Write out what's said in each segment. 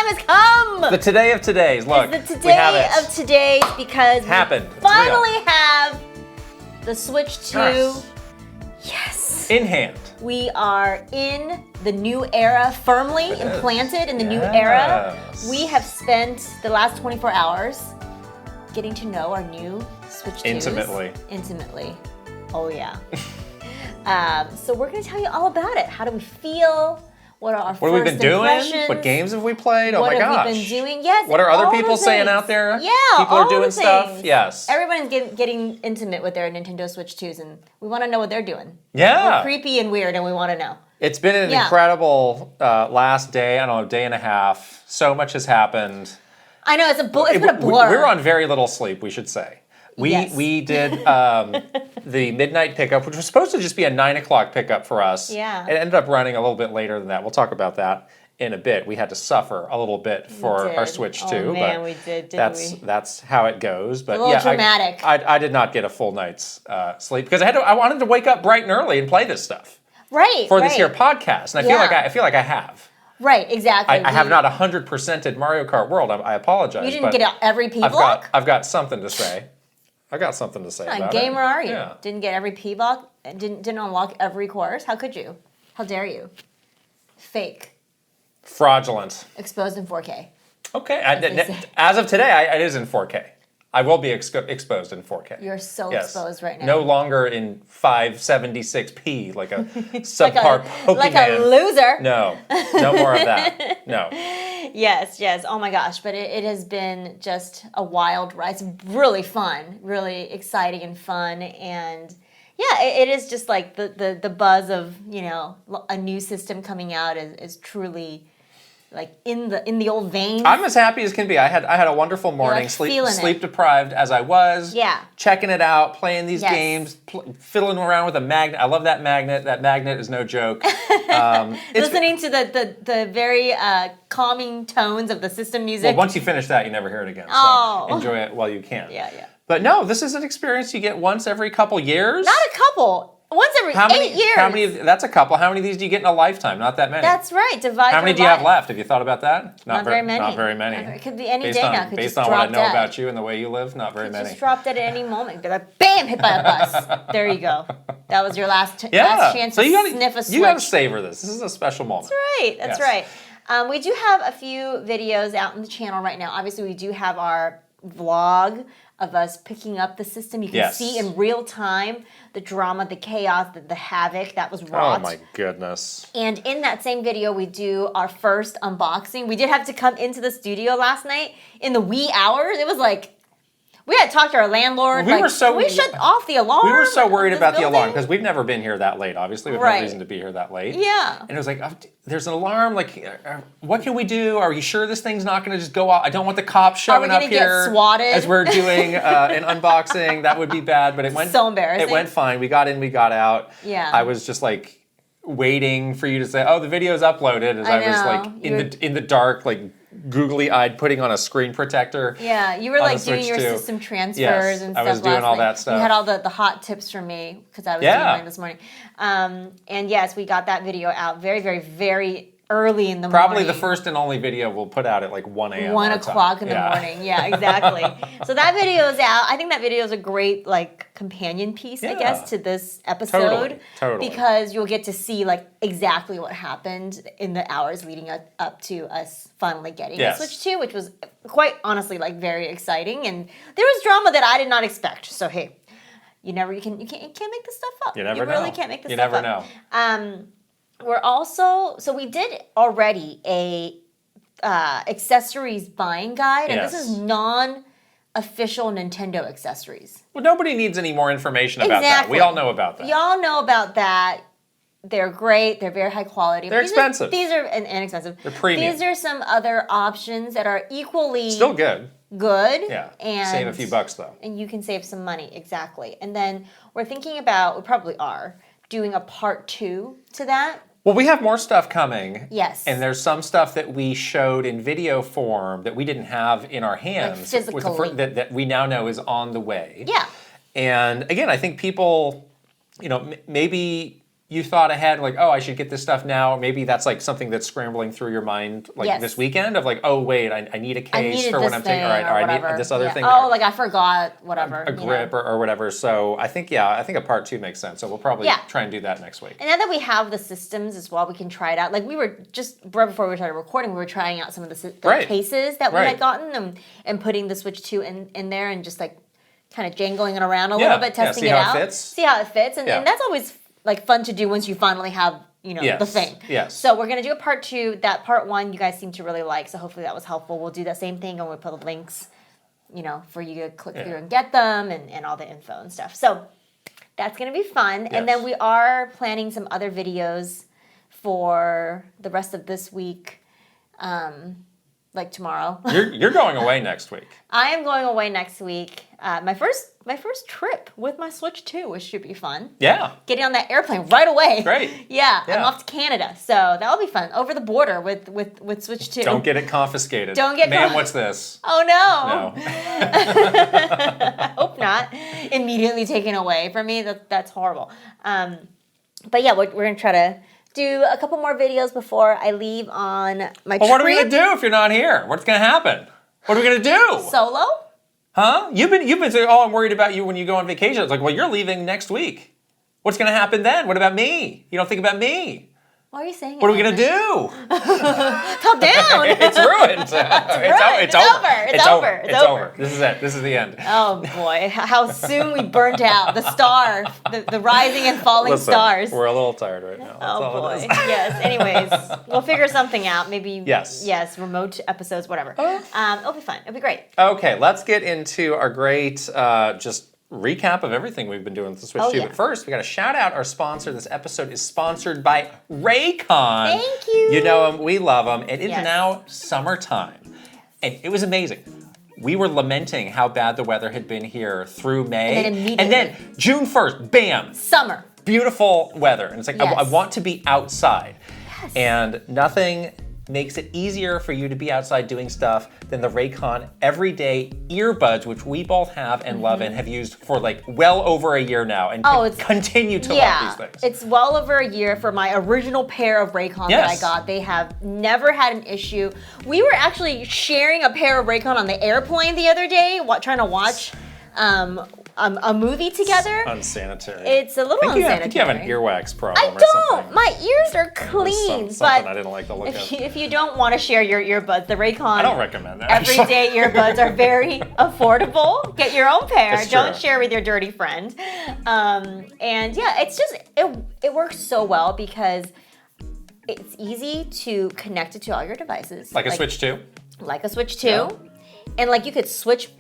time has come. The today of todays. Look, it's the we have today it. of todays because Happened. we finally have the Switch 2. Yes. In hand. We are in the new era, firmly implanted in the new era. We have spent the last 24 hours getting to know our new Switch 2s. Intimately. Oh yeah. So we're going to tell you all about it. How do we feel? What are our What have we been impressions? doing? What games have we played? Oh my gosh. What have we been doing? Yes. What are other people saying out there? Yeah, people are doing stuff. Yes. Everyone's getting intimate with their Nintendo Switch 2s, and we want to know what they're doing. Yeah. We're creepy and weird, and we want to know. It's been an incredible last day. I don't know, day and a half. So much has happened. I know it's been a blur. We're on very little sleep, we should say. We did the midnight pickup, which was supposed to just be a 9 o'clock pickup for us. Yeah. It ended up running a little bit later than that. We'll talk about that in a bit. We had to suffer a little bit for our Switch 2. Oh man, we did, didn't we? That's how it goes. But a little dramatic. I did not get a full night's sleep because I wanted to wake up bright and early and play this stuff. Right. For this here podcast, and I feel like I have. Right, exactly. I have not 100%ed Mario Kart World. I apologize. You didn't get out every P block? I've got something to say. I got something to say about it. What gamer are you? Yeah. Didn't get every P block? Didn't unlock every course? How could you? How dare you? Fake. Fraudulent. Exposed in 4K. Okay. As of today, it is in 4K. I will be exposed in 4K. You're so exposed right now. No longer in 576p like a subpar Pokemon. Like a loser. No more of that. No. Yes. Oh my gosh, but it has been just a wild ride. It's really fun, really exciting and fun, and yeah, it is just like the buzz of a new system coming out is truly. Like in the old veins. I'm as happy as can be. I had a wonderful morning, sleep deprived as I was. Yeah. Checking it out, playing these games, fiddling around with a magnet. I love that magnet. That magnet is no joke. Listening to the very calming tones of the system music. Well, once you finish that, you never hear it again. So enjoy it while you can. Yeah. But no, this is an experience you get once every couple years. Not a couple. Once every 8 years. How many? That's a couple. How many of these do you get in a lifetime? Not that many. That's right. Divide. How many do you have left? Have you thought about that? Not very many. Not very many. It could be any day now. Could based just on what I drop know dead. about you and the way you live, not very many. Just drop dead at any moment. Be like, bam, hit by a bus. There you go. That was your last chance to sniff a Switch. You got to savor this. This is a special moment. That's right. We do have a few videos out on the channel right now. Obviously, we do have our vlog of us picking up the system. You can see in real time the drama, the chaos, the havoc that was wrought. Oh my goodness. And in that same video, we do our first unboxing. We did have to come into the studio last night in the wee hours. It was like, we had to talk to our landlord. We shut off the alarm. We were so worried about the alarm because we've never been here that late. Obviously, we have no reason to be here that late. Yeah. And it was like, oh, there's an alarm. Like, what can we do? Are you sure this thing's not going to just go off? I don't want the cops showing up here. Are we going to get swatted? As we're doing an unboxing. That would be bad, but it went so embarrassing. It went fine. We got in, we got out. Yeah. I was just like waiting for you to say, "Oh, the video's uploaded." As I was like in the dark, like googly-eyed, putting on a screen protector. Yeah, you were like doing your system transfers and stuff. I was doing all that stuff. You had all the hot tips from me because I was doing mine this morning. And yes, we got that video out very, very, very early in the morning. Probably the first and only video we'll put out at like 1 a.m. 1 o'clock in the morning. Yeah, exactly. So that video is out. I think that video is a great like companion piece, I guess, to this episode. Totally. Because you'll get to see like exactly what happened in the hours leading up to us finally getting the Switch 2, which was quite honestly like very exciting. And there was drama that I did not expect. So hey, you can't make this stuff up. You never know. You really can't make this stuff up. You never know. We're also, so we did already a accessories buying guide, and this is non-official Nintendo accessories. Well, nobody needs any more information about that. We all know about that. Y'all know about that. They're great. They're very high quality. They're expensive. These are inexpensive. They're premium. These are some other options that are equally still good. Yeah. And save a few bucks though. And you can save some money, exactly. And then we're thinking about, we probably are, doing a part 2 to that. Well, we have more stuff coming. Yes. And there's some stuff that we showed in video form that we didn't have in our hands. Like physically. That we now know is on the way. Yeah. And again, I think people, maybe you thought ahead, like, oh, I should get this stuff now. Maybe that's like something that's scrambling through your mind, like this weekend of like, oh, wait, I need a case for when I'm taking, or I need this other thing. Oh, like I forgot, whatever. A grip or whatever. So I think a part 2 makes sense. So we'll probably try and do that next week. And now that we have the systems as well, we can try it out. Like we were just, right before we started recording, we were trying out some of the cases that we had gotten and putting the Switch 2 in there and just like kind of jangling it around a little bit, testing it out. See how it fits. And that's always like fun to do once you finally have, the thing. Yes. So we're going to do a part 2. That part 1 you guys seem to really like, so hopefully that was helpful. We'll do that same thing and we'll put the links, for you to click through and get them and all the info and stuff. So that's going to be fun. Yes. And then we are planning some other videos for the rest of this week. Like tomorrow. You're going away next week. I am going away next week. My first trip with my Switch 2, which should be fun. Yeah. Getting on that airplane right away. Great. Yeah, I'm off to Canada, so that'll be fun. Over the border with Switch 2. Don't get it confiscated. Ma'am, what's this? Oh no. No. I hope not. Immediately taken away from me. That's horrible. But yeah, we're gonna try to do a couple more videos before I leave on my trip. What are we going to do if you're not here? What's going to happen? What are we going to do? Solo? Huh? You've been saying, oh, I'm worried about you when you go on vacation. It's like, well, you're leaving next week. What's going to happen then? What about me? You don't think about me. Why are you saying What are we going to do? Calm down. It's ruined. It's over. This is it. This is the end. Oh, boy. How soon we burned out. The star. The rising and falling stars. We're a little tired right now. That's all boy. Yes. Anyways, we'll figure something out. Maybe, yes, remote episodes, whatever. It'll be fun. It'll be great. Okay, let's get into our great recap of everything we've been doing with the Switch 2. But first, we got to shout out our sponsor. This episode is sponsored by Raycon. Thank you. You know them, we love them. It is now summertime, and it was amazing. We were lamenting how bad the weather had been here through May, and then June 1st, bam, summer, beautiful weather, and it's like I want to be outside, and nothing makes it easier for you to be outside doing stuff than the Raycon everyday earbuds, which we both have and love and have used for like well over a year now and continue to love these things. It's well over a year for my original pair of Raycon that I got. They have never had an issue. We were actually sharing a pair of Raycon on the airplane the other day, trying to watch a movie together. It's unsanitary. It's a little unsanitary. I think you have an earwax problem or something. My ears are clean. Something I didn't like the look of. If you don't want to share your earbuds, the Raycon I don't recommend that. everyday earbuds are very affordable. Get your own pair. Don't share with your dirty friend. And yeah, it's just, it works so well because it's easy to connect it to all your devices. Like a Switch 2? Like a Switch 2. Yeah. And like you could switch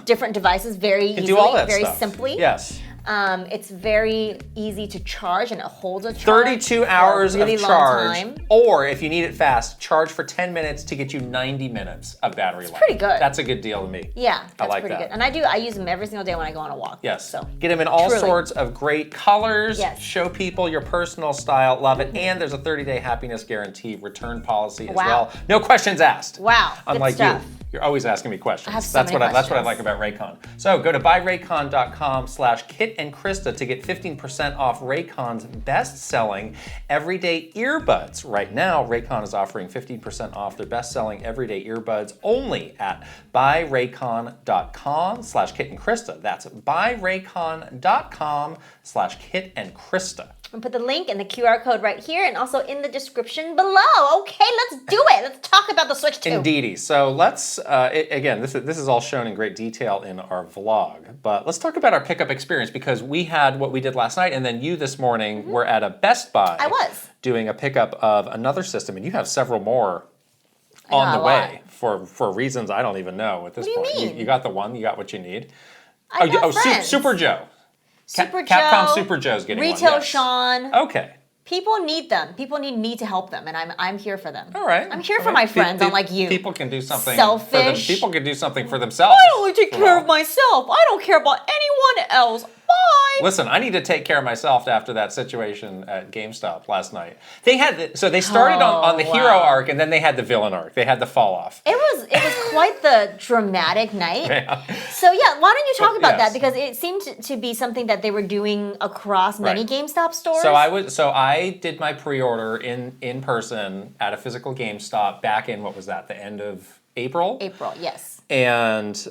different devices very easily, do all that very stuff. simply. Yes. It's very easy to charge and it holds a charge 32 hours for a really of long charge. time. Or if you need it fast, charge for 10 minutes to get you 90 minutes of battery life. Pretty good. That's a good deal to me. Yeah, that's I like pretty that. good. And I use them every single day when I go on a walk. Yes. So get them in all sorts of great colors. Yes. Show people your personal style. Love it. And there's a 30-day happiness guarantee return policy as well. No questions asked. Wow. Unlike good stuff. you. You're always asking me questions. I have so that's many That's what I like about Raycon. So go to buyraycon.com/Kit and Krysta to get 15% off Raycon's best-selling everyday earbuds. Right now, Raycon is offering 15% off their best-selling everyday earbuds only at buyraycon.com/Kit and Krysta. That's buyraycon.com/Kit and Krysta. And put the link and the QR code right here and also in the description below. Okay, let's do it. Let's talk about the Switch 2. Indeedy. So let's, again, this is all shown in great detail in our vlog, but let's talk about our pickup experience because we had what we did last night and then you this morning were at a Best Buy. I was. Doing a pickup of another system and you have several more on the way for reasons I don't even know at this point. What do you mean? You got the one, you got what you need. I got friends. Super Joe. Capcom Super Joe's getting Retail one. Sean. Okay. People need them. People need me to help them, and I'm here for them. All right. I'm here for my friends, unlike you. People can do something. Selfish. People can do something for themselves. I only take care of myself. I don't care about anyone else. bye. Listen, I need to take care of myself after that situation at GameStop last night. They started on the hero arc, and then they had the villain arc. They had the fall off. It was quite the dramatic night. Yeah. So yeah, why don't you talk about that, because it seemed to be something that they were doing across many GameStop stores. So I did my pre-order in person at a physical GameStop back in, what was that, the end of April? April, yes. And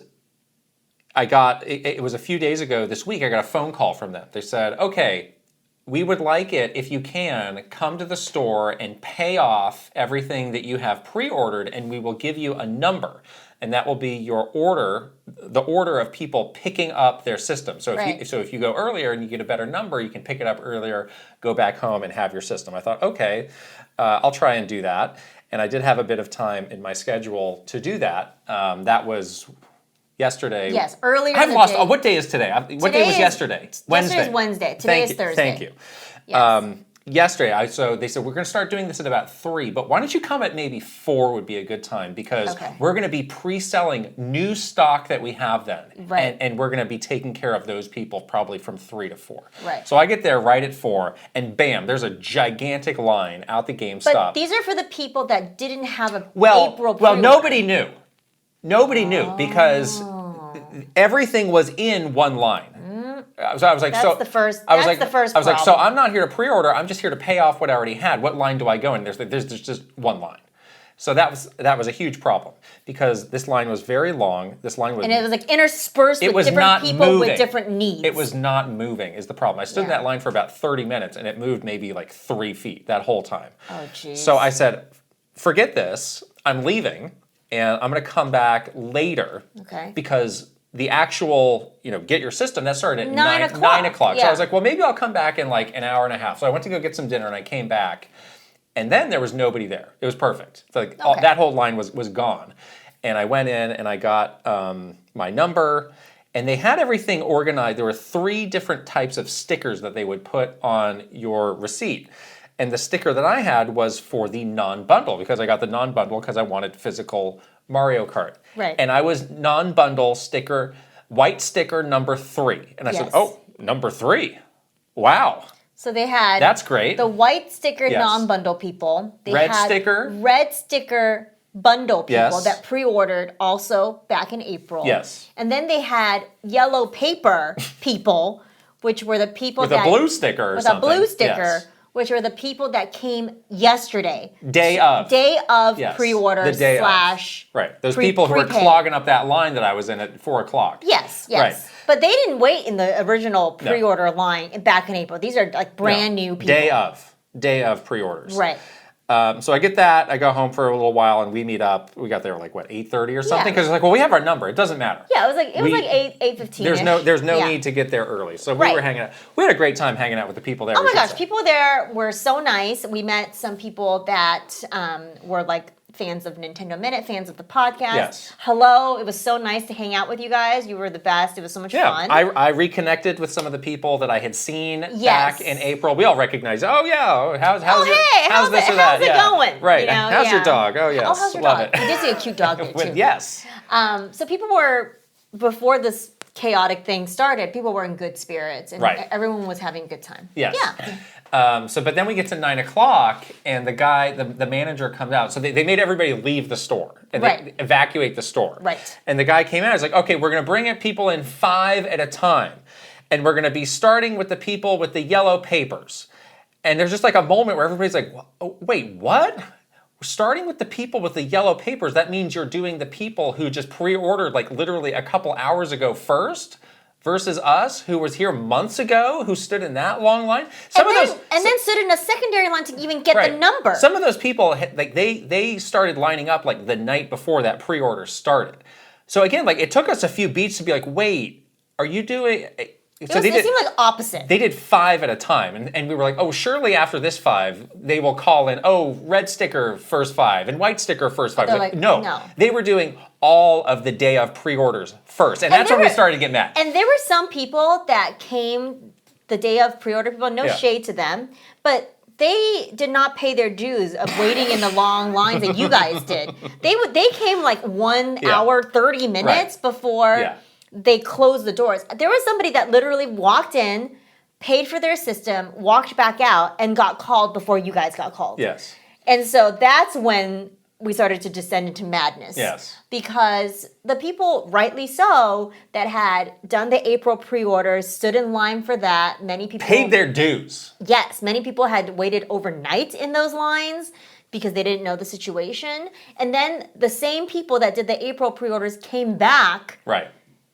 I got, it was a few days ago this week, I got a phone call from them. They said, okay, we would like it, if you can, come to the store and pay off everything that you have pre-ordered, and we will give you a number. And that will be your order, the order of people picking up their system. So if you go earlier and you get a better number, you can pick it up earlier, go back home and have your system. I thought, okay, I'll try and do that. And I did have a bit of time in my schedule to do that. That was yesterday. Yes, earlier. I've lost. What day is today? What day was yesterday? Wednesday. Yesterday is Wednesday. Today is Thursday. Thank you. Yes. Yesterday, so they said, we're going to start doing this at about 3, but why don't you come at maybe 4 would be a good time, because we're going to be pre-selling new stock that we have then. Right. And we're going to be taking care of those people probably from 3 to 4. Right. So I get there right at 4, and bam, there's a gigantic line out the GameStop. But these are for the people that didn't have a April pre-order. Well, nobody knew. Nobody knew, because everything was in one line. So I was like, that's the first problem. So I'm not here to pre-order. I'm just here to pay off what I already had. What line do I go in? There's just one line. So that was a huge problem, because this line was very long. This line was, and it was like interspersed with different people with different needs. It was not moving is the problem. I stood in that line for about 30 minutes, and it moved maybe like 3 feet that whole time. Oh, jeez. So I said, forget this. I'm leaving, and I'm going to come back later. Okay. Because the actual, get your system, that started at 9 o'clock. Yeah. So I was like, well, maybe I'll come back in like an hour and a half. So I went to go get some dinner, and I came back, and then there was nobody there. It was perfect. It's like that whole line was gone. And I went in, and I got my number, and they had everything organized. There were 3 different types of stickers that they would put on your receipt. And the sticker that I had was for the non-bundle, because I got the non-bundle because I wanted physical Mario Kart. Right. And I was non-bundle sticker, white sticker number 3. And I said, oh, number 3. Wow. So they had... That's great. The white sticker non-bundle people. They red had sticker. Red sticker bundle people that pre-ordered also back in April. Yes. And then they had yellow paper people, which were the people with a blue sticker or something. With a blue sticker. Yes. Which are the people that came yesterday. Day of pre-order slash right. Those people who were clogging up that line that I was in at 4 o'clock. Yes. Right. But they didn't wait in the original pre-order line back in April. These are like brand new people. Day of pre-orders. Right. So I get that. I go home for a little while, and we meet up. We got there like 8:30 or something, because it's like, well, we have our number. It doesn't matter. Yeah, it was like 8:15. There's no need to get there early. So we were hanging out. We had a great time hanging out with the people there. Oh my gosh, people there were so nice. We met some people that were like fans of Nintendo Minute, fans of the podcast. Yes. Hello, it was so nice to hang out with you guys. You were the best. It was so much fun. I reconnected with some of the people that I had seen back in April. We all recognize, how's this or that? How's it going? Right. How's your dog? Oh, yes. Oh, how's your dog? We did see a cute dog there, too. Yes. So people were, before this chaotic thing started, people were in good spirits, and everyone was having a good time. Yes. Yeah. But then we get to 9 o'clock, and the manager comes out. So they made everybody leave the store, and they evacuate the store. Right. And the guy came out. He's like, okay, we're going to bring people in 5 at a time, and we're going to be starting with the people with the yellow papers. And there's just like a moment where everybody's like, wait, what? We're starting with the people with the yellow papers. That means you're doing the people who just pre-ordered like literally a couple hours ago first? Versus us, who was here months ago, who stood in that long line. Then stood in a secondary line to even get the number. Some of those people, like they started lining up like the night before that pre-order started. So again, like it took us a few beats to be like, wait, are you doing? It seemed like opposite. They did 5 at a time, and we were like, oh, surely after this 5, they will call in, red sticker first 5, and white sticker first 5. Like, no. They were doing all of the day of pre-orders first, and that's when we started to get mad. And there were some people that came the day of pre-order people, no shade to them, but they did not pay their dues of waiting in the long lines that you guys did. They came like 1 hour, 30 minutes before they closed the doors. There was somebody that literally walked in, paid for their system, walked back out, and got called before you guys got called. Yes. And so that's when we started to descend into madness. Yes. Because the people, rightly so, that had done the April pre-orders, stood in line for that. Many people paid their dues. Yes, many people had waited overnight in those lines because they didn't know the situation. And then the same people that did the April pre-orders came back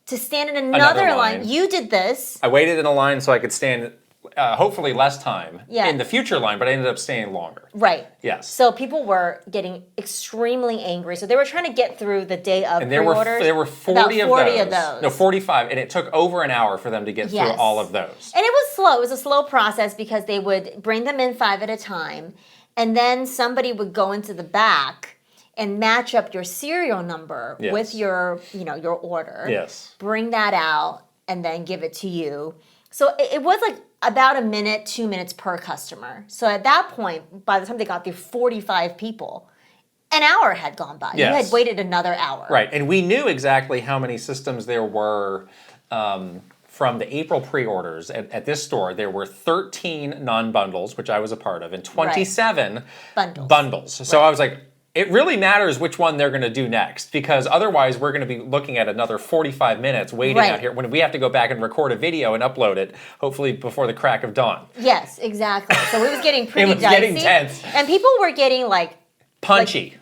to stand in another line. You did this. I waited in a line so I could stand hopefully less time in the future line, but I ended up staying longer. Right. Yes. So people were getting extremely angry. So they were trying to get through the day of pre-orders. There were 40 of those. No, 45. And it took over an hour for them to get through all of those. And it was slow. It was a slow process because they would bring them in 5 at a time. And then somebody would go into the back and match up your serial number with your order. Yes. Bring that out and then give it to you. So it was like about a minute, 2 minutes per customer. So at that point, by the time they got through 45 people, an hour had gone by. Yes. You had waited another hour. Right, and we knew exactly how many systems there were from the April pre-orders. At this store, there were 13 non-bundles, which I was a part of, and 27 bundles. So I was like, it really matters which one they're going to do next, because otherwise we're going to be looking at another 45 minutes waiting out here when we have to go back and record a video and upload it, hopefully before the crack of dawn. Yes, exactly. So it was getting pretty dicey. Getting tense. And people were getting punchy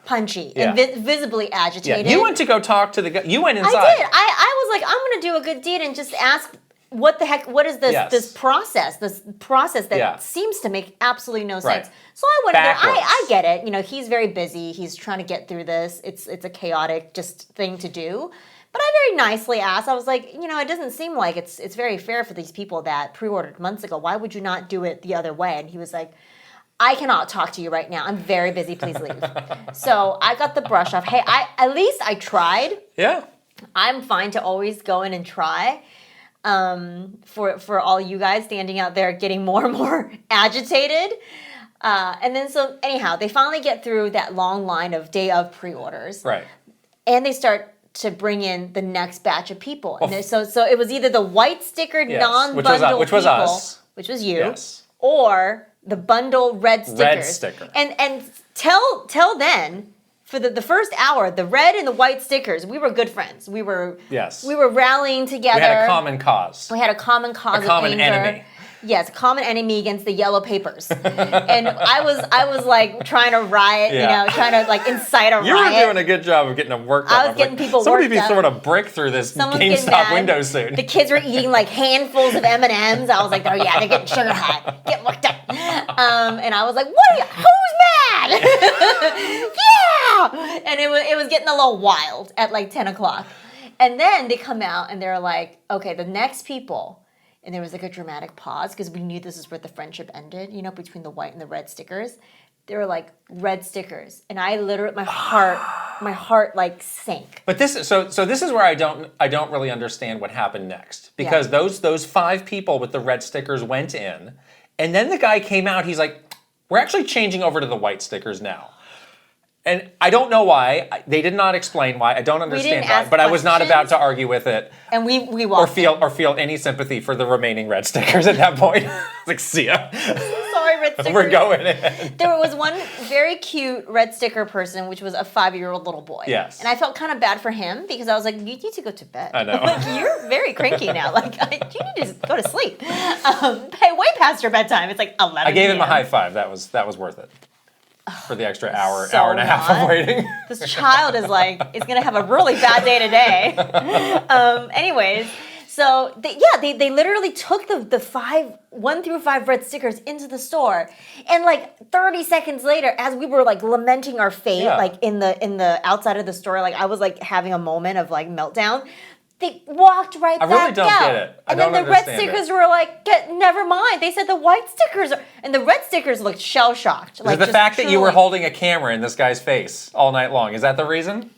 and visibly agitated. Yeah. You went to go talk to the guy. You went inside. I did. I was like, I'm going to do a good deed and just ask, what the heck, what is this process that seems to make absolutely no sense. So I went in there. I get it. He's very busy. He's trying to get through this. It's a chaotic just thing to do. But I very nicely asked. I was like, it doesn't seem like it's very fair for these people that pre-ordered months ago. Why would you not do it the other way? And he was like, I cannot talk to you right now. I'm very busy. Please leave. So I got the brush off. Hey, at least I tried. Yeah. I'm fine to always go in and try. For all you guys standing out there getting more and more agitated. And then so anyhow, they finally get through that long line of day of pre-orders. Right. And they start to bring in the next batch of people. And so it was either the white stickered non-bundle which was us. Which was you. Yes. Or the bundle red stickers. Red sticker. And till then, for the first hour, the red and the white stickers, we were good friends. We were rallying together. We had a common cause. We had a common cause. A common enemy. Yes, a common enemy against the yellow papers. And I was like trying to riot, trying to like incite a riot. You were doing a good job of getting them worked up. I was getting people worked up. Somebody be throwing a brick through this GameStop window soon. The kids were eating like handfuls of M&Ms. I was like, oh yeah, they're getting sugar high. Get worked up. And I was like, who's mad? Yeah! And it was getting a little wild at like 10 o'clock. And then they come out and they're like, okay, the next people. And there was like a dramatic pause because we knew this is where the friendship ended, between the white and the red stickers. They were like, red stickers. And I literally, my heart like sank. But this is where I don't really understand what happened next. Because those 5 people with the red stickers went in, and then the guy came out, he's like, we're actually changing over to the white stickers now. And I don't know why. They did not explain why. I don't understand why. But I was not about to argue with it. And we walked or feel any sympathy for the remaining red stickers at that point. Like, see ya. Sorry, red stickers. We're going in. There was one very cute red sticker person, which was a 5-year-old little boy. Yes. And I felt kind of bad for him because I was like, you need to go to bed. I know. Like, you're very cranky now. Like, you need to go to sleep. Hey, way past your bedtime. It's like 11 I gave him a high five. That was worth it. For the extra hour and a half of waiting. This child is going to have a really bad day today. Anyways, so they literally took the 1 through 5 red stickers into the store, and like 30 seconds later, as we were like lamenting our fate, like in the outside of the store, like I was like having a moment of like meltdown. They walked right back out. I really don't get it. And then the red stickers were like, never mind. They said the white stickers and the red stickers looked shell-shocked. Like, the fact that you were holding a camera in this guy's face all night long, is that the reason?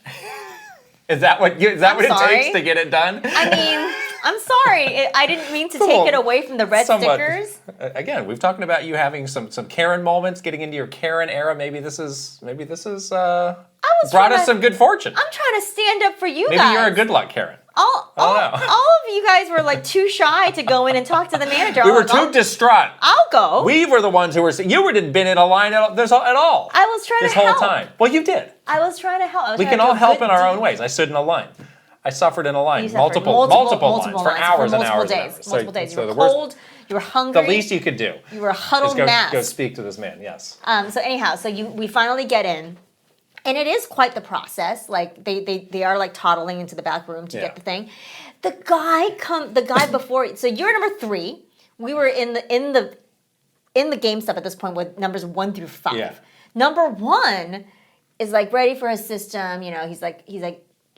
Is that what it takes to get it done? I mean, I'm sorry. I didn't mean to take it away from the red stickers. Again, we've talked about you having some Karen moments, getting into your Karen era. Maybe this is brought us some good fortune. I'm trying to stand up for you guys. Maybe you're a good luck Karen. All of you guys were like too shy to go in and talk to the manager. We were too distraught. I'll go. We were the ones who were. You hadn't been in a line at all. I was trying to help. This whole time. Well, you did. I was trying to help. We can all help in our own ways. I stood in a line. I suffered in a line. Multiple lines for hours and hours. Multiple days. You were cold. You were hungry. The least you could do. You were huddled mass. Go speak to this man. Yes. So anyhow, we finally get in. And it is quite the process. Like they are like toddling into the back room to get the thing. The guy before. So you're number 3. We were in the GameStop at this point with numbers 1 through 5. Yeah. Number 1 is like ready for his system. You know, he's like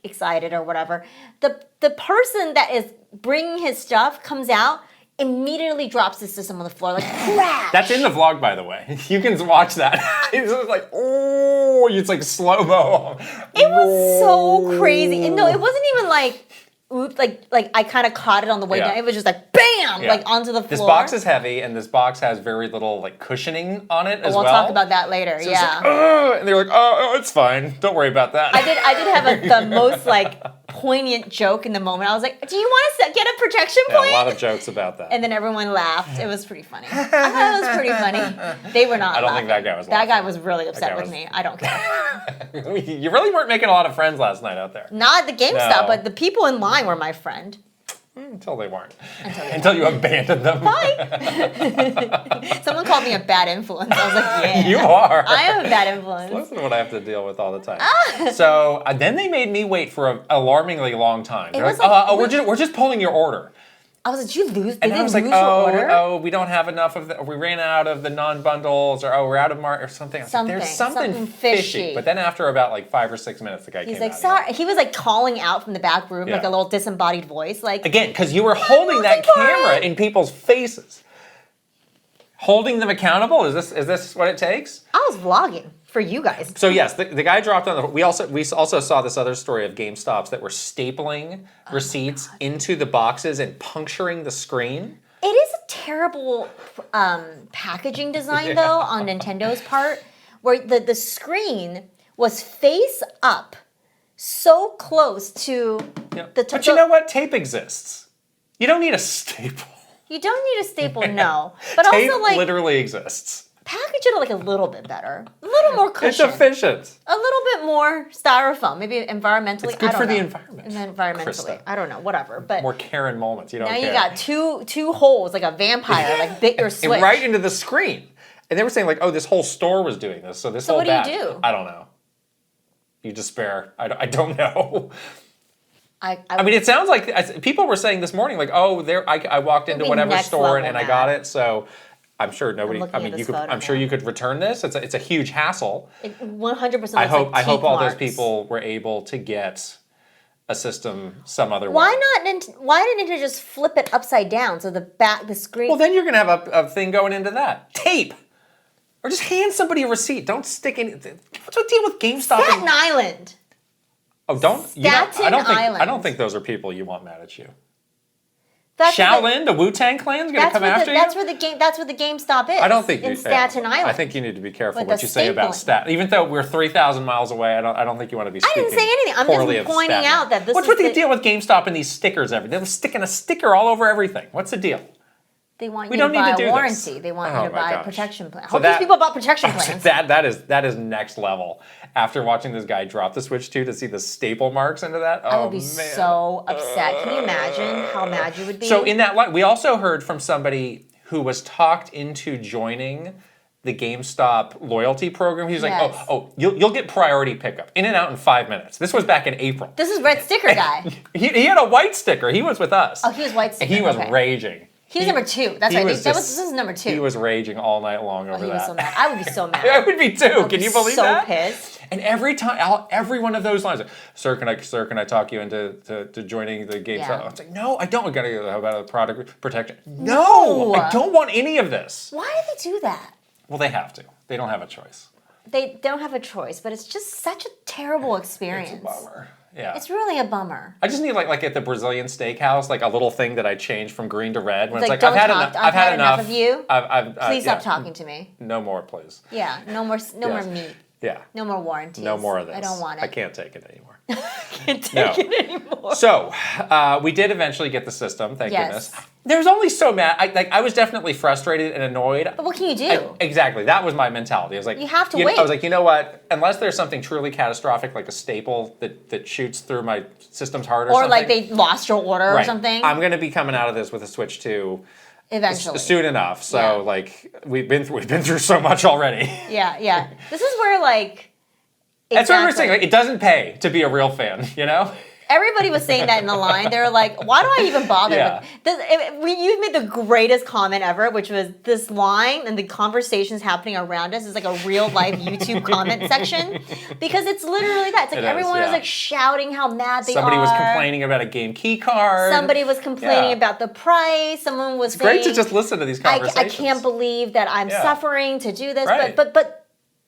excited or whatever. The person that is bringing his stuff comes out. Immediately drops his system on the floor, like crash. That's in the vlog, by the way. You can watch that. It's like, oh, it's like slow-mo. It was so crazy. And no, it wasn't even like, oops, like I kind of caught it on the way down. It was just like, bam, like onto the floor. This box is heavy, and this box has very little like cushioning on it as well. We'll talk about that later. So it's like, and they're like, oh, it's fine. Don't worry about that. I did have the most like poignant joke in the moment. I was like, do you want to get a protection point? A lot of jokes about that. And then everyone laughed. It was pretty funny. I thought it was pretty funny. They were not I don't laughing. think that guy was laughing. That guy was really upset with me. I don't care. You really weren't making a lot of friends last night out there. Not at the GameStop, but the people in line were my friend. Until they weren't. Until you abandoned them. Bye. Someone called me a bad influence. I was like, yeah. You are. I am a bad influence. Listen to what I have to deal with all the time. So then they made me wait for an alarmingly long time. They're like, we're just pulling your order. I was like, did you lose? And I was like, oh, we don't have enough of the, we ran out of the non-bundles, or we're out of or something. There's something fishy. But then after about like 5 or 6 minutes, the guy came out. He's like, sorry. He was like calling out from the back room, like a little disembodied voice. Like, again, because you were holding that camera in people's faces. Holding them accountable? Is this what it takes? I was vlogging for you guys. So yes, the guy dropped on the. We also saw this other story of GameStops that were stapling receipts into the boxes and puncturing the screen. It is a terrible packaging design though on Nintendo's part, where the screen was face up, so close to the. But you know what? Tape exists. You don't need a staple. You don't need a staple, no. But tape also, like, literally exists. Package it like a little bit better, a little more cushion. It's efficient. A little bit more styrofoam, maybe environmentally. It's good for the environment. Environmentally, Krysta. I don't know, whatever. But more Karen moments. You don't. Now care. you got two holes like a vampire, like bit your switch and right into the screen. And they were saying like, oh, this whole store was doing this. So whole what do you do? I don't know. You despair. I don't know. I mean, it sounds like people were saying this morning, like, oh, I walked into whatever store and I got it, so I'm sure nobody. I mean, I'm sure you could return this. It's a huge hassle. 100%. I hope all those people were able to get a system some other way. Why didn't Nintendo just flip it upside down so the screen? Well, then you're gonna have a thing going into that tape, or just hand somebody a receipt. Don't stick in. What's the deal with GameStop? Staten Island. Oh, I don't think those are people you want mad at you. Shaolin, the Wu-Tang Clan's gonna come after you. That's where the GameStop is. I don't think in Staten Island. I think you need to be careful what you say about Staten. Even though we're 3,000 miles away, I don't think you want to be speaking poorly of Staten. I didn't say anything. I'm just pointing out that this. What's with the deal with GameStop and these stickers? They're sticking a sticker all over everything. What's the deal? They want you to buy a warranty. They want you to buy a protection plan. How many people bought protection plans? That is next level. After watching this guy drop the Switch 2 to see the staple marks into that, I would be so upset. Can you imagine how mad you would be? So in that light, we also heard from somebody who was talked into joining the GameStop loyalty program. He was like, oh, you'll get priority pickup in and out in 5 minutes. This was back in April. This is red sticker guy. He had a white sticker. He was with us. Oh, he was white sticker. And he was raging. He was number 2. That's right. This is number 2. He was raging all night long over that. He was so mad. I would be so mad. I would be too. Can you believe that? So pissed. And every time, every one of those lines, like, sir, can I talk you into joining the GameStop? Yeah. I was like, no, I don't. We gotta go about product protection. No, I don't want any of this. Why do they do that? Well, they have to. They don't have a choice. They don't have a choice, but it's just such a terrible experience. It's a bummer. Yeah. It's really a bummer. I just need like at the Brazilian steakhouse, like a little thing that I changed from green to red. When it's like I've had enough of you. Please stop talking to me. No more, please. Yeah, no more meat. Yeah. No more warranties. No more of this. I don't want it. I can't take it anymore. Can't take it anymore. So, we did eventually get the system, thank goodness. There's only so mad. I was definitely frustrated and annoyed. But what can you do? Exactly. That was my mentality. I was like, you have to wait. I was like, you know what? Unless there's something truly catastrophic, like a staple that shoots through my system's heart or something. Or like they lost your order or something. I'm going to be coming out of this with a Switch 2 eventually. Soon enough. So like we've been through so much already. Yeah. This is where like That's what we're saying. Like, it doesn't pay to be a real fan, you know? Everybody was saying that in the line. They were like, why do I even bother? Yeah. You made the greatest comment ever, which was this line and the conversations happening around us is like a real life YouTube comment section. Because it's literally that. It's like everyone was like shouting how mad they Somebody was complaining about a game key card. Somebody was complaining about the price. Someone was saying, great to just listen to these conversations. I can't believe that I'm suffering to do this. Right. But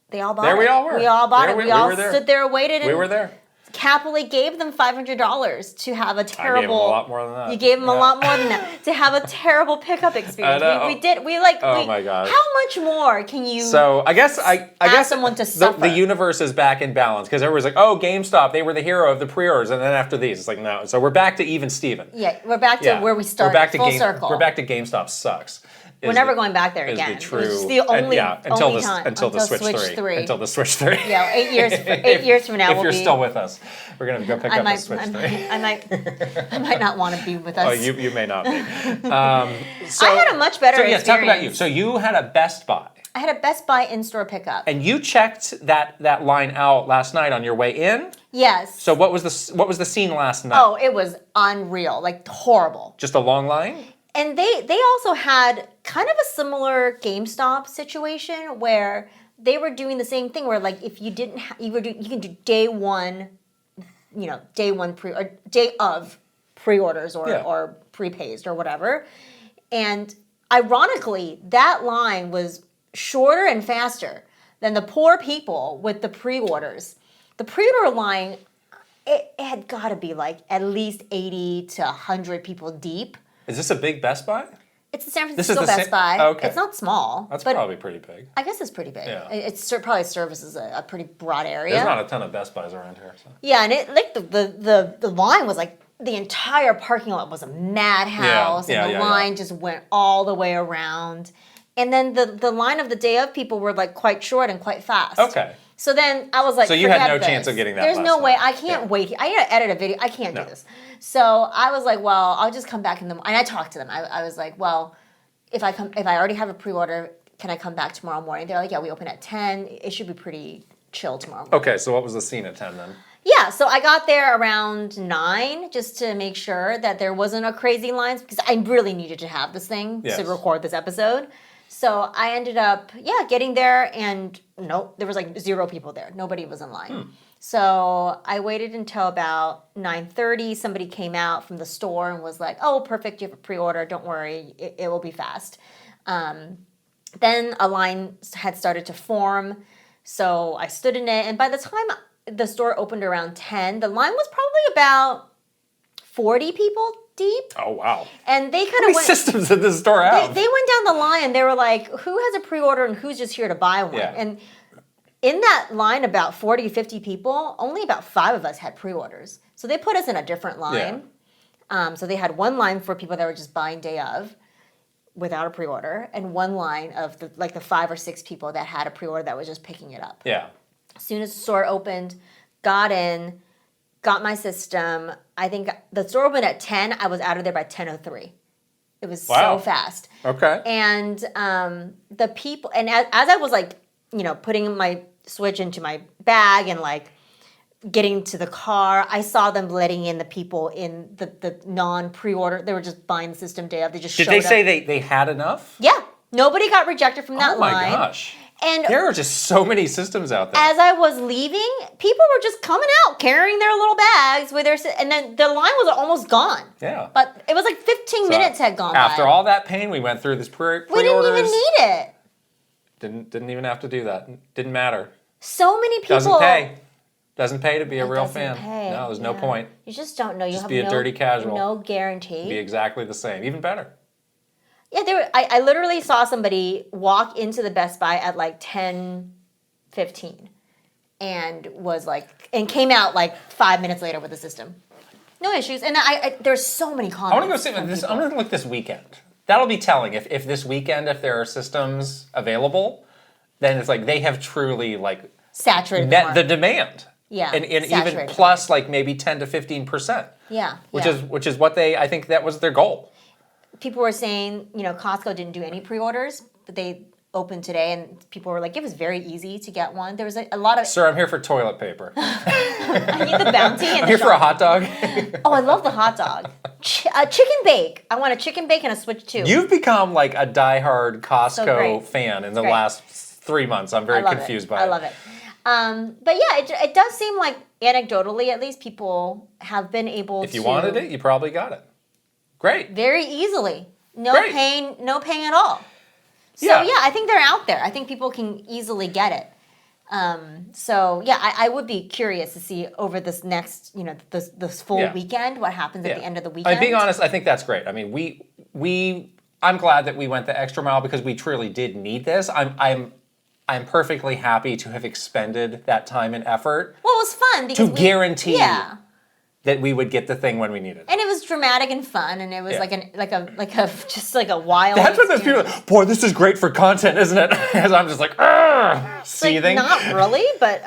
they all bought it. There we all were. We all bought it. We all stood there, waited. And we were there. Happily gave them $500 to have a terrible. I gave them a lot more than that. You gave them a lot more than that to have a terrible pickup experience. We did. Oh my god! How much more can you? So I guess someone to suffer. The universe is back in balance because everyone's like, oh, GameStop, they were the hero of the pre-orders, and then after these, it's like no. So we're back to even Steven. Yeah, we're back to where we started. We're back to full circle. We're back to GameStop sucks. We're never going back there again. It's the only time. Until the Switch 3. Until the Switch 3. Yeah, 8 years from now. If you're still with us, we're gonna go pick up the Switch 3. I might not want to be with us. Oh, you may not be. I had a much better experience. Talk about you. So you had a Best Buy. I had a Best Buy in-store pickup. And you checked that line out last night on your way in? Yes. So what was the scene last night? Oh, it was unreal, like horrible. Just a long line? And they also had kind of a similar GameStop situation where they were doing the same thing where like if you didn't you can do day of pre-orders or prepays or whatever. And ironically, that line was shorter and faster than the poor people with the pre-orders. The pre-order line, it had got to be like at least 80 to 100 people deep. Is this a big Best Buy? It's the San Francisco Best Buy. Oh, okay. It's not small. That's probably pretty big. I guess it's pretty big. Yeah. It probably services a pretty broad area. There's not a ton of Best Buys around here. So. Yeah, and it like the line was like the entire parking lot was a madhouse, and the line just went all the way around. And then the line of the day of people were like quite short and quite fast. Okay. So then I was like, so you had no chance of getting that. There's no way. I can't wait. I need to edit a video. I can't do this. So I was like, well, I'll just come back and I talked to them. I was like, well, if I already have a pre-order, can I come back tomorrow morning? They're like, yeah, we open at 10. It should be pretty chill tomorrow morning. Okay, so what was the scene at 10 then? Yeah, so I got there around 9 just to make sure that there wasn't a crazy line because I really needed to have this thing to record this episode. So I ended up, getting there and nope, there was like 0 people there. Nobody was in line. So I waited until about 9:30. Somebody came out from the store and was like, oh, perfect, you have a pre-order. Don't worry, it will be fast. Then a line had started to form. So I stood in it. And by the time the store opened around 10, the line was probably about 40 people deep. Oh, wow. And they kind of went... How many systems did this store have? They went down the line and they were like, who has a pre-order and who's just here to buy one? Yeah. And in that line, about 40, 50 people, only about 5 of us had pre-orders. So they put us in a different line. Yeah. So they had one line for people that were just buying day of without a pre-order and one line of the 5 or 6 people that had a pre-order that was just picking it up. Yeah. As soon as the store opened, got in, got my system. I think the store opened at 10. I was out of there by 10:03. It was so fast. Okay. And the people, and as I was like, putting my Switch into my bag and like getting to the car, I saw them letting in the people in the non-pre-order. They were just buying the system day of. They just Did they say they had enough? Yeah. Nobody got rejected from that line. Oh my gosh. And there are just so many systems out there. As I was leaving, people were just coming out carrying their little bags with and then the line was almost gone. Yeah. But it was like 15 minutes had gone after by. all that pain we went through, this pre-orders. We didn't even need it. Didn't even have to do that. Didn't matter. So many people. Doesn't pay to be a real fan. Pay. No, there's no point. You just don't know. You just have be a dirty casual. No guarantee. Be exactly the same. Even better. Yeah, I literally saw somebody walk into the Best Buy at like 10:15. and came out like 5 minutes later with the system. No issues. And there's so many comments. I want to go see this. I'm going to look this weekend. That'll be telling. If this weekend, if there are systems available, then it's like they have truly like saturated met the demand. Yeah, and even plus like maybe 10 to 15%. Yeah, which is what I think that was their goal. People were saying, Costco didn't do any pre-orders, but they opened today, and people were like, it was very easy to get one. There was a lot of... Sir, I'm here for toilet paper. I need the bounty. I'm here for a hot dog. Oh, I love the hot dog. Chicken bake. I want a chicken bake and a Switch 2. You've become like a diehard Costco fan in the last 3 months. I'm very confused by it. I love it. But yeah, it does seem like, anecdotally at least, people have been able to... If you wanted it, you probably got it. Great. Very easily. No pain at all. So yeah, I think they're out there. I think people can easily get it. I would be curious to see over this next, this full weekend, what happens at the end of the weekend. I'm being honest, I think that's great. I mean, I'm glad that we went the extra mile because we truly did need this. I'm perfectly happy to have expended that time and effort. Well, it was fun because to guarantee that we would get the thing when we needed it. And it was dramatic and fun, and it was like a wild. That's what those people are like, boy, this is great for content, isn't it? Because I'm just like, seething. Like, not really, but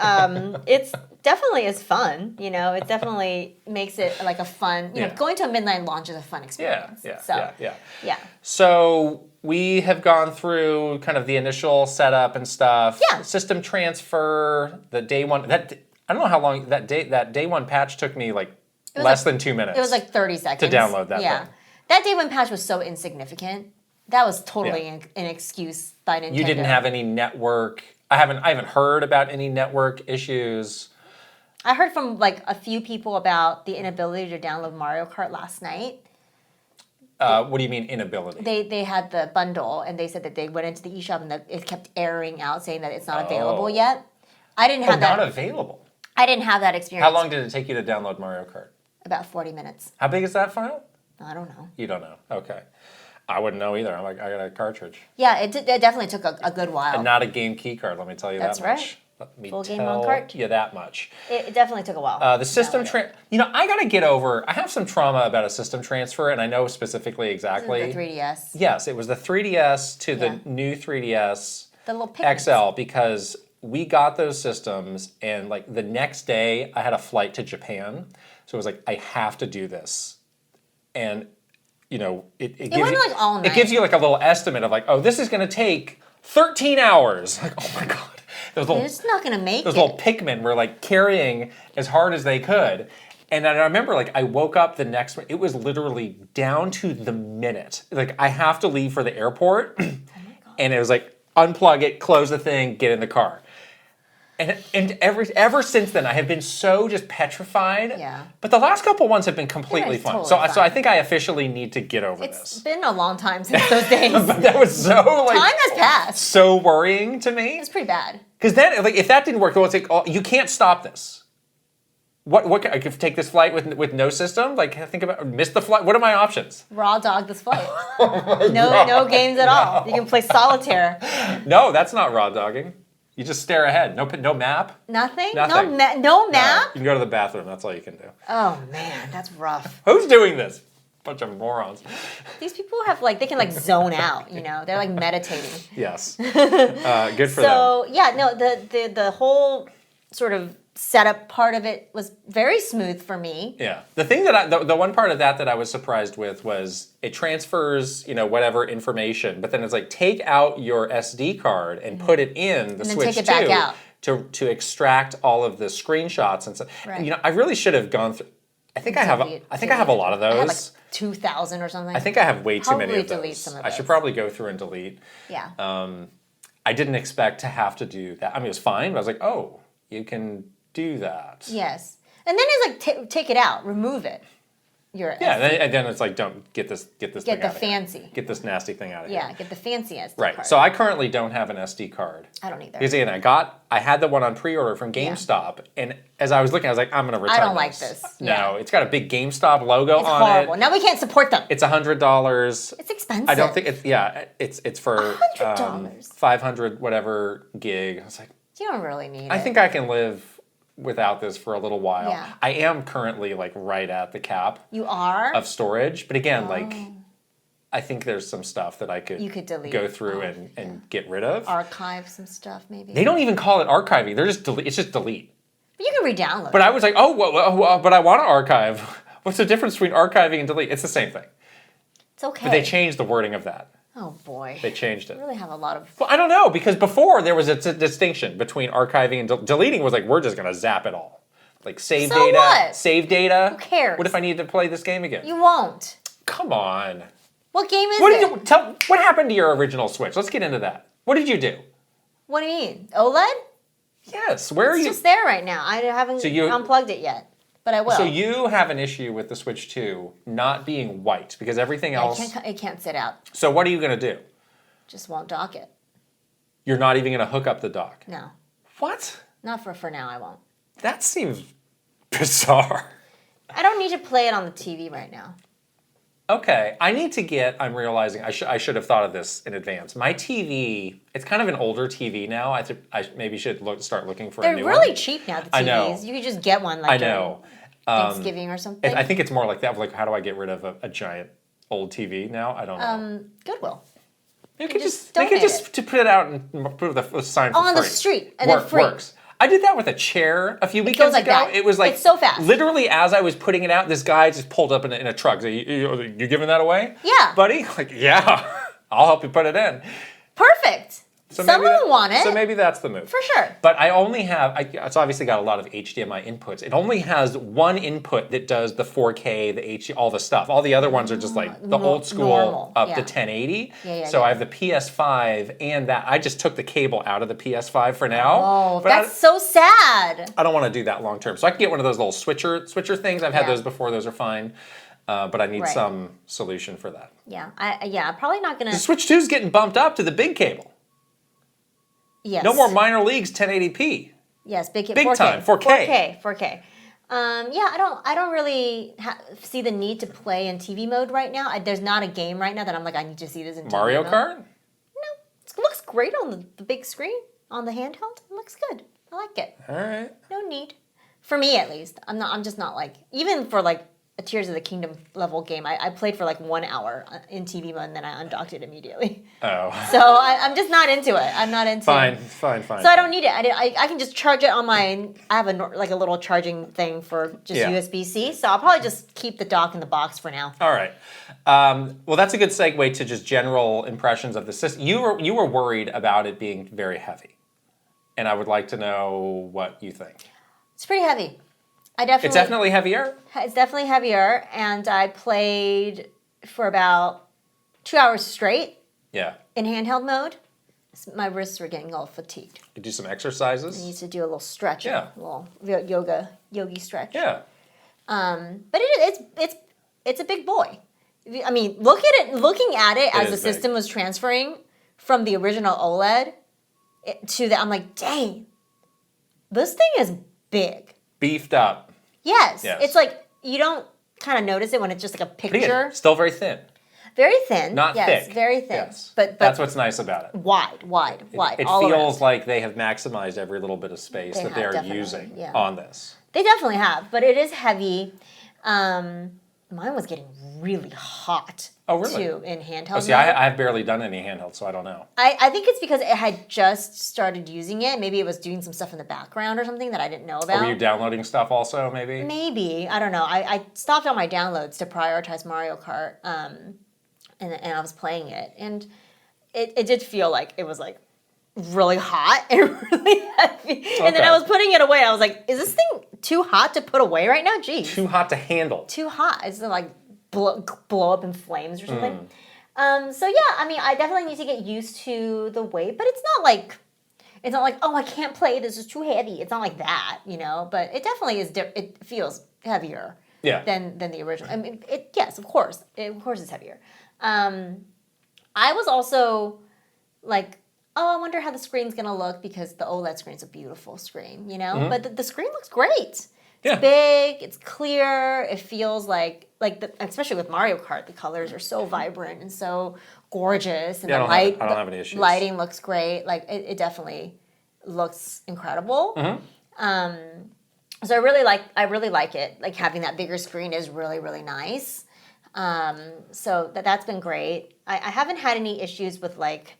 it's definitely is fun. It definitely makes it like a fun. Going to a midnight launch is a fun experience. Yeah. So we have gone through kind of the initial setup and stuff. Yeah. System transfer, the day one. I don't know how long that day one patch took me. Like less than 2 minutes. It was like 30 seconds to download that thing. That day one patch was so insignificant. That was totally an excuse by Nintendo. You didn't have any network. I haven't heard about any network issues. I heard from like a few people about the inability to download Mario Kart last night. What do you mean inability? They had the bundle, and they said that they went into the eShop and that it kept erroring out saying that it's not available yet. I didn't have that. Not available. I didn't have that experience. How long did it take you to download Mario Kart? About 40 minutes. How big is that file? I don't know. You don't know. Okay. I wouldn't know either. I'm like, I got a cartridge. Yeah, it definitely took a good while. And not a game key card, let me tell you that much. That's right. Let me Full game on cart? you that much. It definitely took a while. The system I got to get over, I have some trauma about a system transfer, and I know specifically exactly. The 3DS. Yes, it was the 3DS to the new 3DS the little Pikmins. XL, because we got those systems, and like the next day I had a flight to Japan, so it was like, I have to do this. And it gives you like a little estimate of like, oh, this is going to take 13 hours. Like, oh my God. They're just not going to make those little Pikmin were like carrying as hard as they could. And I remember like I woke up the next morning, it was literally down to the minute. Like I have to leave for the airport. And it was like, unplug it, close the thing, get in the car. And ever since then, I have been so just petrified. Yeah. But the last couple ones have been completely fun. Totally so I think I officially need to get over this. It's been a long time since those days. But that was so like... Time has passed. So worrying to me. It's pretty bad. Because then, like, if that didn't work, it's like, you can't stop this. What I could take this flight with no system? Like, think about, miss the flight? What are my options? Raw dog this flight. No games at all. You can play solitaire. No, that's not raw dogging. You just stare ahead. No map. Nothing? Nothing. No map? You can go to the bathroom. That's all you can do. Oh, man. That's rough. Who's doing this? Bunch of morons. These people have they can zone out, They're like meditating. Yes. Good for them. So, yeah, no, the whole sort of setup part of it was very smooth for me. Yeah. The thing that the one part of that I was surprised with was it transfers, whatever information, but then it's like take out your SD card and put it in the Switch 2 take it back out. to extract all of the screenshots and stuff. Right. I really should have gone through. I think I have a lot of those. I have like 2,000 or something. I think I have way too many of those. Delete some of I should probably go through and delete. Yeah. I didn't expect to have to do that. I mean, it was fine, but I was like, oh, you can do that. Yes. And then it's like, take it out, remove it. And then it's like, don't get this thing out of here. Get the fancy. Get this nasty thing out of here. Yeah, get the fancy SD card. Right. So I currently don't have an SD card. I don't either. Because again, I had the one on pre-order from GameStop, and as I was looking, I was like, I'm going to return I don't like this. No, it's got a big GameStop logo on it. It's horrible. Now we can't support them. It's $100. It's expensive. I don't think it's for $100. 500 whatever gig. I was like, You don't really need it. I think I can live without this for a little while. Yeah. I am currently like right at the cap. You are? Of storage. But again, like I think there's some stuff that I could, delete. Go through and get rid of. Archive some stuff maybe. They don't even call it archiving. They're just delete. It's just delete. But you can re-download. But I was like, but I want to archive. What's the difference between archiving and delete? It's the same thing. It's okay. But they changed the wording of that. Oh boy. They changed it. I really have a lot of... Well, I don't know, because before there was a distinction between archiving and deleting was like, we're just going to zap it all. Like save data. What? Save data. Who cares? What if I need to play this game again? You won't. Come on. What game is it? What happened to your original Switch? Let's get into that. What did you do? What do you mean? OLED? Yes. Where are you? It's just there right now. I haven't unplugged it yet. But I will. So you have an issue with the Switch 2 not being white because everything else... It can't sit out. So what are you going to do? Just won't dock it. You're not even going to hook up the dock? No. What? Not for now, I won't. That seems bizarre. I don't need to play it on the TV right now. Okay, I'm realizing I should have thought of this in advance. My TV, it's kind of an older TV now. I maybe should start looking for a new one. They're really cheap now, the TVs. I know. You could just get one like Thanksgiving or something. I think it's more like that. Like, how do I get rid of a giant old TV now? I don't know. Goodwill. They could just put it out and put the sign for free. On the street, and then free. Works. I did that with a chair a few weekends ago. That. It was like it's so fast. Literally, as I was putting it out, this guy just pulled up in a truck. So, you giving that away? Yeah, buddy. Like, yeah, I'll help you put it in. Perfect. So someone will want it. So maybe that's the move. For sure. But I only have, it's obviously got a lot of HDMI inputs. It only has one input that does the 4K, the HD, all the stuff. All the other ones are just like the old school up to 1080. So I have the PS5 and that. I just took the cable out of the PS5 for now. Oh, but that's so sad. I don't want to do that long term. So I can get one of those little switcher things. I've had those before. Those are fine. But I need some solution for that. Yeah, I'm probably not going to. The Switch 2 is getting bumped up to the big cable. Yes. No more minor leagues 1080p. Yes, big 4K. Time 4K. 4K. I don't really see the need to play in TV mode right now. There's not a game right now that I'm like I need to see this in TV Mario mode. Kart? No, it looks great on the big screen on the handheld. It looks good. I like it. All right. No need, for me at least. I'm just not like even for like a Tears of the Kingdom level game. I played for like 1 hour in TV mode and then I undocked it immediately. Oh. So I'm just not into it. I'm not into it. Fine. So I don't need it. I can just charge it on my, I have a little charging thing for just USB-C. So I'll probably just keep the dock in the box for now. All right. Well, that's a good segue to just general impressions of the system. You were worried about it being very heavy. And I would like to know what you think. It's pretty heavy. It's definitely heavier? It's definitely heavier, and I played for about 2 hours straight. Yeah. In handheld mode. My wrists were getting all fatigued. You do some exercises? I need to do a little stretching. Yeah. A little yogi stretch. Yeah. But it's a big boy. I mean, looking at it as the system was transferring from the original OLED to the, I'm like, dang, this thing is big. Beefed up. Yes. It's like you don't kind of notice it when it's just like a picture. Still very thin. Very thin. Not thick. Very thin. Yes. But that's what's nice about it. Wide. It feels like they have maximized every little bit of space that they are using on this. They definitely have, but it is heavy. Mine was getting really hot. Oh, really? Too, in handheld. Oh, see, I've barely done any handheld, so I don't know. I think it's because it had just started using it. Maybe it was doing some stuff in the background or something that I didn't know about. Were you downloading stuff also, maybe? Maybe. I don't know. I stopped all my downloads to prioritize Mario Kart, and I was playing it. And it did feel like it was like really hot and really heavy. Okay. And then I was putting it away. I was like, is this thing too hot to put away right now? Jeez. Too hot to handle. Too hot. Is it like blow up in flames or something? So yeah, I mean, I definitely need to get used to the weight, but it's not like, oh, I can't play, this is too heavy. It's not like that, you know, but it definitely is, it feels heavier than the original. I mean, yes, of course it's heavier. I was also like, oh, I wonder how the screen's gonna look because the OLED screen's a beautiful screen, you know, but the screen looks great. It's big, it's clear, it feels like especially with Mario Kart, the colors are so vibrant and so gorgeous, and I don't have any issues. Lighting looks great. Like it definitely looks incredible. Mm-hmm. So I really like it. Like having that bigger screen is really, really nice. So that's been great. I haven't had any issues with like,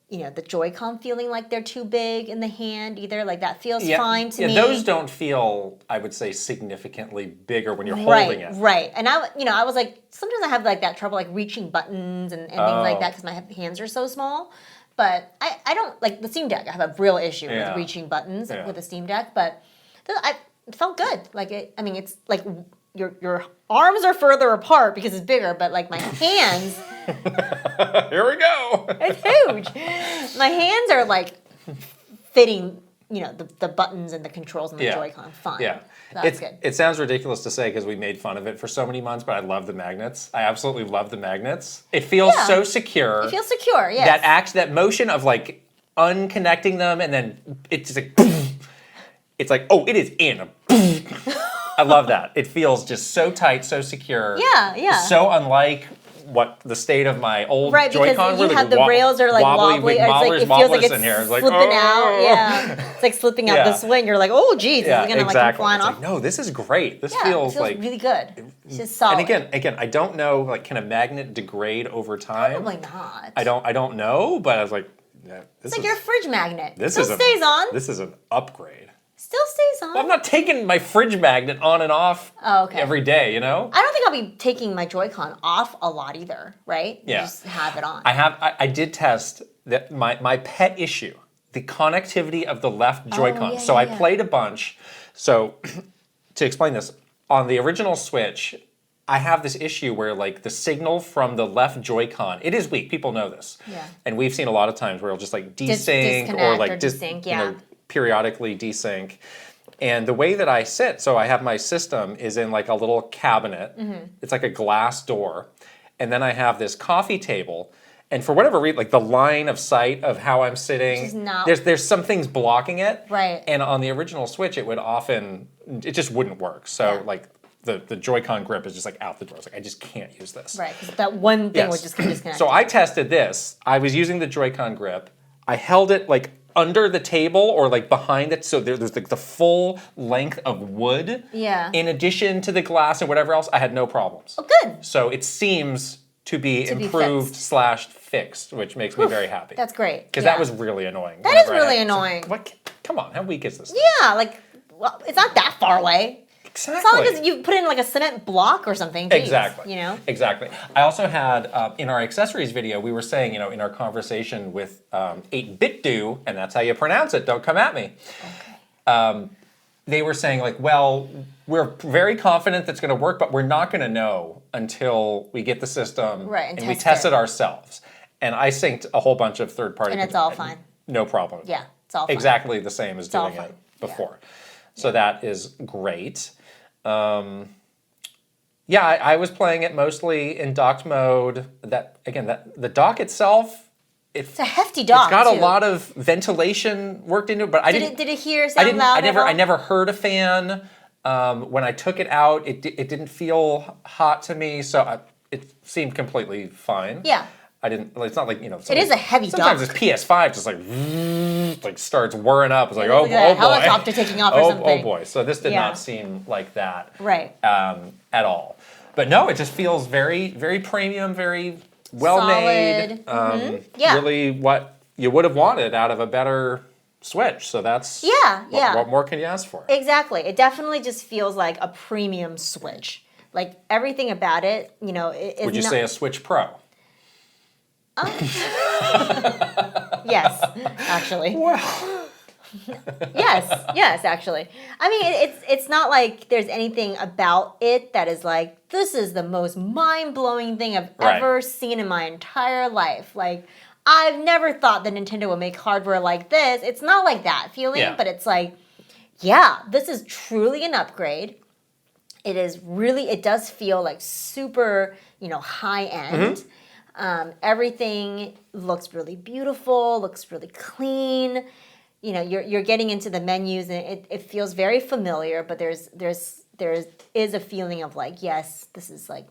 the Joy-Con feeling like they're too big in the hand either. Like that feels fine to me. Those don't feel, I would say, significantly bigger when you're holding it. Right. And I was like, sometimes I have like that trouble like reaching buttons and things like that because my hands are so small. But I don't, like the Steam Deck, I have a real issue with reaching buttons with the Steam Deck. But it felt good. Like it's like your arms are further apart because it's bigger, but like my hands. Here we go. It's huge. My hands are like fitting, the buttons and the controls and the Joy-Con fine. Yeah. That's good. It sounds ridiculous to say because we made fun of it for so many months, but I love the magnets. I absolutely love the magnets. It feels so secure. It feels secure, yes. That motion of like unconnecting them and then it's just like, boom. It's like, oh, it is in. I love that. It feels just so tight, so secure. Yeah. So unlike what the state of my old Joy-Con were. You have the rails are like wobbly. It feels like it's in here. It's like, slipping out. Yeah. It's like slipping out this way and you're like, oh, geez, this is going to like come flying off. Like, no, this is great. This feels like really good. It's just solid. And again, I don't know, like, can a magnet degrade over time? Probably not. I don't know, but I was like, it's like your fridge magnet. This still stays on. This is an upgrade. Still stays on. Well, I'm not taking my fridge magnet on and off every day, I don't think I'll be taking my Joy-Con off a lot either, right? Yeah. You just have it on. I did test that my pet issue, the connectivity of the left Joy-Con. I played a bunch. So to explain this, on the original Switch, I have this issue where like the signal from the left Joy-Con, it is weak. People know this. Yeah. And we've seen a lot of times where it'll just like desync or like desync, periodically desync. And the way that I sit, so I have my system is in like a little cabinet. Mm-hmm. It's like a glass door. And then I have this coffee table. And for whatever reason, like the line of sight of how I'm sitting, there's some things blocking it. Right. And on the original Switch, it just wouldn't work. So like the Joy-Con grip is just like out the door. It's like, I just can't use this. Right, because that one thing would just disconnect. So I tested this. I was using the Joy-Con grip. I held it like under the table or like behind it, so there's like the full length of wood. Yeah. In addition to the glass and whatever else, I had no problems. Oh, good. So it seems to be improved / fixed, which makes me very happy. That's great. Because that was really annoying. That is really annoying. What? Come on, how weak is this? Yeah, like it's not that far away. Exactly. It's not like you put in like a cement block or something. Jeez, exactly. Exactly. I also had, in our accessories video, we were saying, in our conversation with 8BitDo, and that's how you pronounce it, don't come at me. Okay. They were saying like, well, we're very confident that's going to work, but we're not going to know until we get the system and we test it ourselves. And I synced a whole bunch of third-party. And it's all fine. No problem. Yeah, it's all fine. Exactly the same as doing it before. Yeah. So that is great. I was playing it mostly in docked mode. The dock itself, it's a hefty dock. It's got a lot of ventilation worked into it, but did it hear sound loud? I never heard a fan. When I took it out, it didn't feel hot to me, so it seemed completely fine. Yeah. It's not like, it is a heavy dock. Sometimes this PS5 just like starts whirring up. It's like, oh boy. Helicopter taking off or something. Oh boy. So this did not seem like that. Right. At all. But no, it just feels very, very premium, very well made. Really what you would have wanted out of a better Switch. So that's what more can you ask for? Exactly. It definitely just feels like a premium Switch. Like everything about it, Would you say a Switch Pro? Yes, actually. Wow. Yes, actually. I mean, it's not like there's anything about it that is like, this is the most mind-blowing thing I've ever seen in my entire life. Like, I've never thought that Nintendo would make hardware like this. It's not like that feeling, but it's like, this is truly an upgrade. It does feel like super, high-end. Mm-hmm. Everything looks really beautiful, looks really clean. You're getting into the menus and it feels very familiar, but there is a feeling of like, yes, this is like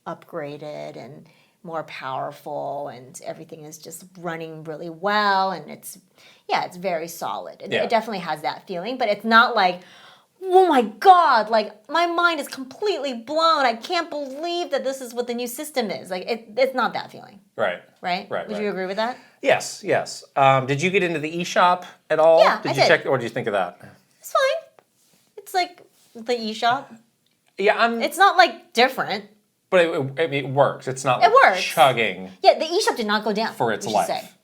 upgraded and more powerful, and everything is just running really well, and it's very solid. It definitely has that feeling, but it's not like, oh my God, like my mind is completely blown. I can't believe that this is what the new system is. Like it's not that feeling. Right. Would you agree with that? Yes. Did you get into the eShop at all? Yeah, Did you check? What did you think of that? It's fine. It's like the eShop. Yeah, It's not like different. But it works. It's not like chugging. Yeah, the eShop did not go down for its life.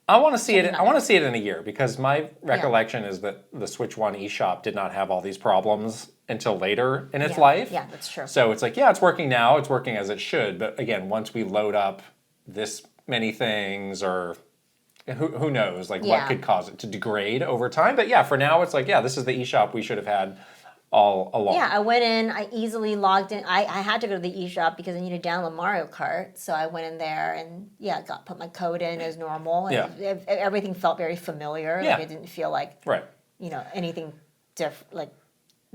I want to see it. I want to see it in a year because my recollection is that the Switch 1 eShop did not have all these problems until later in its life. Yeah, that's true. So it's like, it's working now. It's working as it should. But again, once we load up this many things, or who knows, like what could cause it to degrade over time. But for now, it's like, this is the eShop we should have had all along. Yeah, I went in, I easily logged in. I had to go to the eShop because I needed to download Mario Kart. So I went in there and put my code in as normal. And everything felt very familiar. Like it didn't feel like anything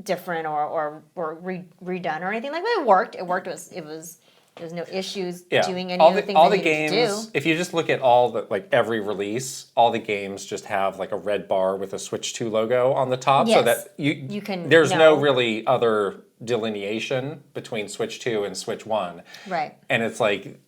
different or redone or anything like that. It worked. It was there was no issues doing any of the things I needed to do. If you just look at all the every release, all the games just have like a red bar with a Switch 2 logo on the top, so that you can. There's no really other delineation between Switch 2 and Switch 1. Right. And it's like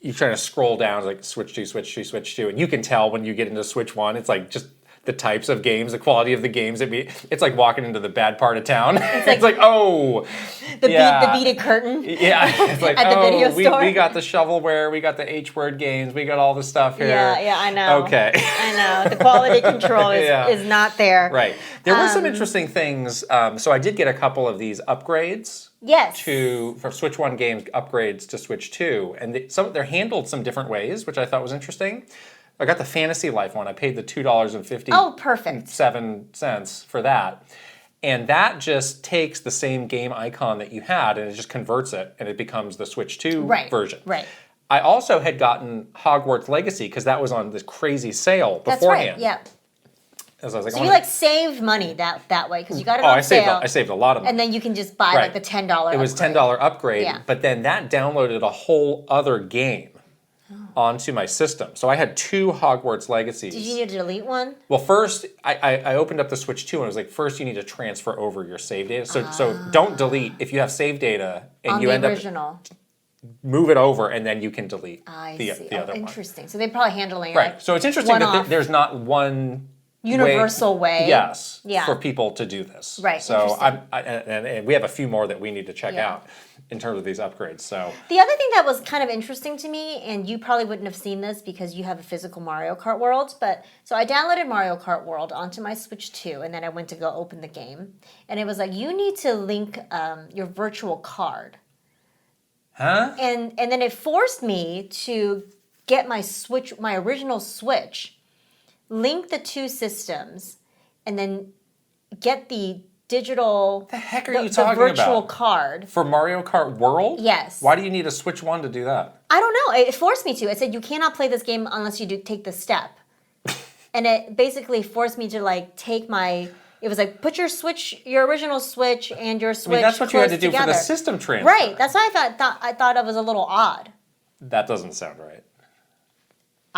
you're trying to scroll down, like Switch 2, Switch 2, Switch 2, and you can tell when you get into Switch 1, it's like just the types of games, the quality of the games. It's like walking into the bad part of town. It's like the beaded curtain. Yeah, it's like, at the video store. We got the shovelware, we got the H-word games, we got all the stuff here. Yeah, I know. Okay. I know. The quality control is not there. Right. There were some interesting things. So I did get a couple of these upgrades. Yes. For Switch 1 games, upgrades to Switch 2. And they're handled some different ways, which I thought was interesting. I got the Fantasy Life one. I paid the $2.50. Oh, perfect. 7 cents for that. And that just takes the same game icon that you had and it just converts it and it becomes the Switch 2 version. Right. I also had gotten Hogwarts Legacy because that was on this crazy sale beforehand. That's right, As I was like, so you saved money that way because you got it on sale. I saved a lot of money. And then you can just buy the $10 upgrade. It was $10 upgrade, but then that downloaded a whole other game onto my system. So I had 2 Hogwarts Legacies. Did you need to delete one? Well, first, I opened up the Switch 2 and it was like, first you need to transfer over your save data. So don't delete. If you have save data and you end up... Move it over and then you can delete the other one. Interesting. So they probably handle it right. So it's interesting that there's not one... universal way. Yes. For people to do this. Right. So and we have a few more that we need to check out in terms of these upgrades. So the other thing that was kind of interesting to me, and you probably wouldn't have seen this because you have a physical Mario Kart World, but so I downloaded Mario Kart World onto my Switch 2, and then I went to go open the game, and it was like, you need to link your virtual card. Huh? And then it forced me to get my original Switch, link the 2 systems, and then get the digital... The heck are you talking about? The virtual card. For Mario Kart World? Yes. Why do you need a Switch 1 to do that? I don't know. It forced me to. It said you cannot play this game unless you take this step. And it basically forced me to take my... It was like, put your original Switch and your Switch that's what you had to do together. for the system transfer. Right. That's why I thought it was a little odd. That doesn't sound right.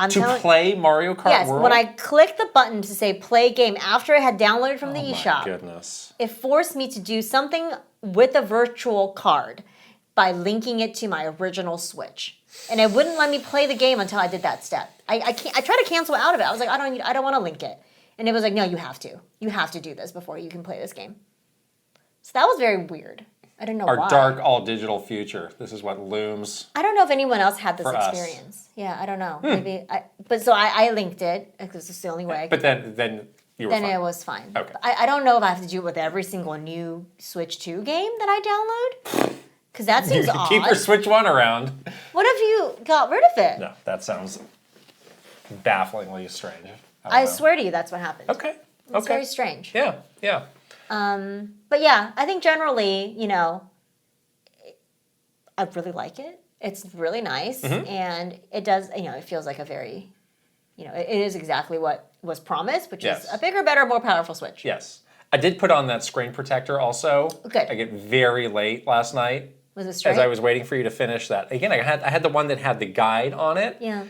To play Mario Kart World? Yes, when I clicked the button to say play game after I had downloaded from the eShop, my goodness. It forced me to do something with a virtual card by linking it to my original Switch. And it wouldn't let me play the game until I did that step. I tried to cancel out of it. I was like, I don't want to link it. And it was like, no, you have to. You have to do this before you can play this game. So that was very weird. I don't know why. Our dark all-digital future. This is what looms. I don't know if anyone else had this experience. Yeah, I don't know. Maybe. I linked it because it's the only way. But then you were fine. Then it was fine. Okay. I don't know if I have to do it with every single new Switch 2 game that I download. Because that seems odd. Keep your Switch 1 around. What if you got rid of it? No, that sounds bafflingly strange. I swear to you, that's what happened. Okay. It's very strange. Yeah. But yeah, I think generally, I really like it. It's really nice, and it does. It feels like a very, it is exactly what was promised, which is a bigger, better, more powerful Switch. Yes, I did put on that screen protector also. Good. I get very late last night, Was it straight? As I was waiting for you to finish that. Again, I had the one that had the guide on it. Yeah.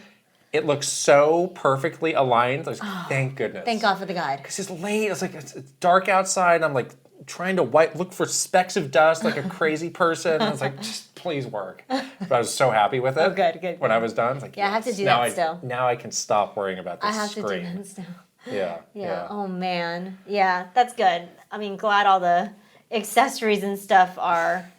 It looks so perfectly aligned. Thank goodness. Thank God for the guide. Because it's late. It's like it's dark outside. And I'm like trying to look for specks of dust like a crazy person. And I was like, just please work. But I was so happy with it. Oh, good. When I was done, I was like, I have to do that still. Now I can stop worrying about this I have screen. to do that still. Yeah. Oh man. Yeah, that's good. I mean, glad all the accessories and stuff are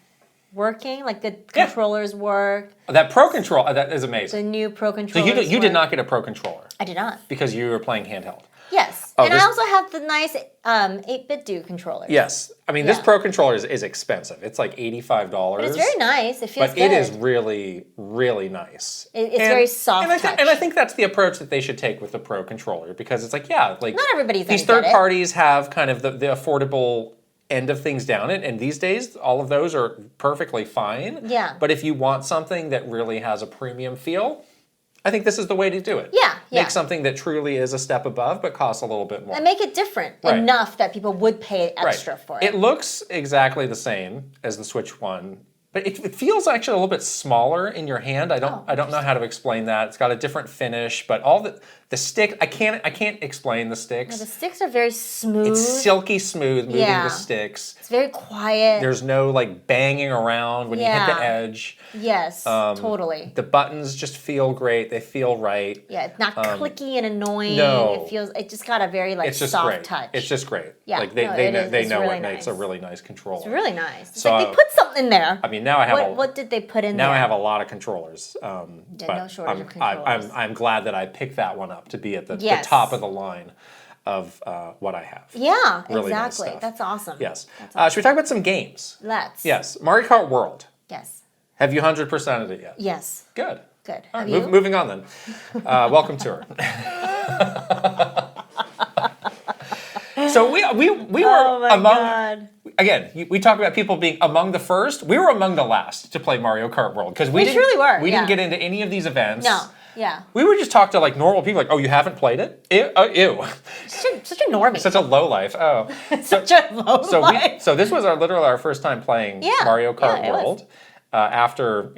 working. Like the controllers work. That Pro controller, that is amazing. The new Pro controller. So you did not get a Pro controller. I did not. Because you were playing handheld. Yes. And I also have the nice 8-bit do controllers. Yes. I mean, this Pro controller is expensive. It's like $85. But it's very nice. It feels good. But it is really, really nice. It's very soft touch. And I think that's the approach that they should take with the Pro controller. Because it's like, not everybody's these third parties have kind of the affordable end of things down it, and these days all of those are perfectly fine. Yeah. But if you want something that really has a premium feel, I think this is the way to do it. Yeah. Make something that truly is a step above, but costs a little bit more. And make it different enough that people would pay extra for it. It looks exactly the same as the Switch one, but it feels actually a little bit smaller in your hand. I don't know how to explain that. It's got a different finish, but all the stick, I can't explain the sticks. The sticks are very smooth. It's silky smooth moving the sticks. It's very quiet. There's no like banging around when you hit the edge. Yes, totally. The buttons just feel great. They feel right. Yeah, it's not clicky and annoying. No. It just got a very soft touch. It's just great. Yeah, like they know really it makes a really nice controller. It's really nice. It's so, like they put something in there. I mean, now I have what did they put in there? Now I have a lot of controllers. But no shortage of controllers. I'm glad that I picked that one up to be at the top of the line of what I have. Yeah, really exactly. Nice stuff. That's awesome. Yes. That's awesome. Should we talk about some games? Let's. Yes. Mario Kart World. Yes. Have you 100%ed it yet? Yes. Good. Good. All right, moving on then. Welcome to her. So we were among. Again, we talk about people being among the first. We were among the last to play Mario Kart World because we truly were. We didn't get into any of these events. No. Yeah. We would just talk to like normal people, like, oh, you haven't played it? Ew. Such a normie. Such a low life. Oh. Such a low life. So this was literally our first time playing Mario Kart World. After,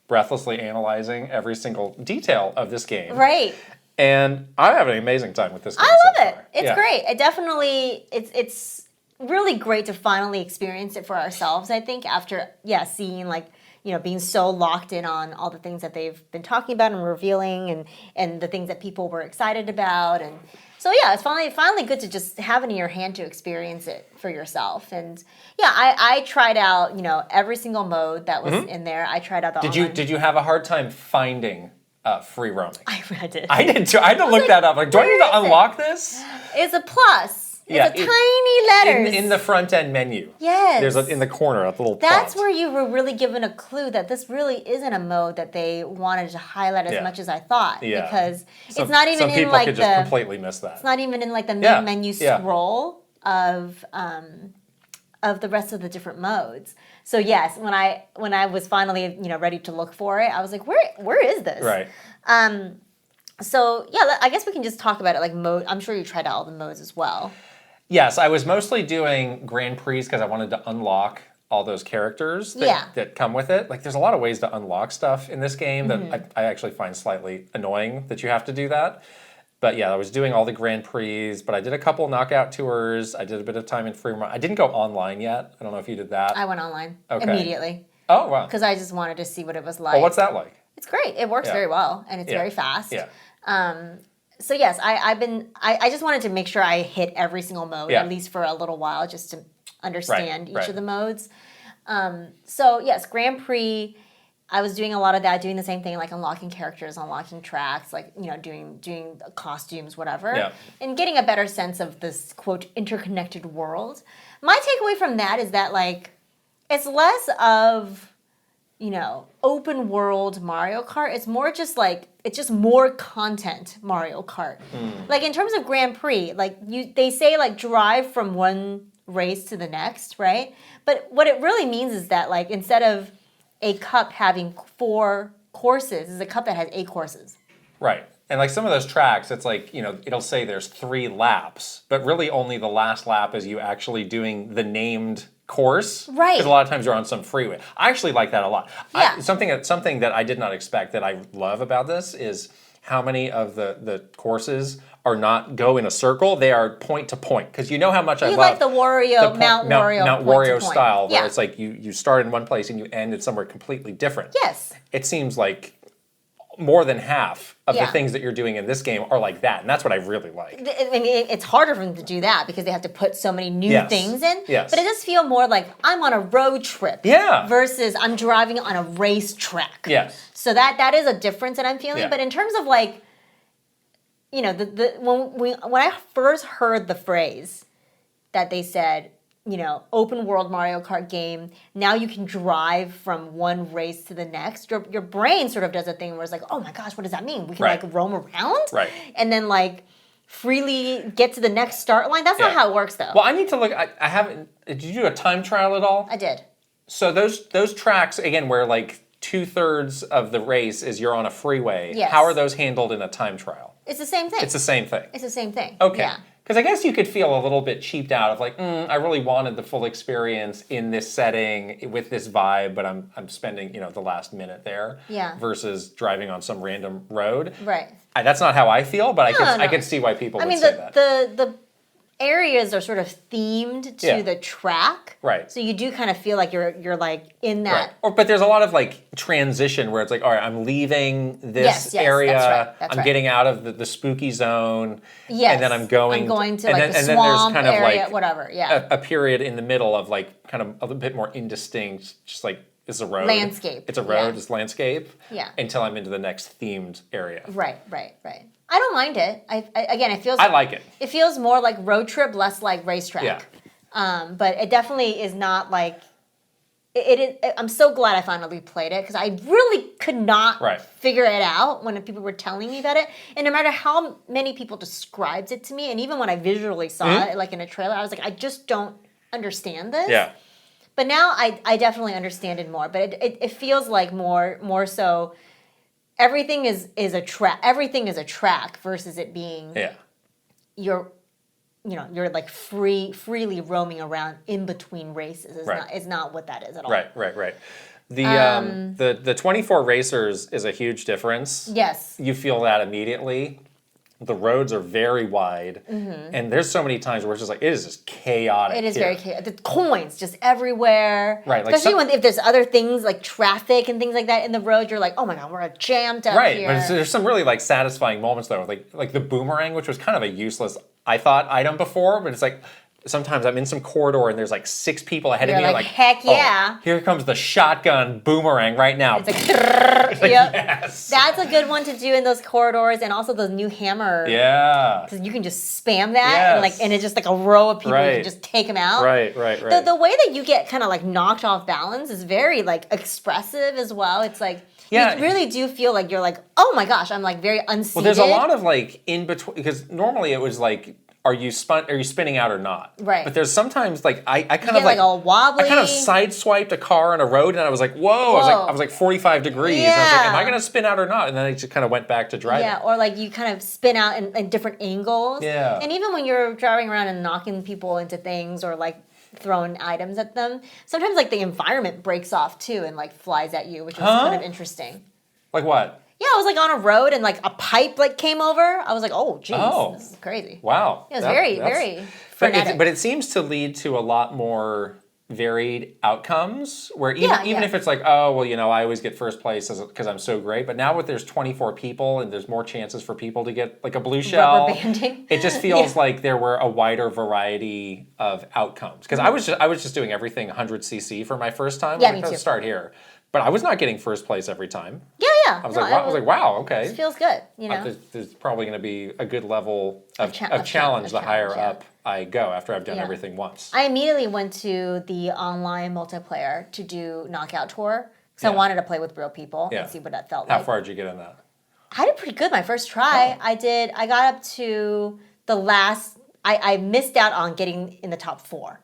breathlessly analyzing every single detail of this game. Right. And I have an amazing time with this game. I love it. It's great. It definitely, it's really great to finally experience it for ourselves, I think, after, seeing being so locked in on all the things that they've been talking about and revealing and the things that people were excited about. And so, it's finally good to just have it in your hand to experience it for yourself. And I tried out, every single mode that was in there. I tried out the online. Did you have a hard time finding free roaming? I read it. I did too. I had to look that up. Like, do I need to unlock this? It's a plus. It's a tiny letters. In the front end menu. Yes. There's in the corner a little That's prompt. where you were really given a clue that this really isn't a mode that they wanted to highlight as much as I thought. Yeah. Because it's not even in people could just completely miss that. It's not even in the main menu scroll of the rest of the different modes. So yes, when I was finally ready to look for it, I was like, where is this? Right. So I guess we can just talk about it mode. I'm sure you tried out all the modes as well. Yes, I was mostly doing Grand Prix because I wanted to unlock all those characters that come with it. Like, there's a lot of ways to unlock stuff in this game that I actually find slightly annoying that you have to do that. But I was doing all the Grand Prix, but I did a couple knockout tours. I did a bit of time in free roam. I didn't go online yet. I don't know if you did that. I went online immediately. Oh, wow. Because I just wanted to see what it was like. Well, what's that like? It's great. It works very well, and it's very fast. Yeah. So yes, I just wanted to make sure I hit every single mode, at least for a little while, just to understand each of the modes. So yes, Grand Prix, I was doing a lot of that, doing the same thing, like unlocking characters, unlocking tracks, doing costumes, whatever, and getting a better sense of this, quote, interconnected world. My takeaway from that is that it's less of open world Mario Kart. It's more just it's just more content Mario Kart. In terms of Grand Prix, they say drive from one race to the next, right? But what it really means is that instead of a cup having 4 courses, it's a cup that has 8 courses. Right. And some of those tracks, it's it'll say there's 3 laps, but really only the last lap is you actually doing the named course. Right. Because a lot of times you're on some freeway. I actually like that a lot. Yeah. Something that I did not expect that I love about this is how many of the courses are not go in a circle. They are point to point. Because you know how much I love... You like the Wario, Mount Wario style, where it's like you start in one place and you end in somewhere completely different. Yes. It seems like more than half of the things that you're doing in this game are like that, and that's what I really like. I mean, it's harder for them to do that because they have to put so many new things in. Yes. But it does feel more like I'm on a road trip versus I'm driving on a racetrack. Yes. So that is a difference that I'm feeling. Yeah. But in terms of like, you know, when I first heard the phrase that they said, you know, open world Mario Kart game, now you can drive from one race to the next, your brain sort of does a thing where it's like, oh my gosh, what does that mean? We can like roam around? Right. And then like freely get to the next start line? That's not how it works though. Well, I need to look, I haven't, did you do a time trial at all? I did. So those tracks, again, where like 2/3 of the race is you're on a freeway, how are those handled in a time trial? It's the same thing. It's the same thing. It's the same thing. Okay. Yeah. Because I guess you could feel a little bit cheaped out of like, I really wanted the full experience in this setting with this vibe, but I'm spending, you know, the last minute there. Yeah. Versus driving on some random road. Right. That's not how I feel, but I could see why people would say that. The areas are sort of themed to the track. Right. So you do kind of feel like you're like in that. Right. But there's a lot of like transition where it's like, all right, I'm leaving this area. That's I'm getting out of the spooky zone. Yes. And then I'm going to like the and swamp then there's kind area, of like whatever. Yeah. A period in the middle of like kind of a little bit more indistinct, just like it's a road. Landscape. It's a road, it's landscape. Yeah. Until I'm into the next themed area. Right. I don't mind it. Again, it feels. I like it. It feels more like road trip, less like racetrack. Yeah. But it definitely is not like. I'm so glad I finally played it because I really could not figure it out when people were telling me about it. And no matter how many people described it to me, and even when I visually saw it, like in a trailer, I was like, I just don't understand this. Yeah. But now I definitely understand it more. But it feels like more so. Everything is a track. Everything is a track versus it being you're like freely roaming around in between races. It's not what that is at all. Right. The 24 racers is a huge difference. Yes. You feel that immediately. The roads are very wide, and there's so many times where it's just like, it is just chaotic. It is very chaotic. The coins just everywhere. Right. Like especially if there's other things like traffic and things like that in the road, you're like, oh my God, we're jammed up here. Right, but there's some really like satisfying moments though, like the boomerang, which was kind of a useless, I thought, item before, but it's like, sometimes I'm in some corridor and there's like 6 people ahead of me. Like, heck yeah. Oh, here comes the shotgun boomerang right now. It's like, yes. That's a good one to do in those corridors, and also the new hammer. Yeah. Because you can just spam that, and it's just like a row of people. You can just take them out. Right. The way that you get kind of like knocked off balance is very like expressive as well. It's like, you really do feel like you're like, oh my gosh, I'm like very unseated. Well, there's a lot of like in between, because normally it was like, are you spinning out or not? Right. But there's sometimes like I kind of like all wobbly. I kind of sideswiped a car on a road and I was like, whoa. I was like 45 degrees. Yeah. And I was like, am I gonna spin out or not? And then I just kind of went back to driving. Yeah, or like you kind of spin out in different angles. Yeah. And even when you're driving around and knocking people into things or like throwing items at them, sometimes like the environment breaks off too and like flies at you, which is kind of interesting. Like what? Yeah, I was like on a road and like a pipe like came over. I was like, oh, geez, this is crazy. Wow. It was very frenetic. But it seems to lead to a lot more varied outcomes where even if it's like, oh, well, you know, I always get first place because I'm so great. But now there's 24 people and there's more chances for people to get like a blue shell. Rubber banding. It just feels like there were a wider variety of outcomes. Because I was just doing everything 100cc for my first time. Yeah, me too. Let's start here. But I was not getting first place every time. Yeah. I was like, wow, okay. It feels good, you know. There's probably going to be a good level of challenge the higher up I go after I've done everything once. I immediately went to the online multiplayer to do Knockout Tour because I wanted to play with real people and see what that felt like. How far did you get in that? I did pretty good my first try. Oh. I got up to the last, I missed out on getting in the top 4.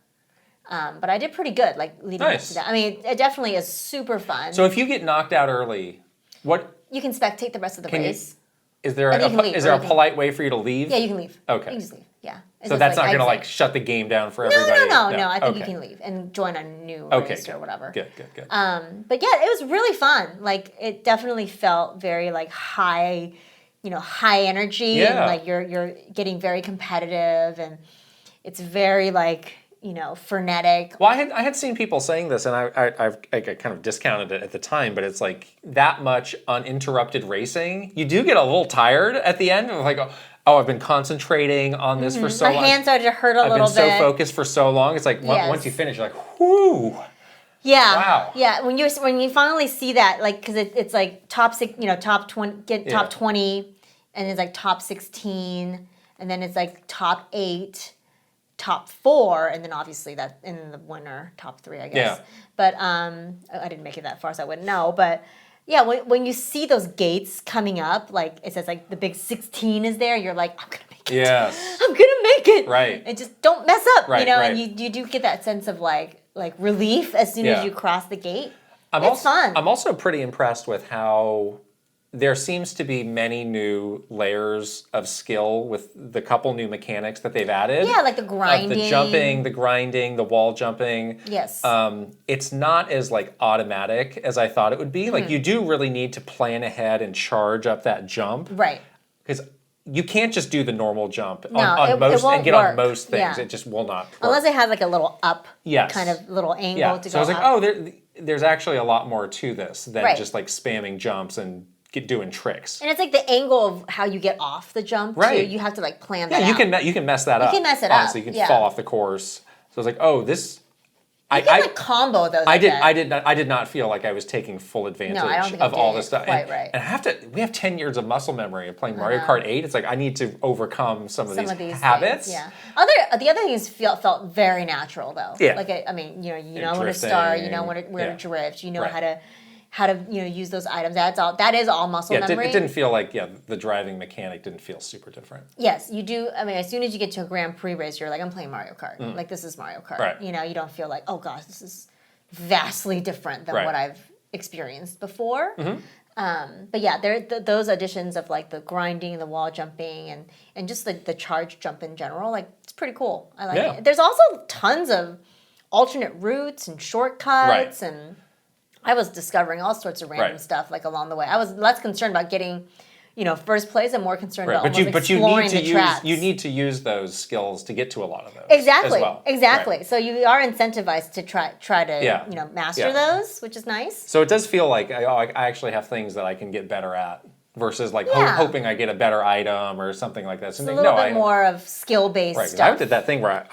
But I did pretty good, like leading up to that. I mean, it definitely is super fun. So if you get knocked out early, what? You can spectate the rest of the race. Is there a polite way for you to leave? Yeah, you can leave. Okay. You can just leave. Yeah. So that's not going to like shut the game down for everybody? No. I think you can leave and join a new race or whatever. Good. But yeah, it was really fun. Like it definitely felt very like high, high energy, and like you're getting very competitive, and it's very like frenetic. Well, I had seen people saying this, and I kind of discounted it at the time, but it's like that much uninterrupted racing, you do get a little tired at the end of like, oh, I've been concentrating on this for so long. My hands started to hurt a little bit. I've been so focused for so long. It's like once you finish, you're like, whoo. Yeah. Wow. Yeah. When you finally see that, like, because it's like top 20, top 20, and it's like top 16, and then it's like top 8, top 4, and then obviously that in the winner top 3, I guess. Yeah. But I didn't make it that far, so I wouldn't know. But yeah, when you see those gates coming up, like it says like the big 16 is there, you're like, I'm gonna make it. Yes. I'm gonna make it. Right. And just don't mess up. Right. And you do get that sense of like relief as soon as you cross the gate. It's fun. I'm also pretty impressed with how there seems to be many new layers of skill with the couple new mechanics that they've added. Yeah, like the grinding. The jumping, the grinding, the wall jumping. Yes. It's not as like automatic as I thought it would be. Like you do really need to plan ahead and charge up that jump. Right. Because you can't just do the normal jump on most it won't and get work. on most things. Yeah. It just will not work. Unless it has like a little up kind of little angle to go So I was like, up. oh, there's actually a lot more to this than just like spamming jumps and doing tricks. And it's like the angle of how you get off the jump too. You have to like plan that out. You can mess that up. You can mess it honestly. up. You can fall off the course. So I was like, oh, this. You can like combo those. I did not feel like I was taking full advantage of all this stuff. Right. And we have 10 years of muscle memory of playing Mario Kart 8. It's like I need to overcome some of these habits. Things, the other things felt very natural though. Yeah. Like you know when to start, you know where to drift, you know how to use those items. That is all muscle memory. It didn't feel like the driving mechanic didn't feel super different. Yes, you do. I mean, as soon as you get to a Grand Prix race, you're like, I'm playing Mario Kart. Like this is Mario Kart. Right. You don't feel like, oh gosh, this is vastly different than what I've experienced before. But yeah, those additions of like the grinding, the wall jumping, and just the charge jump in general, like it's pretty cool. I like it. There's also tons of alternate routes and shortcuts and I was discovering all sorts of random stuff like along the way. I was less concerned about getting, first place and more concerned about exploring the traps. You need to use those skills to get to a lot of those. Exactly. As well. Exactly. Right. So you are incentivized to try to master those, which is nice. So it does feel like I actually have things that I can get better at versus like hoping I get a better item or something like that. It's a little bit more of skill-based stuff. I did that thing where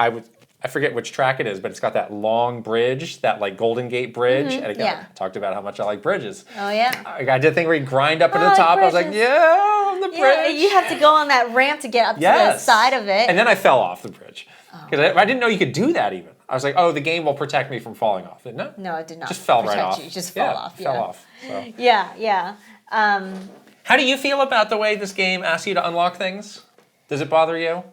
I forget which track it is, but it's got that long bridge, that like Golden Gate bridge. And again, I talked about how much I like bridges. Oh, yeah. I did a thing where you grind up to the top. Bridges. I was like, on the bridge. You have to go on that ramp to get up to the side of it. And then I fell off the bridge. Because I didn't know you could do that even. I was like, oh, the game will protect me from falling off. Didn't it? No, it did not. Just fell right off. You just fell off. Fell off. So. Yeah. How do you feel about the way this game asks you to unlock things? Does it bother you?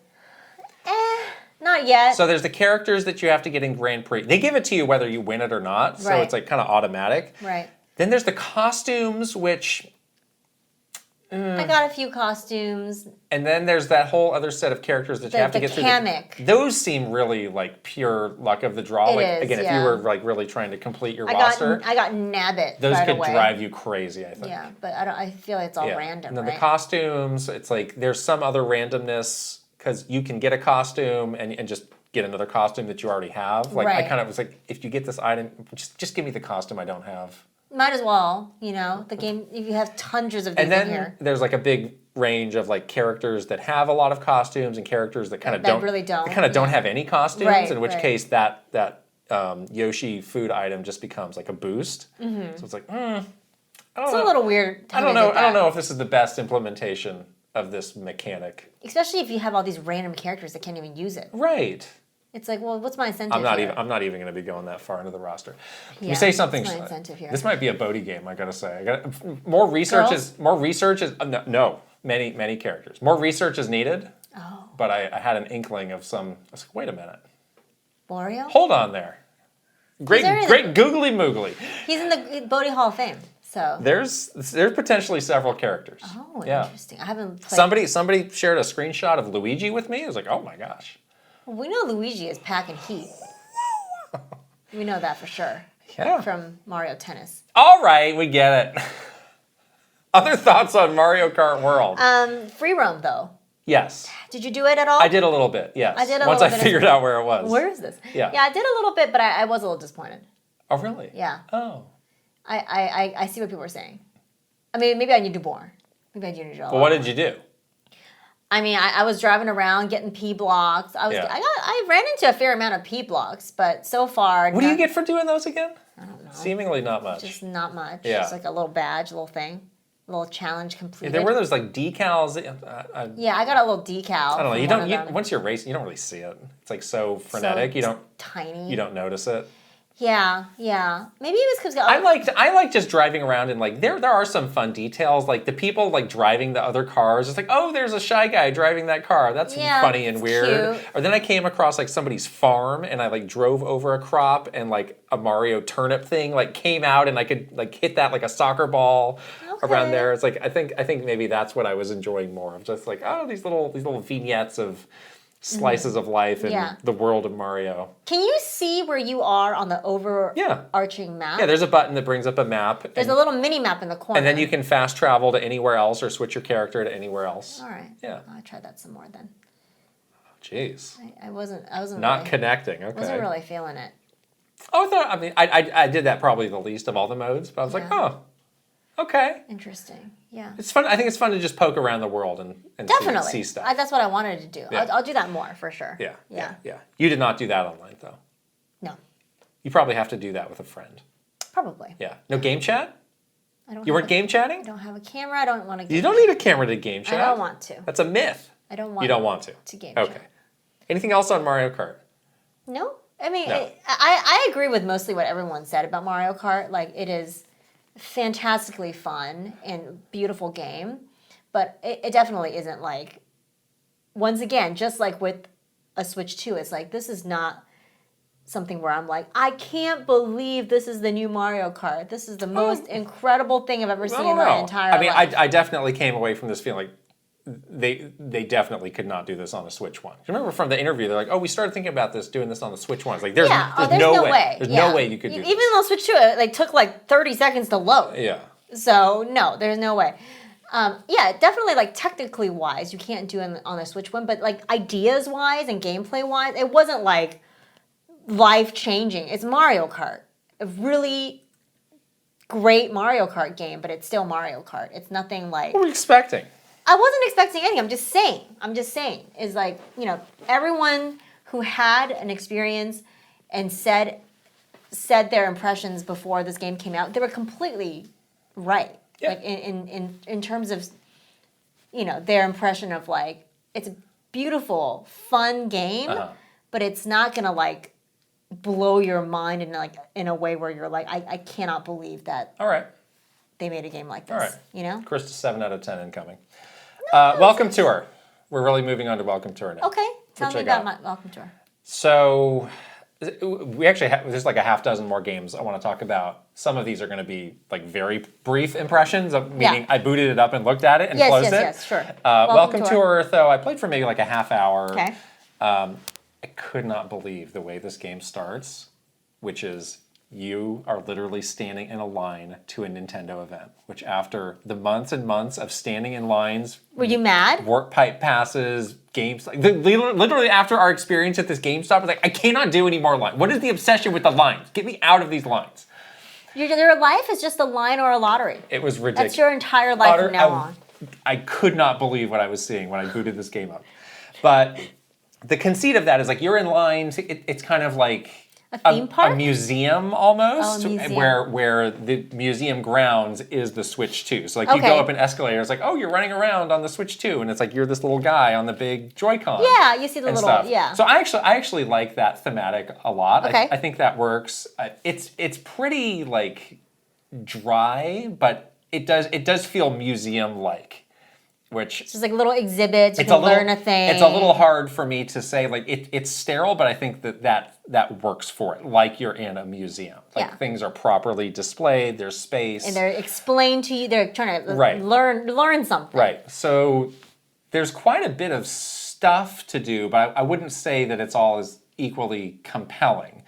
Not yet. So there's the characters that you have to get in Grand Prix. They give it to you whether you win it or not, so it's like kind of automatic. Right. Then there's the costumes, which... I got a few costumes. And then there's that whole other set of characters that you have to get through. Those seem really like pure luck of the draw. If you were like really trying to complete your roster. I got Nabbit. Those could drive you crazy, I think. Yeah, but I feel it's all random. And then the costumes, it's like there's some other randomness because you can get a costume and just get another costume that you already have. Like I kind of was like, if you get this item, just give me the costume I don't have. Might as well, the game, if you have hundreds of these in here. And then there's like a big range of like characters that have a lot of costumes and characters that kind of don't have any costumes, in which case that Yoshi food item just becomes like a boost. So it's like, I don't know. A little weird. I don't know if this is the best implementation of this mechanic. Especially if you have all these random characters that can't even use it. Right. It's like, well, what's my incentive? I'm not even going to be going that far into the roster. Yeah, you say something. What's my incentive here? This might be a Bodhi game. I got to say, more research is no many characters. More research is needed. Oh. But I had an inkling of some. I was like, wait a minute. Wario? Hold on there. Great googly moogly. He's in the Bodhi Hall of Fame. So there's potentially several characters. Oh, interesting. I haven't played. Somebody shared a screenshot of Luigi with me. I was like, oh my gosh. Well, we know Luigi is packing heat. We know that for sure. Yeah. From Mario Tennis. All right, we get it. Other thoughts on Mario Kart World? Free roam, though. Yes. Did you do it at all? I did a little bit, yes. I did a Once little I bit figured out where it was. Where is this? Yeah. Yeah, I did a little bit, but I was a little disappointed. Oh, really? Yeah. Oh. I see what people are saying. I mean, maybe I need to do more. Maybe I need to do a lot Well, what more. did you do? I mean, I was driving around getting P blocks. I ran into a fair amount of P blocks, but so far. What do you get for doing those again? I don't know. Seemingly not much. Just not much. Yeah. Just like a little badge, a little thing, a little challenge completed. There were those like decals. Yeah, I got a little decal. I don't know. Once you're racing, you don't really see it. It's like so frenetic. You don't. Tiny. You don't notice it. Yeah. Maybe it was because I like just driving around and like there are some fun details, like the people like driving the other cars. It's like, oh, there's a shy guy driving that car. That's funny and weird. Cute. Or then I came across like somebody's farm and I like drove over a crop and like a Mario turnip thing like came out and I could like hit that like a soccer ball around there. It's like I think maybe that's what I was enjoying more of, just like, oh, these little vignettes of slices of life in the world of Mario. Can you see where you are on the overarching map? Yeah, there's a button that brings up a map. There's a little mini map in the corner. And then you can fast travel to anywhere else or switch your character to anywhere else. All right. Yeah. I'll try that some more then. Jeez. I wasn't not really, connecting. Okay. Wasn't really feeling it. Oh, I did that probably the least of all the modes, but I was like, oh, okay. Interesting. Yeah. It's fun. I think it's fun to just poke around the world and Definitely. see stuff. That's what I wanted to do. Yeah. I'll do that more for sure. Yeah. You did not do that online though. No. You probably have to do that with a friend. Probably. Yeah. No game chat? You weren't game I chatting? don't have a camera. I don't want to. You don't need a camera to game chat. I don't want to. That's a myth. I don't want. You don't want to. To game chat. Okay. Anything else on Mario Kart? No. I mean, No. I agree with mostly what everyone said about Mario Kart. Like, it is fantastically fun and beautiful game, but it definitely isn't like, once again, just like with a Switch 2, it's like, this is not something where I'm like, I can't believe this is the new Mario Kart. This is the most incredible thing I've ever seen in my entire life. I definitely came away from this feeling like they definitely could not do this on a Switch 1. Remember from the interview, they're like, oh, we started thinking about doing this on the Switch 1. It's like, there's no way. There's no way you could do this. Even on Switch 2, it took like 30 seconds to load. Yeah. So, no, there's no way. Definitely, like, technically wise, you can't do it on the Switch 1, but, like, ideas wise and gameplay wise, it wasn't, like, life-changing. It's Mario Kart. A really great Mario Kart game, but it's still Mario Kart. It's nothing like... What were you expecting? I wasn't expecting anything. I'm just saying. Is like, everyone who had an experience and said their impressions before this game came out, they were completely right. Yeah. Like in terms of, their impression of like, it's a beautiful, fun game, but it's not gonna like blow your mind in a way where you're like, I cannot believe that. All right. They made a game like this. All right. Krysta, 7 out of 10 incoming. No, Welcome Tour. We're really moving on to Welcome Tour now. Okay. Tell me about my Welcome Tour. So we actually there's like a half dozen more games I want to talk about. Some of these are going to be like very brief impressions, meaning I booted it up and looked at it and closed it. Yes, sure. Welcome Tour, though, I played for maybe like a half hour. Okay. I could not believe the way this game starts, which is you are literally standing in a line to a Nintendo event, which after the months and months of standing in lines... Were you mad? Work pipe passes, games... literally after our experience at this GameStop, I was like, I cannot do any more lines. What is the obsession with the lines? Get me out of these lines. Your life is just a line or a lottery. It was ridiculous. That's your entire life from now on. I could not believe what I was seeing when I booted this game up. But the conceit of that is like you're in line. It's kind of like... A theme park? A museum almost, a museum. where the museum grounds is the Switch 2. So like you go up an escalator, it's like, oh, you're running around on the Switch 2, and it's like you're this little guy on the big Joy-Con. Yeah, you see the little stuff. yeah. So I actually like that thematic a lot. Okay. I think that works. It's pretty like dry, but it does feel museum-like. Which it's just like little exhibits, you can learn a thing. It's a little hard for me to say, like, it's sterile, but I think that works for it, like you're in a museum. Like, things are properly displayed, there's space. And they're explained to you, they're trying to right. learn something. Right, so there's quite a bit of stuff to do, but I wouldn't say that it's all as equally compelling.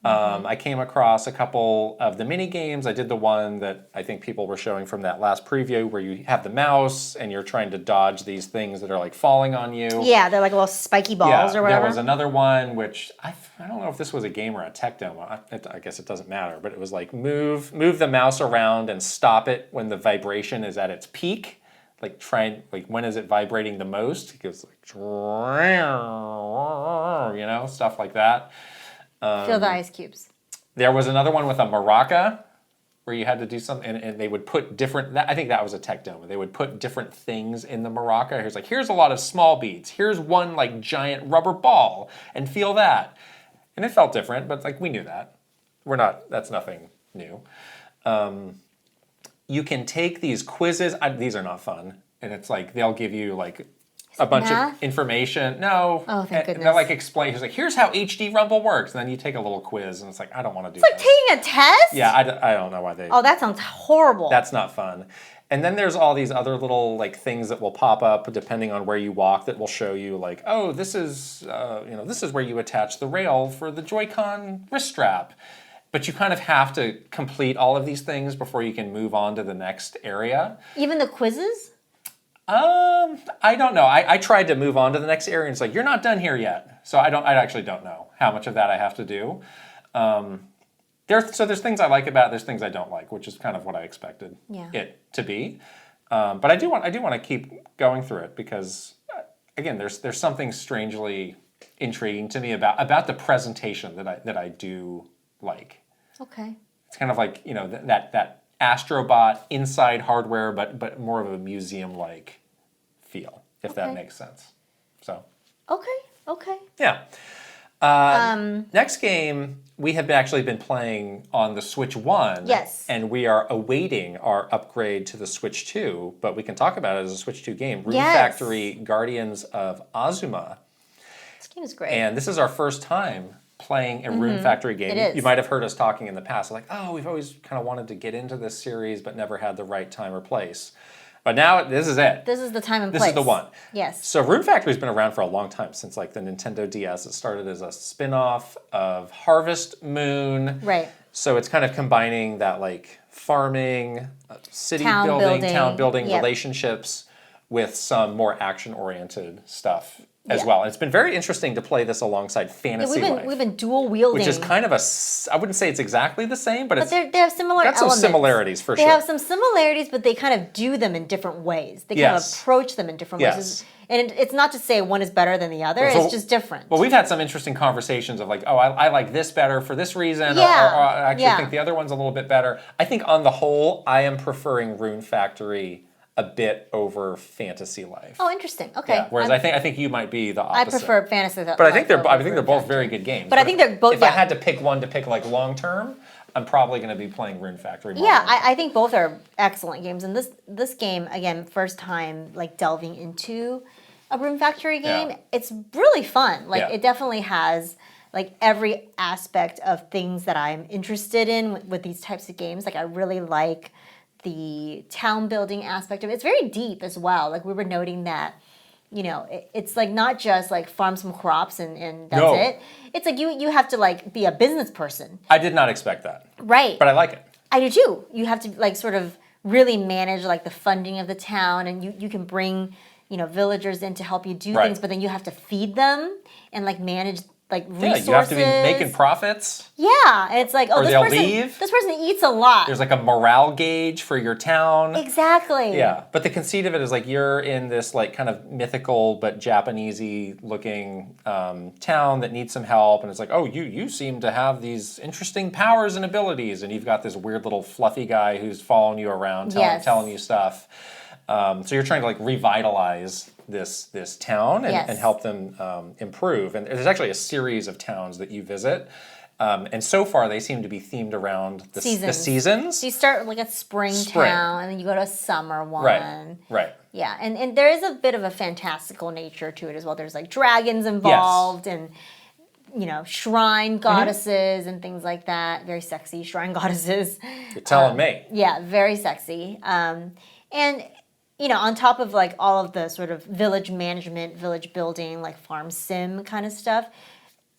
I came across a couple of the mini games. I did the one that I think people were showing from that last preview where you have the mouse and you're trying to dodge these things that are like falling on you. Yeah, they're like little spiky balls or whatever. There was another one which I don't know if this was a game or a tech demo. I guess it doesn't matter, but it was like move the mouse around and stop it when the vibration is at its peak. Like when is it vibrating the most? It goes like, stuff like that. Feel the ice cubes. There was another one with a maraca where you had to do something, and they would put different, I think that was a tech demo. They would put different things in the maraca. Here's a lot of small beads. Here's one like giant rubber ball, and feel that. And it felt different, but like we knew that. That's nothing new. You can take these quizzes. These are not fun. And it's like, they'll give you like a bunch of information. No. Oh, thank goodness. They'll like explain. He's like, here's how HD Rumble works. And then you take a little quiz, and it's like, I don't want to do that. It's like taking a test? Yeah, I don't know why they... Oh, that sounds horrible. That's not fun. And then there's all these other little like things that will pop up depending on where you walk that will show you like, oh, this is where you attach the rail for the Joy-Con wrist strap. But you kind of have to complete all of these things before you can move on to the next area. Even the quizzes? I don't know. I tried to move on to the next area, and it's like, you're not done here yet. So I actually don't know how much of that I have to do. There's things I like about it, there's things I don't like, which is kind of what I expected it to be. But I do want to keep going through it because, again, there's something strangely intriguing to me about the presentation that I do like. Okay. It's kind of like, that Astrobot inside hardware, but more of a museum-like feel, if that makes sense. So. Okay. Yeah. Next game, we have actually been playing on the Switch 1. Yes. And we are awaiting our upgrade to the Switch 2, but we can talk about it as a Switch 2 game. Rune Factory Guardians of Azuma. This game is great. And this is our first time playing a Rune Factory game. It is. You might have heard us talking in the past, like, oh, we've always kind of wanted to get into this series, but never had the right time or place. But now, this is it. This is the time and place. This is the one. Yes. So Rune Factory's been around for a long time, since like the Nintendo DS. It started as a spin-off of Harvest Moon. Right. So it's kind of combining that like farming, town building relationships with some more action-oriented stuff as well. And it's been very interesting to play this alongside Fantasy Life. We've been dual wielding. Which is kind of I wouldn't say it's exactly the same, but they have similar elements. Got some similarities for sure. They have some similarities, but they kind of do them in different ways. They kind of approach them in different ways. And it's not to say one is better than the other, it's just different. Well, we've had some interesting conversations of like, oh, I like this better for this reason, or I actually think the other one's a little bit better. I think on the whole, I am preferring Rune Factory a bit over Fantasy Life. Oh, interesting. Okay. Yeah. Whereas I think you might be the opposite. I prefer Fantasy Life. But I think they're both very good games. But I think they're both. If I had to pick one to pick like long term, I'm probably going to be playing Rune Factory more. Yeah, I think both are excellent games. And this game, again, first time like delving into a Rune Factory game, it's really fun. Like it definitely has like every aspect of things that I'm interested in with these types of games. Like I really like the town building aspect of it. It's very deep as well. Like we were noting that, it's like not just like farm some crops and that's it. It's like you have to like be a business person. I did not expect that. Right. But I like it. I do too. You have to like sort of really manage like the funding of the town, and you can bring, villagers in to help you do things, but then you have to feed them and like manage like resources. Yeah, you have to be making profits. Yeah, and it's like, oh, this person eats a lot. There's like a morale gauge for your town. Exactly. Yeah, but the conceit of it is like you're in this like kind of mythical but Japanesey looking town that needs some help, and it's like, oh, you seem to have these interesting powers and abilities, and you've got this weird little fluffy guy who's following you around, telling you stuff. So you're trying to like revitalize this town and help them improve. And there's actually a series of towns that you visit. And so far, they seem to be themed around the seasons. So you start like a spring town, and then you go to a summer one. Right. Yeah, and there is a bit of a fantastical nature to it as well. There's like dragons involved and, shrine goddesses and things like that. Very sexy shrine goddesses. You're telling me. Yeah, very sexy. And on top of like all of the sort of village management, village building, like farm sim kind of stuff,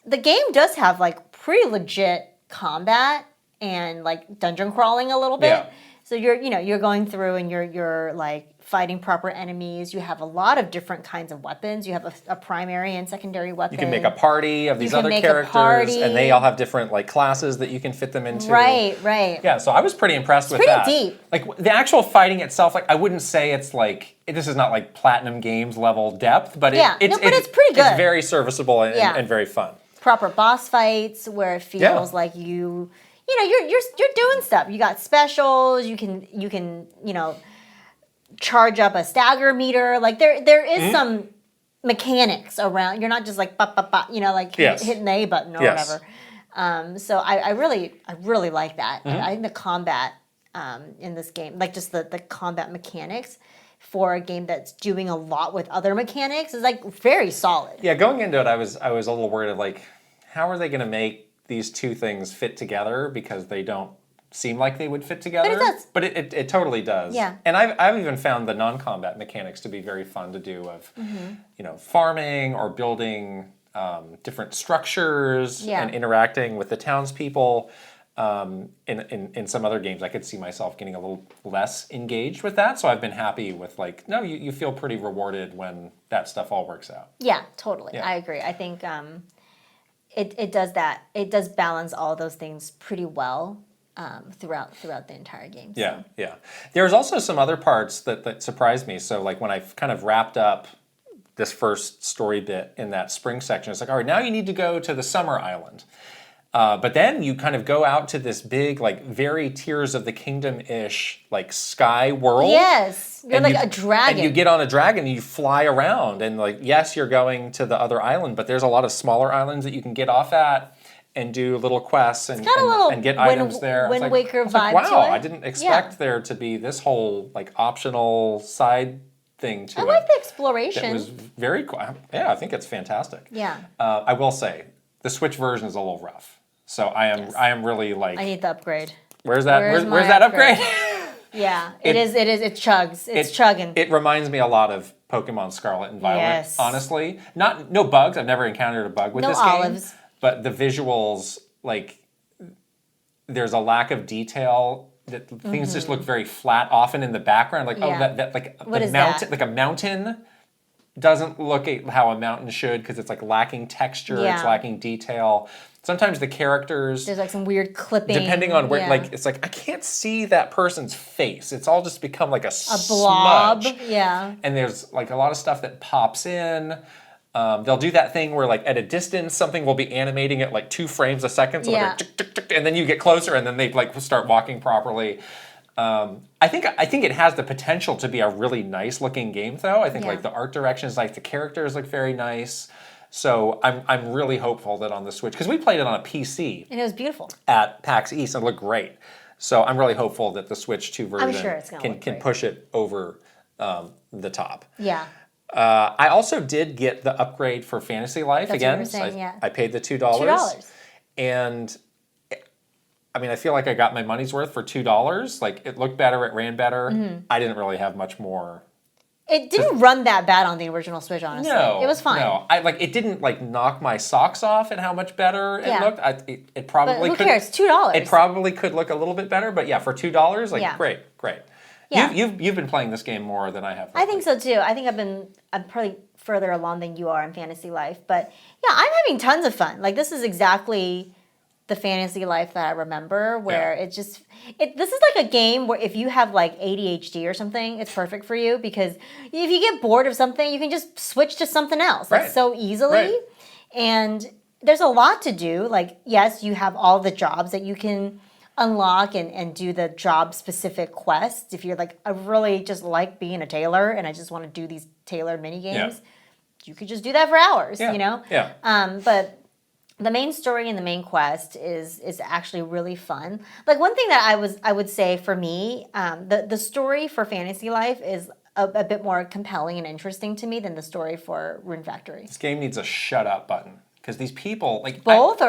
the game does have like pretty legit combat and like dungeon crawling a little bit. Yeah. So you're going through and you're like fighting proper enemies. You have a lot of different kinds of weapons. You have a primary and secondary weapon. You can make a party of these other characters, and they all have different like classes that you can fit them into. Right. Yeah, so I was pretty impressed with pretty that. deep. Like the actual fighting itself, like I wouldn't say it's like this is not like Platinum Games level depth, but it's pretty good. It's very serviceable and very fun. Proper boss fights where it feels like you're doing stuff. You got specials. You can charge up a stagger meter. Like there is some mechanics around. You're not just like hitting the A button or whatever. So I really like that. I think the combat in this game, like just the combat mechanics for a game that's doing a lot with other mechanics, is like very solid. Yeah, going into it, I was a little worried of like, how are they going to make these two things fit together, because they don't seem like they would fit together. But it does. But it totally does. Yeah. And I've even found the non-combat mechanics to be very fun to do, of farming or building different structures and interacting with the townspeople. In some other games, I could see myself getting a little less engaged with that. So I've been happy with like, no, you feel pretty rewarded when that stuff all works out. Yeah, totally. Yeah. I agree. I think it does that. It does balance all those things pretty well throughout the entire game. So. Yeah. There's also some other parts that surprised me. So like when I kind of wrapped up this first story bit in that spring section, it's like, all right, now you need to go to the summer island. But then you kind of go out to this big, like, very Tears of the Kingdom-ish, like, sky world. Yes, you're like a dragon. And you get on a dragon and you fly around. And, like, yes, you're going to the other island, but there's a lot of smaller islands that you can get off at and do little quests and get items there. Wind Waker vibe wow, to it. I didn't expect there to be this whole, like, optional side thing to it. I like the exploration. It was very cool. Yeah, I think it's fantastic. Yeah. I will say, the Switch version is a little rough. So I am really like, I need the upgrade. Where's that upgrade? Yeah, it chugs. It's chugging. It reminds me a lot of Pokemon Scarlet and Violet, yes. honestly. No bugs. I've never encountered a bug with this game. No olives. But the visuals, like, there's a lack of detail. That things just look very flat often in the background. Like, that like what the is mountain, that? like a mountain doesn't look how a mountain should, because it's like lacking texture, it's lacking detail. Sometimes the characters, there's like some weird clipping. Depending on where, like, it's like, I can't see that person's face. It's all just become like a blob. smudge. Yeah. And there's like a lot of stuff that pops in. They'll do that thing where, like, at a distance, something will be animating at like 2 frames a second. So like, tick, tick, tick, and then you get closer, and then they like start walking properly. I think it has the potential to be a really nice looking game, though. I think like the art direction is like, the characters look very nice. So I'm really hopeful that on the Switch, because we played it on a PC. And it was beautiful. At PAX East, and it looked great. So I'm really hopeful that the Switch 2 version can push it over the top. Yeah. I also did get the upgrade for Fantasy Life. That's again. What you were saying, I paid the $2. $2. And I mean, I feel like I got my money's worth for $2. Like, it looked better, it ran better. I didn't really have much more. It didn't run that bad on the original Switch, honestly. No, it was fine. No, it didn't like knock my socks off at how much better it looked. It probably but who cares? $2. It probably could look a little bit better, but yeah, for $2, like great. Yeah. You've been playing this game more than I have. I think so too. I think I'm probably further along than you are in Fantasy Life, but yeah, I'm having tons of fun. Like, this is exactly the Fantasy Life that I remember, where this is like a game where if you have like ADHD or something, it's perfect for you, because if you get bored of something, you can just switch to something else like so easily. And there's a lot to do. Like, yes, you have all the jobs that you can unlock and do the job specific quests. If you're like, I really just like being a tailor and I just want to do these tailor mini games, you could just do that for hours, you know? Yeah. But the main story and the main quest is actually really fun. Like, one thing that I would say for me, the story for Fantasy Life is a bit more compelling and interesting to me than the story for Rune Factory. This game needs a shut up button, because these people like both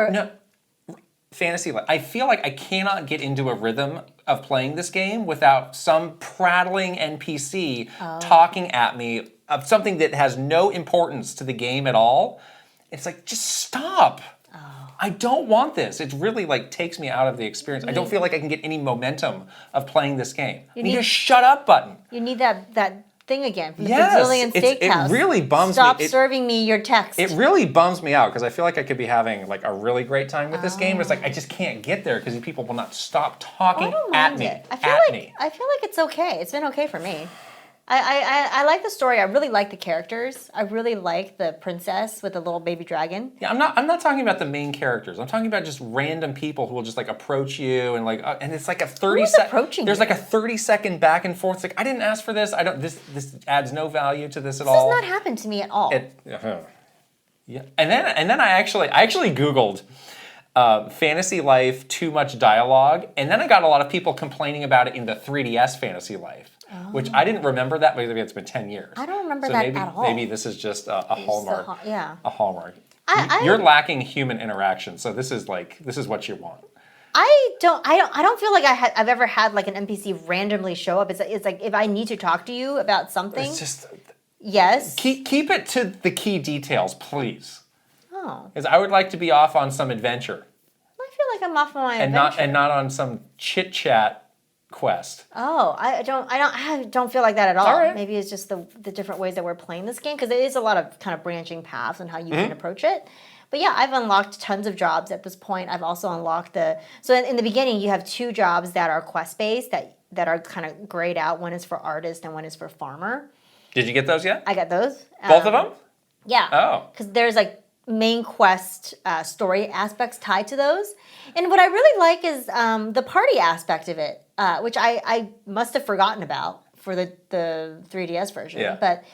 Fantasy Life. I feel like I cannot get into a rhythm of playing this game without some prattling NPC talking at me of something that has no importance to the game at all. It's like, just stop. I don't want this. It really like takes me out of the experience. I don't feel like I can get any momentum of playing this game. You need a shut up button. You need that thing again from the Brazilian steakhouse. It really bums Stop me. Stop serving me your text. It really bums me out because I feel like I could be having like a really great time with this game. It's like I just can't get there because these people will not stop talking at me. I feel like it's okay. It's been okay for me. I like the story. I really like the characters. I really like the princess with the little baby dragon. Yeah, I'm not talking about the main characters. I'm talking about just random people who will just like approach you and like and it's like a 30-second. There's like a 30-second back and forth. It's like I didn't ask for this. This adds no value to this at all. This has not happened to me at all. Yeah, and then I actually Googled Fantasy Life too much dialogue, and then I got a lot of people complaining about it in the 3DS Fantasy Life. Which I didn't remember that, maybe it's been 10 years. I don't remember that at all. Maybe this is just a hallmark. A hallmark. You're lacking human interaction, so this is what you want. I don't feel like I've ever had like an NPC randomly show up. It's like if I need to talk to you about something. It's just yes. Keep it to the key details, please. Oh. Because I would like to be off on some adventure. I feel like I'm off on my adventure. And not on some chit chat quest. Oh, I don't feel like that at all. All right. Maybe it's just the different ways that we're playing this game because it is a lot of kind of branching paths and how you can approach it. But yeah, I've unlocked tons of jobs at this point. I've also unlocked so in the beginning you have 2 jobs that are quest based that are kind of grayed out. One is for artist and one is for farmer. Did you get those yet? I got those. Both of them? Yeah. Oh. Because there's like main quest story aspects tied to those. And what I really like is the party aspect of it, which I must have forgotten about for the 3DS version. Yeah. But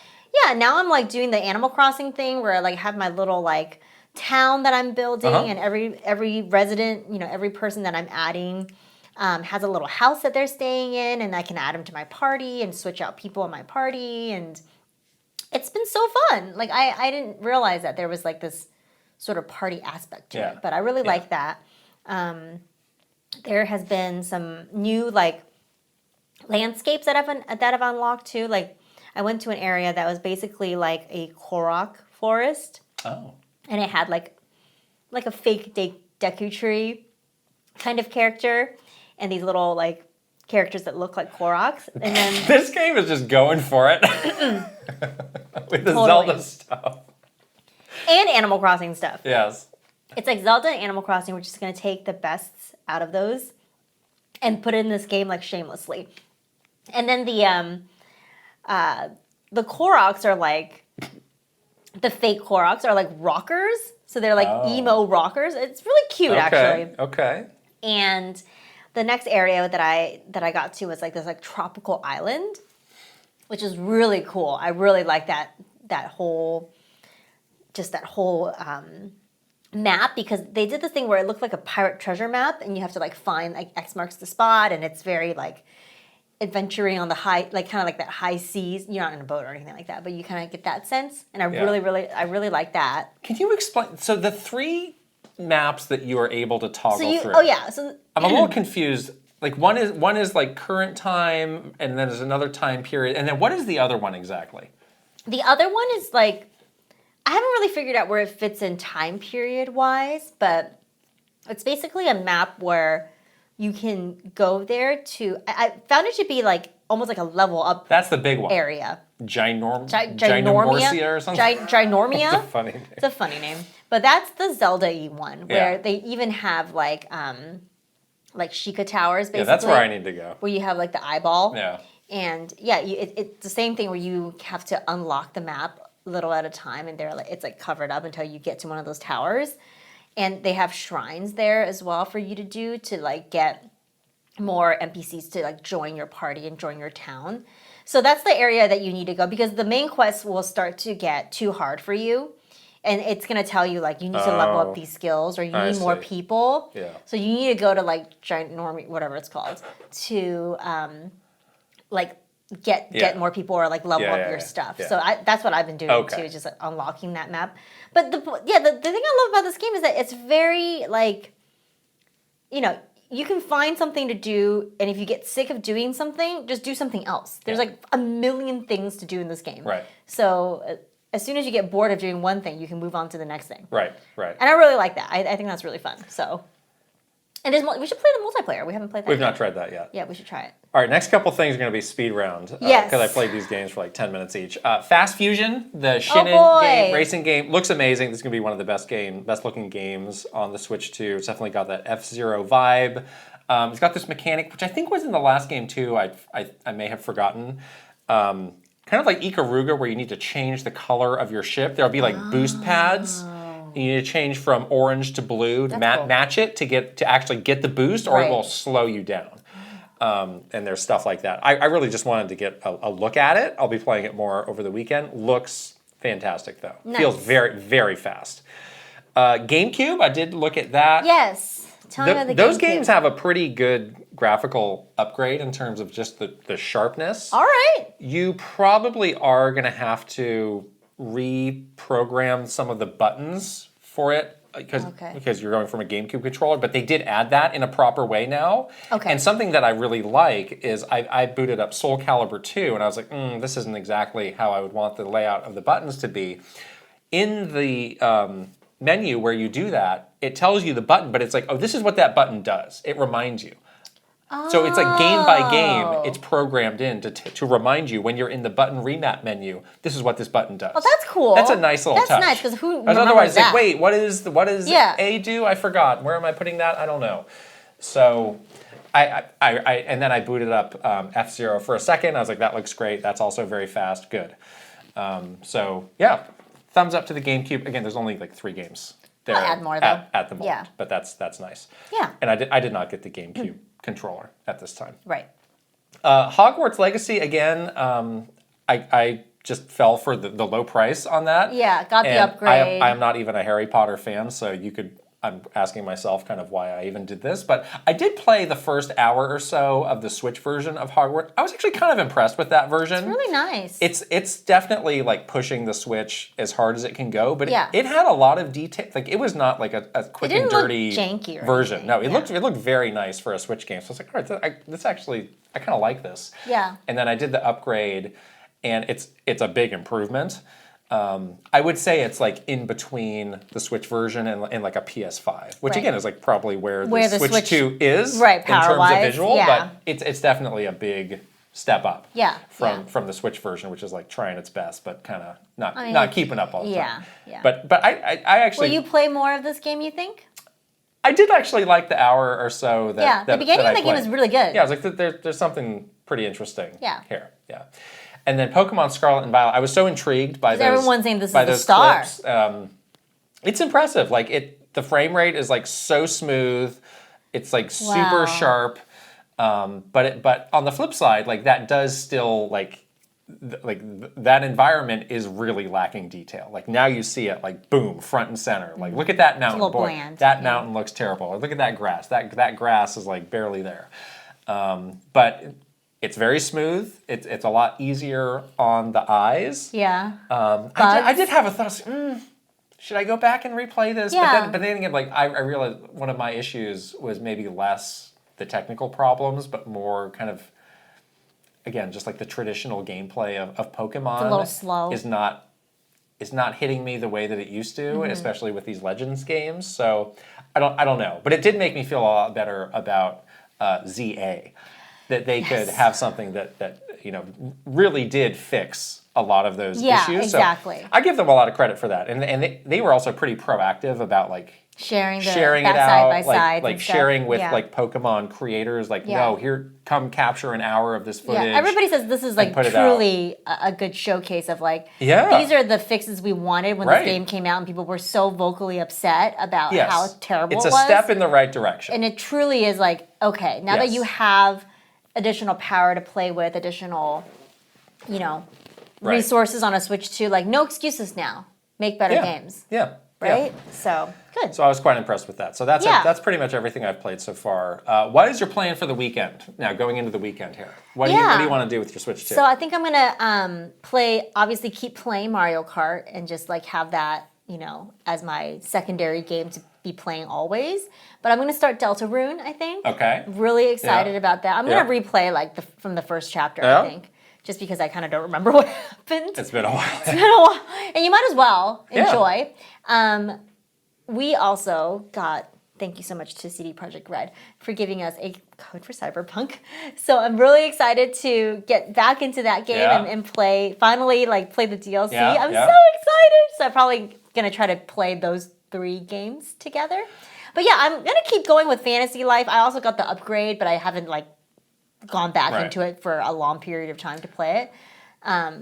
yeah, now I'm like doing the Animal Crossing thing where I like have my little like town that I'm building and every resident, every person that I'm adding has a little house that they're staying in, and I can add them to my party and switch out people in my party, and it's been so fun. Like I didn't realize that there was like this sort of party aspect to it, but I really like that. There has been some new like landscapes that I've unlocked too. Like I went to an area that was basically like a Korok forest. Oh. And it had like a fake Deku tree kind of character, and these little like characters that look like Koroks. And then this game is just going for it with the Zelda stuff and Animal Crossing stuff. Yes, it's like Zelda and Animal Crossing. We're just gonna take the bests out of those and put it in this game like shamelessly. And then the Koroks are like. The fake Koroks are like rockers, so they're like emo rockers. It's really cute, actually. Okay. And the next area that I got to was like this like tropical island, which is really cool. I really like that whole map because they did this thing where it looked like a pirate treasure map, and you have to like find like X marks the spot, and it's very like adventuring on the high, like kind of like that high seas. You're not in a boat or anything like that, but you kind of get that sense, and I really like that. Can you explain? So the 3 maps that you are able to toggle through. Oh yeah. So I'm a little confused. Like one is like current time, and then there's another time period, and then what is the other one exactly? The other one is like I haven't really figured out where it fits in time period wise, but it's basically a map where you can go there to. I found it to be like almost like a level up. That's the big one. Area. Ginormia or something. Ginormia. That's a funny name. It's a funny name, but that's the Zelda-y one where they even have like Sheikah Towers. Basically, that's where I need to go. Where you have like the eyeball. Yeah. And yeah, it's the same thing where you have to unlock the map little at a time, and it's like covered up until you get to one of those towers. And they have shrines there as well for you to do to like get more NPCs to like join your party and join your town. So that's the area that you need to go because the main quest will start to get too hard for you. And it's going to tell you like you need to level up these skills or you need more people. Yeah. So you need to go to like Ginormia, whatever it's called, to like get more people or like level up your stuff. Yeah. So that's what I've been doing too, just like, unlocking that map. But the thing I love about this game is that it's very like you can find something to do, and if you get sick of doing something, just do something else. There's like a million things to do in this game. Right. So as soon as you get bored of doing one thing, you can move on to the next thing. Right. And I really like that. I think that's really fun. So, and we should play the multiplayer. We haven't played that We've yet. not tried that yet. Yeah, we should try it. All right, next couple things are going to be speed round. Yes. Because I played these games for like 10 minutes each. Fast Fusion, the Shinin game, racing game, looks amazing. This is going to be one of the best looking games on the Switch 2. It's definitely got that F-Zero vibe. It's got this mechanic, which I think was in the last game too. I may have forgotten. Kind of like Ikaruga, where you need to change the color of your ship. There'll be like boost pads. You need to change from orange to blue to match it to actually get the boost, or it will slow you down. And there's stuff like that. I really just wanted to get a look at it. I'll be playing it more over the weekend. Looks fantastic though. Nice. Feels very, very fast. GameCube, I did look at that. Yes. Tell me about the those GameCube. games have a pretty good graphical upgrade in terms of just the sharpness. All right. You probably are going to have to reprogram some of the buttons for it because you're going from a GameCube controller, but they did add that in a proper way now. Okay. And something that I really like is I booted up Soul Calibur 2, and I was like, this isn't exactly how I would want the layout of the buttons to be. In the menu where you do that, it tells you the button, but it's like, oh, this is what that button does. It reminds you. So it's like game by game, it's programmed in to remind you when you're in the button remap menu, this is what this button does. Oh, that's cool. That's a nice little touch. That's nice, because who remembers otherwise, that? like, wait, what does A do? I forgot. Where am I putting that? I don't know. So and then I booted up F-Zero for a second. I was like, that looks great. That's also very fast. Good. So yeah, thumbs up to the GameCube. Again, there's only like 3 games there. I'll add more though. At the moment. Yeah. But that's nice. Yeah. And I did not get the GameCube controller at this time. Right. Hogwarts Legacy, again, I just fell for the low price on that. Yeah, got the upgrade. I am not even a Harry Potter fan, so I'm asking myself kind of why I even did this. But I did play the first hour or so of the Switch version of Hogwarts. I was actually kind of impressed with that version. It's really nice. It's definitely like pushing the Switch as hard as it can go, but yeah. it had a lot of detail. Like it was not like a quick and dirty janky version. No, it looked very nice for a Switch game. So I was like, all right, this actually, I kind of like this. Yeah. And then I did the upgrade, and it's a big improvement. I would say it's like in between the Switch version and like a PS5, which again is like probably where the Switch 2 is in terms of visual, but it's definitely a big step up from the Switch version, which is like trying its best, but kind of not keeping up all the time. Yeah. But I actually... Will you play more of this game, you think? I did actually like the hour or so that the beginning of the game is really good. Yeah, I was like, there's something pretty interesting here. Yeah. And then Pokemon Scarlet and Violet, I was so intrigued by those. Everyone's saying this is the star. Clips. It's impressive. Like the frame rate is like so smooth. It's like super sharp. But on the flip side, like that does still that environment is really lacking detail. Like now you see it like boom, front and center. Like look at that mountain. It's a little bland. That mountain looks terrible. Or look at that grass. That grass is like barely there. But it's very smooth. It's a lot easier on the eyes. Yeah. I did have a thought. Should I go back and replay this? Yeah. But then again, like I realized one of my issues was maybe less the technical problems, but more kind of, again, just like the traditional gameplay of Pokemon. It's a little slow. Is not hitting me the way that it used to, especially with these Legends games. So I don't know, but it did make me feel a lot better about ZA. That they could have something that really did fix a lot of those issues. Yeah, exactly. So I give them a lot of credit for that, and they were also pretty proactive about like sharing it out, side by side, like sharing with like Pokemon creators. Like, no, here, come capture an hour of this footage. Yeah, everybody says this is like truly a good showcase of like these are the fixes we wanted when this game came out, and people were so vocally upset about how terrible it was. It's a step in the right direction, and it truly is like, okay, now that you have additional power to play with, additional, resources on a Switch 2, like no excuses now. Make better games. Yeah. Right? Yeah. So, good. So I was quite impressed with that. So that's pretty much everything I've played so far. What is your plan for the weekend? Now, going into the weekend here. What do you want to do with your Switch 2? So I think I'm going to keep playing Mario Kart and just like have that, as my secondary game to be playing always. But I'm going to start Deltarune, I think. Okay. Really excited about that. I'm going to replay like from the first chapter, I think. Just because I kind of don't remember what happened. It's been a while. It's been a while. And you might as well enjoy. We also got, thank you so much to CD Projekt Red for giving us a code for Cyberpunk. So I'm really excited to get back into that game and play, finally play the DLC. I'm so excited. So I'm probably going to try to play those 3 games together. But yeah, I'm going to keep going with Fantasy Life. I also got the upgrade, but I haven't gone back into it for a long period of time to play it.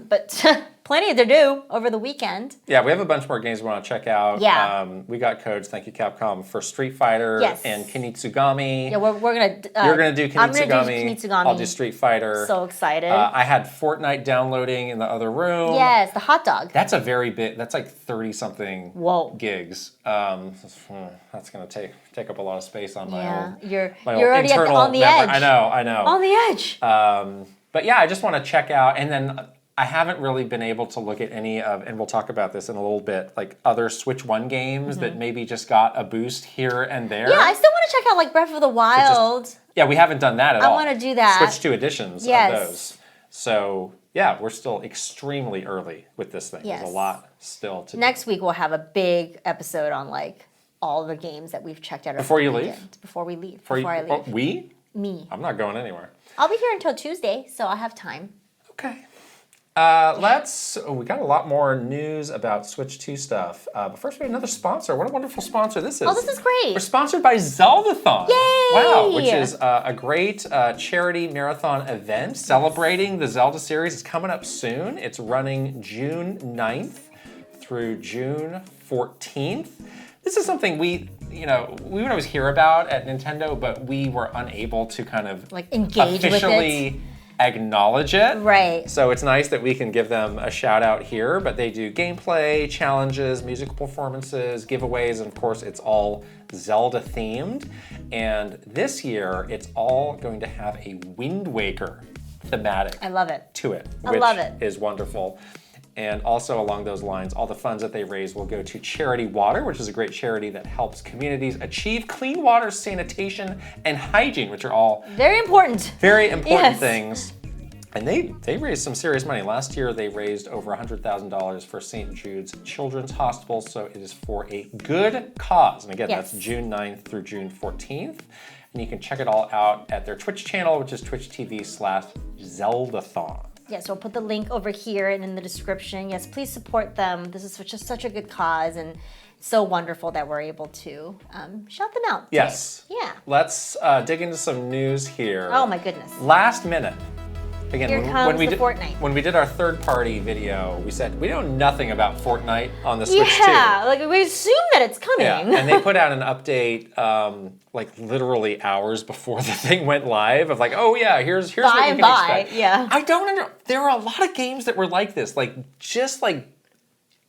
But plenty to do over the weekend. Yeah, we have a bunch more games we want to check out. Yeah. We got codes, thank you Capcom, for Street Fighter and Kinitsugami. Yeah, we're going to... You're going to do Kinitsugami. I'm going to do Kinitsugami. I'll do Street Fighter. So excited. I had Fortnite downloading in the other room. Yes, the hot dog. That's a very big... That's like 30-something gigs. That's going to take up a lot of space on my old... You're my already on the edge. I know. On the edge. But yeah, I just want to check out, and then I haven't really been able to look at any of, and we'll talk about this in a little bit, other Switch 1 games that maybe just got a boost here and there. Yeah, I still want to check out Breath of the Wild. We haven't done that at all. I want to do that. Switch 2 editions of those. So yeah, we're still extremely early with this thing. Yes. There's a lot still to do. Next week we'll have a big episode on all the games that we've checked out. Before you leave? Before we leave. Before I leave. We? Me. I'm not going anywhere. I'll be here until Tuesday, so I'll have time. Okay. We got a lot more news about Switch 2 stuff. But first we have another sponsor. What a wonderful sponsor this is. Oh, this is great. We're sponsored by Zeldathon. Yay! Wow, which is a great charity marathon event celebrating the Zelda series. It's coming up soon. It's running June 9th through June 14th. This is something we would always hear about at Nintendo, but we were unable to kind of engage officially with it. Acknowledge it. Right. So it's nice that we can give them a shout out here, but they do gameplay, challenges, musical performances, giveaways, and of course it's all Zelda themed. And this year it's all going to have a Wind Waker thematic I love it. to it, I love it. which is wonderful. And also along those lines, all the funds that they raise will go to Charity Water, which is a great charity that helps communities achieve clean water, sanitation, and hygiene, which are all very important things. And they raised some serious money. Last year, they raised over $100,000 for St. Jude's Children's Hospital, so it is for a good cause. And again, that's June 9th through June 14th. And you can check it all out at their Twitch channel, which is twitch.tv/Zeldathon. Yes, we'll put the link over here and in the description. Yes, please support them. This is just such a good cause, and it's so wonderful that we're able to shout them out today. Yes. Yeah. Let's dig into some news here. Oh my goodness. Last minute. Again, Here comes the Fortnite. When we did our third-party video, we said we know nothing about Fortnite on the Switch 2. Yeah, we assume that it's coming. Yeah, and they put out an update literally hours before the thing went live of oh yeah, here's what you can expect. Yeah. I don't know. There are a lot of games that were like this, just by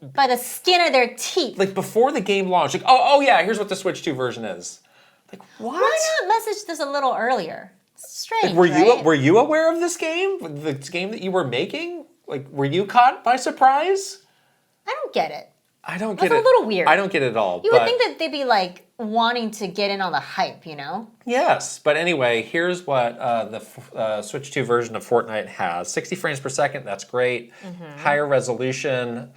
the skin of their teeth. before the game launched. Oh yeah, here's what the Switch 2 version is. What? Why not message this a little earlier? Strange, were right? you aware of this game? The game that you were making? Were you caught by surprise? I don't get it. I don't get it. That's a little weird. I don't get it at all. You would think that they'd be wanting to get in on the hype, Yes, but anyway, here's what the Switch 2 version of Fortnite has. 60 frames per second, that's great. Higher resolution,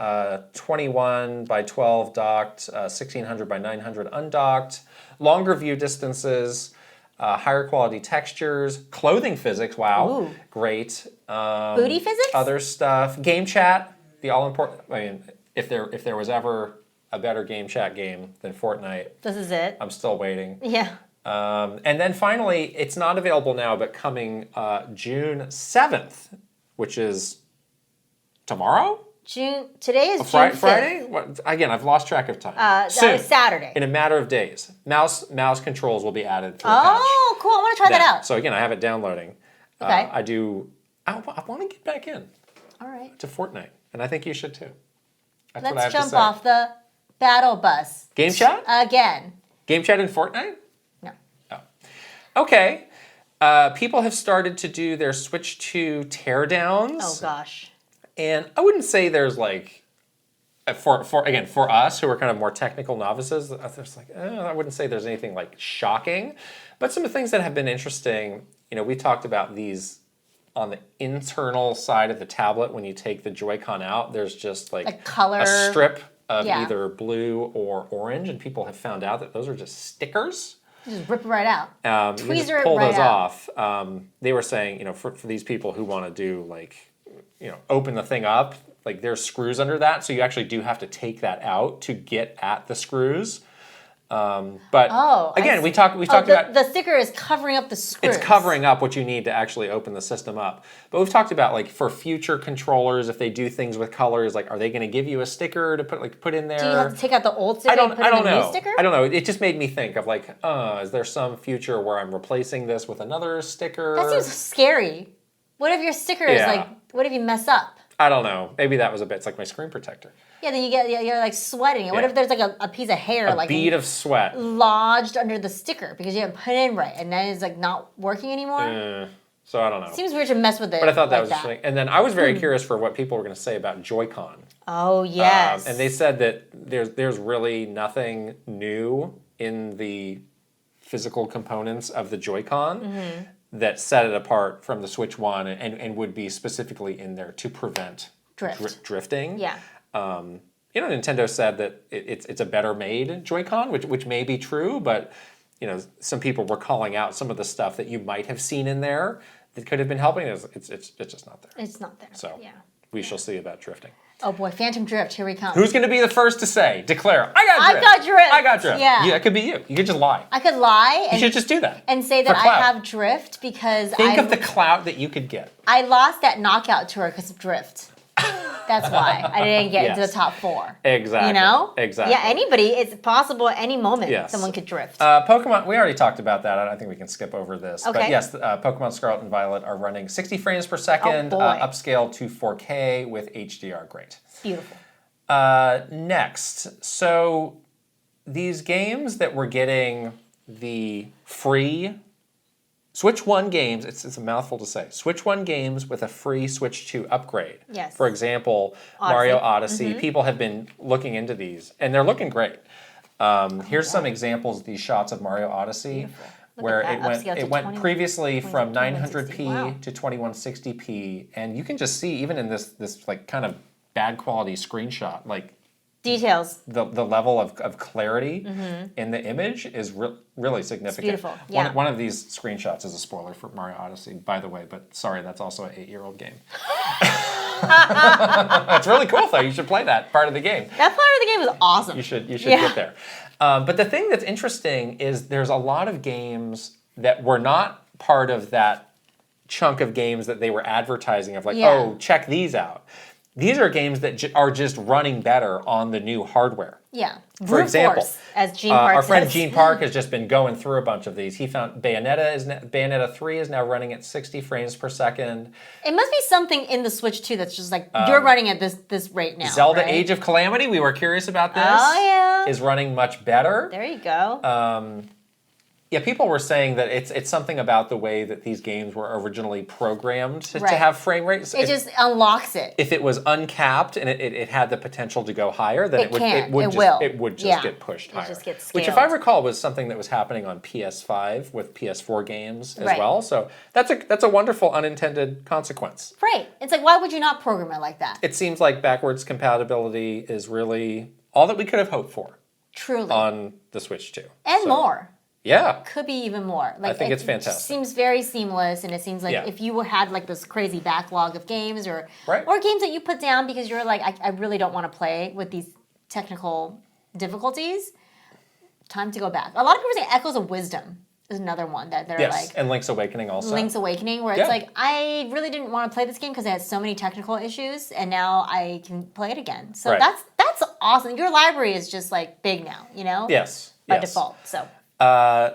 21 by 12 docked, 1600 by 900 undocked. Longer view distances. Higher quality textures, clothing physics, wow, Ooh. great. Booty physics? Other stuff, game chat, the all important. If there was ever a better game chat game than Fortnite, this is it. I'm still waiting. Yeah. And then finally, it's not available now, but coming June 7th, which is tomorrow. Today is June 5th. Friday? What? Again, I've lost track of time. Soon, Saturday. In a matter of days. Mouse controls will be added for the patch. Oh, cool. I want to try that out. So again, I have it downloading. Okay. I want to get back in. All right. To Fortnite. And I think you should too. That's Let's what I have jump to say. off the battle bus. Game chat? Again. Game chat in Fortnite? No. Oh. Okay. People have started to do their Switch 2 teardowns. Oh, gosh. And I wouldn't say there's for us who are kind of more technical novices, there's like, I wouldn't say there's anything like shocking, but some of the things that have been interesting, we talked about these on the internal side of the tablet. When you take the Joy-Con out, there's just like a strip of either blue or orange, and people have found out that those are just stickers. You just rip it right out. You just pull those off. They were saying, for these people who want to do like, open the thing up, like there's screws under that, so you actually do have to take that out to get at the screws. But again, we talked about the sticker is covering up the screws. It's covering up what you need to actually open the system up. But we've talked about like for future controllers, if they do things with colors, like are they going to give you a sticker to put in there? Do you have to take out the old sticker and put in a new sticker? I don't know. It just made me think of like, is there some future where I'm replacing this with another sticker? That seems scary. What if your sticker is like? What if you mess up? I don't know. Maybe that was a bit. It's like my screen protector. Yeah, then you're like sweating. What if there's like a piece of hair, like bead of sweat lodged under the sticker because you haven't put it in right, and then it's like not working anymore? So I don't know. Seems weird to mess with it. But I thought that was interesting. And then I was very curious for what people were going to say about Joy-Con. Oh yes. And they said that there's really nothing new in the physical components of the Joy-Con that set it apart from the Switch 1 and would be specifically in there to prevent drifting. Yeah. Nintendo said that it's a better made Joy-Con, which may be true, but some people were calling out some of the stuff that you might have seen in there that could have been helping. It's just not there. It's not there. So we shall see about drifting. Oh boy, Phantom Drift, here we come. Who's going to be the first to declare, I got drift. I got drift. Yeah. That could be you. You could just lie. I could lie. You should just do that. And say that I have drift because Think of the clout that you could get. I lost that knockout tour because of drift. That's why I didn't get into the top 4. Exactly. Exactly. Yeah, anybody. It's possible at any moment someone could drift. Pokemon, we already talked about that. I think we can skip over this. Okay. But yes, Pokemon Scarlet and Violet are running 60 frames per second, upscale to 4K with HDR. Great. Beautiful. Next, so these games that we're getting the free Switch 1 games, it's a mouthful to say. Switch 1 games with a free Switch 2 upgrade. Yes. For example, Mario Odyssey. People have been looking into these, and they're looking great. Here's some examples of these shots of Mario Odyssey, where it went previously from 900p to 2160p, and you can just see, even in this like kind of bad quality screenshot, like details. The level of clarity in the image is really significant. It's beautiful. Yeah. One of these screenshots is a spoiler for Mario Odyssey, by the way, but sorry, that's also an 8-year-old game. It's really cool though. You should play that part of the game. That part of the game is awesome. You should get there. But the thing that's interesting is there's a lot of games that were not part of that chunk of games that they were advertising of like, oh, check these out. These are games that are just running better on the new hardware. Yeah. For example, as Gene Park our friend Gene Park has just been going through a bunch of these. He found Bayonetta 3 is now running at 60 frames per second. It must be something in the Switch 2 that's just like, you're running at this rate now. Zelda right? Age of Calamity, we were curious about this. Oh, yeah. Is running much better. There you go. Yeah, people were saying that it's something about the way that these games were originally programmed to have frame rates. It just unlocks it. If it was uncapped and it had the potential to go higher, then it would just get pushed higher. It just gets scaled. Which, if I recall, was something that was happening on PS5 with PS4 games as well. So that's a wonderful unintended consequence. Right. It's like, why would you not program it like that? It seems like backwards compatibility is really all that we could have hoped for. Truly. On the Switch 2. And more. Yeah. Could be even more. Like, I think it's fantastic. It seems very seamless, and it seems like if you had like this crazy backlog of games or games that you put down because you're like, I really don't want to play with these technical difficulties, time to go back. A lot of people say Echoes of Wisdom is another one that they're like. And Link's Awakening also. Link's Awakening, where it's like, I really didn't want to play this game because it had so many technical issues, and now I can play it again. So that's awesome. Your library is just like big now, you know? Yes. By default, so.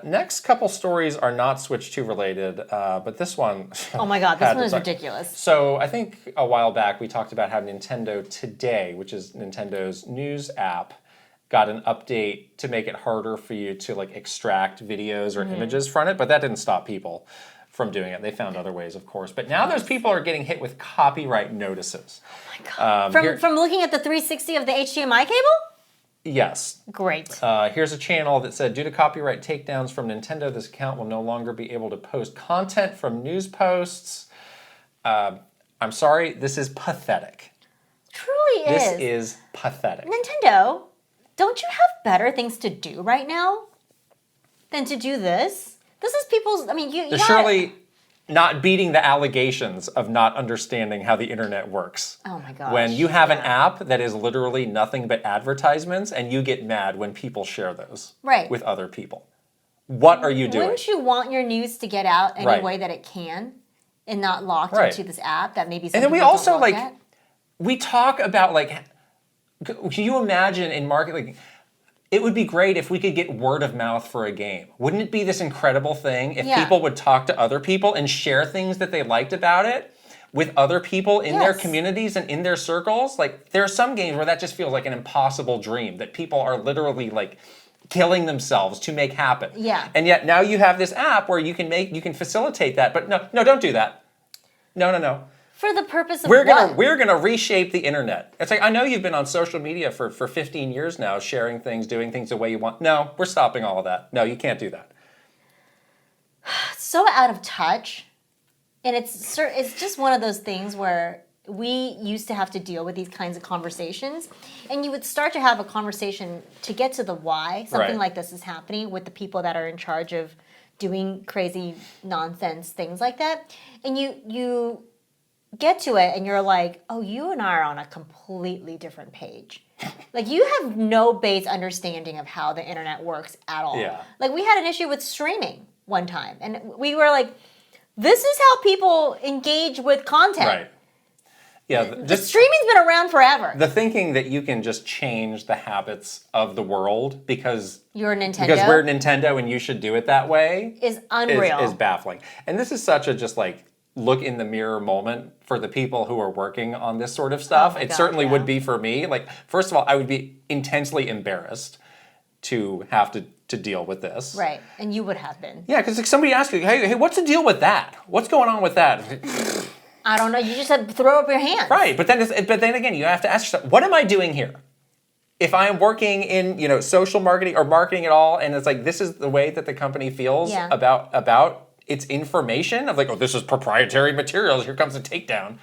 Next couple stories are not Switch 2 related, but this one... Oh my god, this one is ridiculous. So I think a while back we talked about how Nintendo Today, which is Nintendo's news app, got an update to make it harder for you to like extract videos or images from it, but that didn't stop people from doing it. They found other ways, of course. But now those people are getting hit with copyright notices. Oh my God. From looking at the 360 of the HDMI cable? Yes. Great. Here's a channel that said, due to copyright takedowns from Nintendo, this account will no longer be able to post content from news posts. I'm sorry, this is pathetic. Truly is. This is pathetic. Nintendo, don't you have better things to do right now than to do this? This is people's, I mean, They're surely not beating the allegations of not understanding how the internet works. Oh my gosh. When you have an app that is literally nothing but advertisements and you get mad when people share those with other people. What are you doing? Wouldn't you want your news to get out any way that it can and not locked into this app that maybe some And then we people also don't look at? We talk about can you imagine in market, it would be great if we could get word of mouth for a game. Wouldn't it be this incredible thing if people would talk to other people and share things that they liked about it with other people in their communities and in their circles? Like, there are some games where that just feels like an impossible dream, that people are literally killing themselves to make happen. Yeah. And yet now you have this app where you can facilitate that. But no, don't do that. No. For the purpose of we're gonna reshape the internet. It's like, I know you've been on social media for 15 years now, sharing things, doing things the way you want. No, we're stopping all of that. No, you can't do that. So out of touch, and it's just one of those things where we used to have to deal with these kinds of conversations, and you would start to have a conversation to get to the why something like this is happening with the people that are in charge of doing crazy nonsense things like that, and you get to it and you're like, oh, you and I are on a completely different page. Like, you have no base understanding of how the internet works at all. Yeah. Like, we had an issue with streaming one time, and we were like, this is how people engage with content. Right. Yeah. Streaming's been around forever. The thinking that you can just change the habits of the world because you're Nintendo. Because we're Nintendo and you should do it that way is unreal. Is baffling. And this is such a look in the mirror moment for the people who are working on this sort of stuff. It certainly would be for me. First of all, I would be intensely embarrassed to have to deal with this. Right, and you would have been. Yeah, because somebody asks you, hey, what's the deal with that? What's going on with that? I don't know. You just have to throw up your hands. Right, but then again, you have to ask yourself, what am I doing here? If I'm working in social marketing or marketing at all, and it's like, this is the way that the company feels about its information of this is proprietary materials, here comes a takedown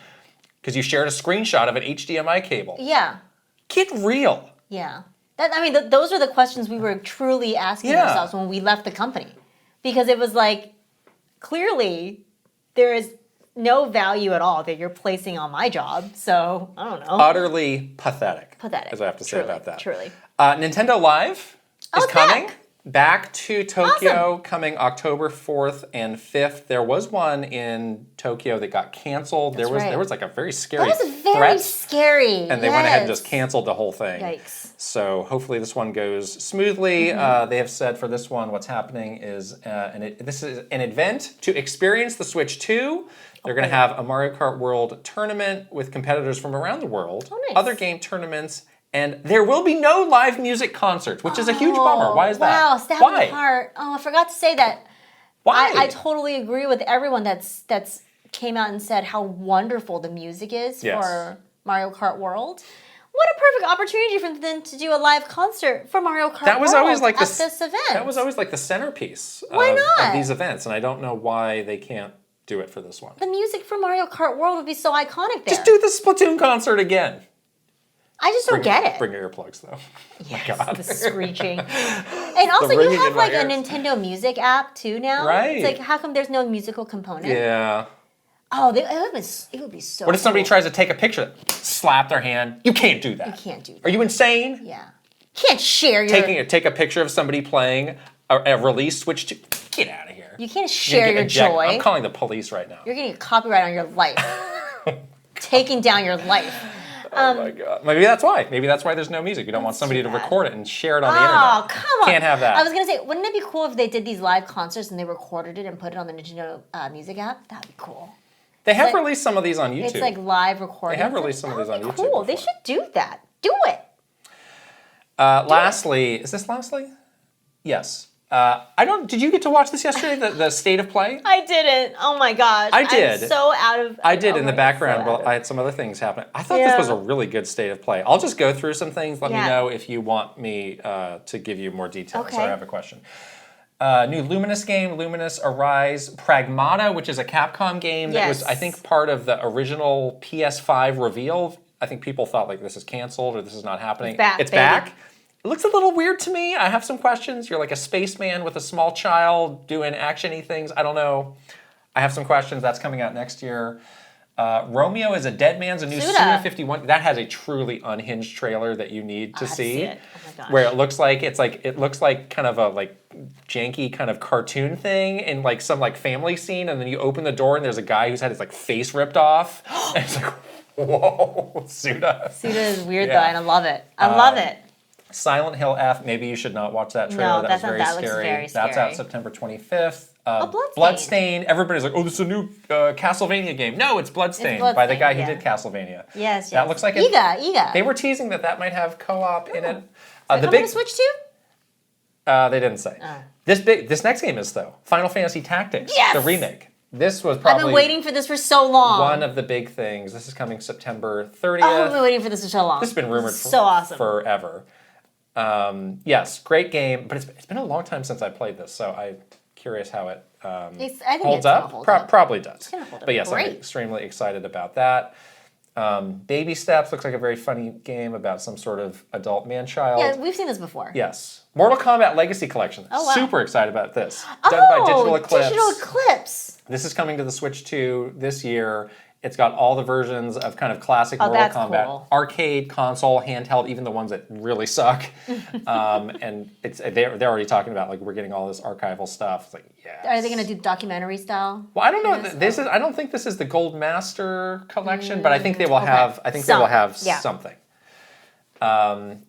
because you shared a screenshot of an HDMI cable. Yeah. Get real. Yeah. Those are the questions we were truly asking ourselves when we left the company. Because it was like, clearly, there is no value at all that you're placing on my job. So, I don't know. Utterly pathetic. Pathetic. As I have to say about that. Truly. Nintendo Live is coming. Back. Back to Tokyo, coming October 4th and 5th. There was one in Tokyo that got canceled. There was a very scary threat. That was very scary. And they went ahead and just canceled the whole thing. Yikes. So hopefully this one goes smoothly. They have said for this one, what's happening is this is an event to experience the Switch 2. They're going to have a Mario Kart World tournament with competitors from around the world. Oh, nice. Other game tournaments. And there will be no live music concerts, which is a huge bummer. Why is that? Wow, stab in the heart. Oh, I forgot to say that. Why? I totally agree with everyone that's came out and said how wonderful the music is for Mario Kart World. What a perfect opportunity for them to do a live concert for Mario Kart World always at this event. That was always the centerpiece of these events, and I don't know why they can't do it for this one. The music for Mario Kart World would be so iconic there. Just do the Splatoon concert again. I just don't get it. Bring your earplugs, though. Yes, oh my God. The screeching. And also, you have a Nintendo Music app, too, now. Right. It's like, how come there's no musical component? Yeah. Oh, it would be so What if somebody tries to take a picture, slap their hand? You can't do that. You can't do that. Are you insane? Yeah. Can't share your... Take a picture of somebody playing a release Switch 2. Get out of here. You can't share your joy. I'm calling the police right now. You're getting a copyright on your life. Taking down your life. Oh my God. Maybe that's why. Maybe that's why there's no music. You don't want somebody to record it and share it on the internet. Oh, come on. Can't have that. I was going to say, wouldn't it be cool if they did these live concerts and they recorded it and put it on the Nintendo Music app? That would be cool. They have released some of these on YouTube. It's like live recording. They have released some of these on YouTube. Cool. They should do that. Do it. Lastly, is this lastly? Yes. Did you get to watch this yesterday, the state of play? I didn't. Oh my gosh. I did. I'm so out of... I did in the background, but I had some other things happening. I thought this was a really good state of play. I'll just go through some things. Let me know if you want me to give you more details. Okay. So I have a question. New Luminous game, Luminous Arise Pragmata, which is a Capcom game that was, I think, part of the original PS5 reveal. I think people thought, like, this is canceled or this is not happening. It's back. It looks a little weird to me. I have some questions. You're like a spaceman with a small child doing action-y things. I don't know. I have some questions. That's coming out next year. Romeo is a Dead Man's a new Suda 51. That has a truly unhinged trailer that you need to see. Oh my gosh. Where it looks like kind of a like janky kind of cartoon thing in like some like family scene, and then you open the door and there's a guy who's had his like face ripped off. And it's like, whoa, Suda. Suda is weird though, and I love it. I love it. Silent Hill F, maybe you should not watch that trailer. No, that was very looks scary. very scary. That's out September 25th. Bloodstain. Bloodstain. Everybody's like, oh, this is a new Castlevania game. No, it's Bloodstain by the guy who did Castlevania. Yes. That looks like it. Iga. They were teasing that might have co-op in it. The big Switch too? They didn't say. This next game is though Final Fantasy Tactics, the remake. This was probably... I've been waiting for this for so long. One of the big things. This is coming September 30th. Oh, I've been waiting for this for so long. This has been rumored forever. Yes, great game, but it's been a long time since I played this, so I'm curious how it holds up. Probably does. But yes, I'm extremely excited about that. Baby Steps looks like a very funny game about some sort of adult man-child. Yeah, we've seen this before. Yes. Mortal Kombat Legacy Collection. Oh, wow. Super excited about this. Done by Digital Eclipse. Digital Eclipse. This is coming to the Switch 2 this year. It's got all the versions of kind of classic Mortal Kombat. Cool. Arcade, console, handheld, even the ones that really suck. And they're already talking about, like, we're getting all this archival stuff. It's like, yes. Are they going to do documentary style? Well, I don't know. I don't think this is the Gold Master collection, but I think they will have something.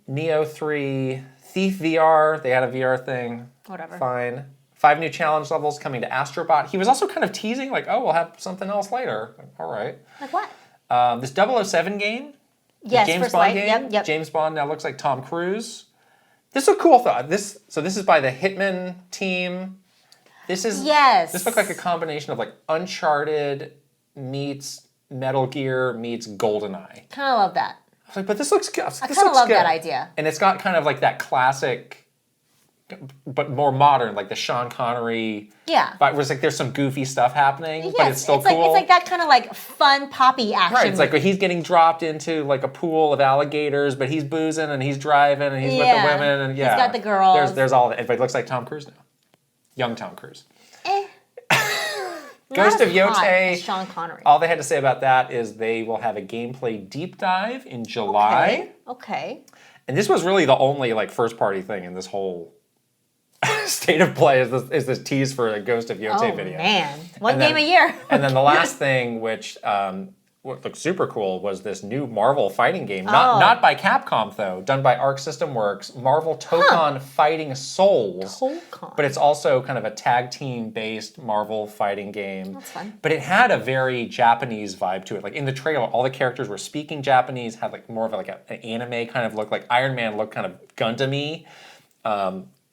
Neo 3, Thief VR. They had a VR thing. Whatever. Fine. 5 new challenge levels coming to Astrobot. He was also kind of teasing, like, oh, we'll have something else later. Like, all right. Like what? This 007 game. Yes, James Bond game. Yep. James Bond now looks like Tom Cruise. This is a cool thought. This is by the Hitman team. This looks like a combination of like Uncharted meets Metal Gear meets GoldenEye. Kind of love that. I was like, but this looks good. I kind of love that idea. And it's got kind of like that classic, but more modern, like the Sean Connery. Yeah. But where it's like there's some goofy stuff happening, but it's still cool. It's like that kind of like fun poppy action. Right. It's like he's getting dropped into like a pool of alligators, but he's boozing and he's driving and he's with the women and he's got the girls. There's all that. But it looks like Tom Cruise now. Young Tom Cruise. Ghost of Yotei. Sean Connery. All they had to say about that is they will have a gameplay deep dive in July. Okay. And this was really the only like first party thing in this whole state of play is this tease for a Ghost of Yotei video. Oh man, one game a year. And then the last thing, which what looked super cool, was this new Marvel fighting game. Not by Capcom though, done by Arc System Works. Marvel Tokon Fighting Souls. Tokon. But it's also kind of a tag team based Marvel fighting game. That's fun. But it had a very Japanese vibe to it. Like in the trailer, all the characters were speaking Japanese. Had like more of like an anime kind of look. Like Iron Man looked kind of Gundam-y.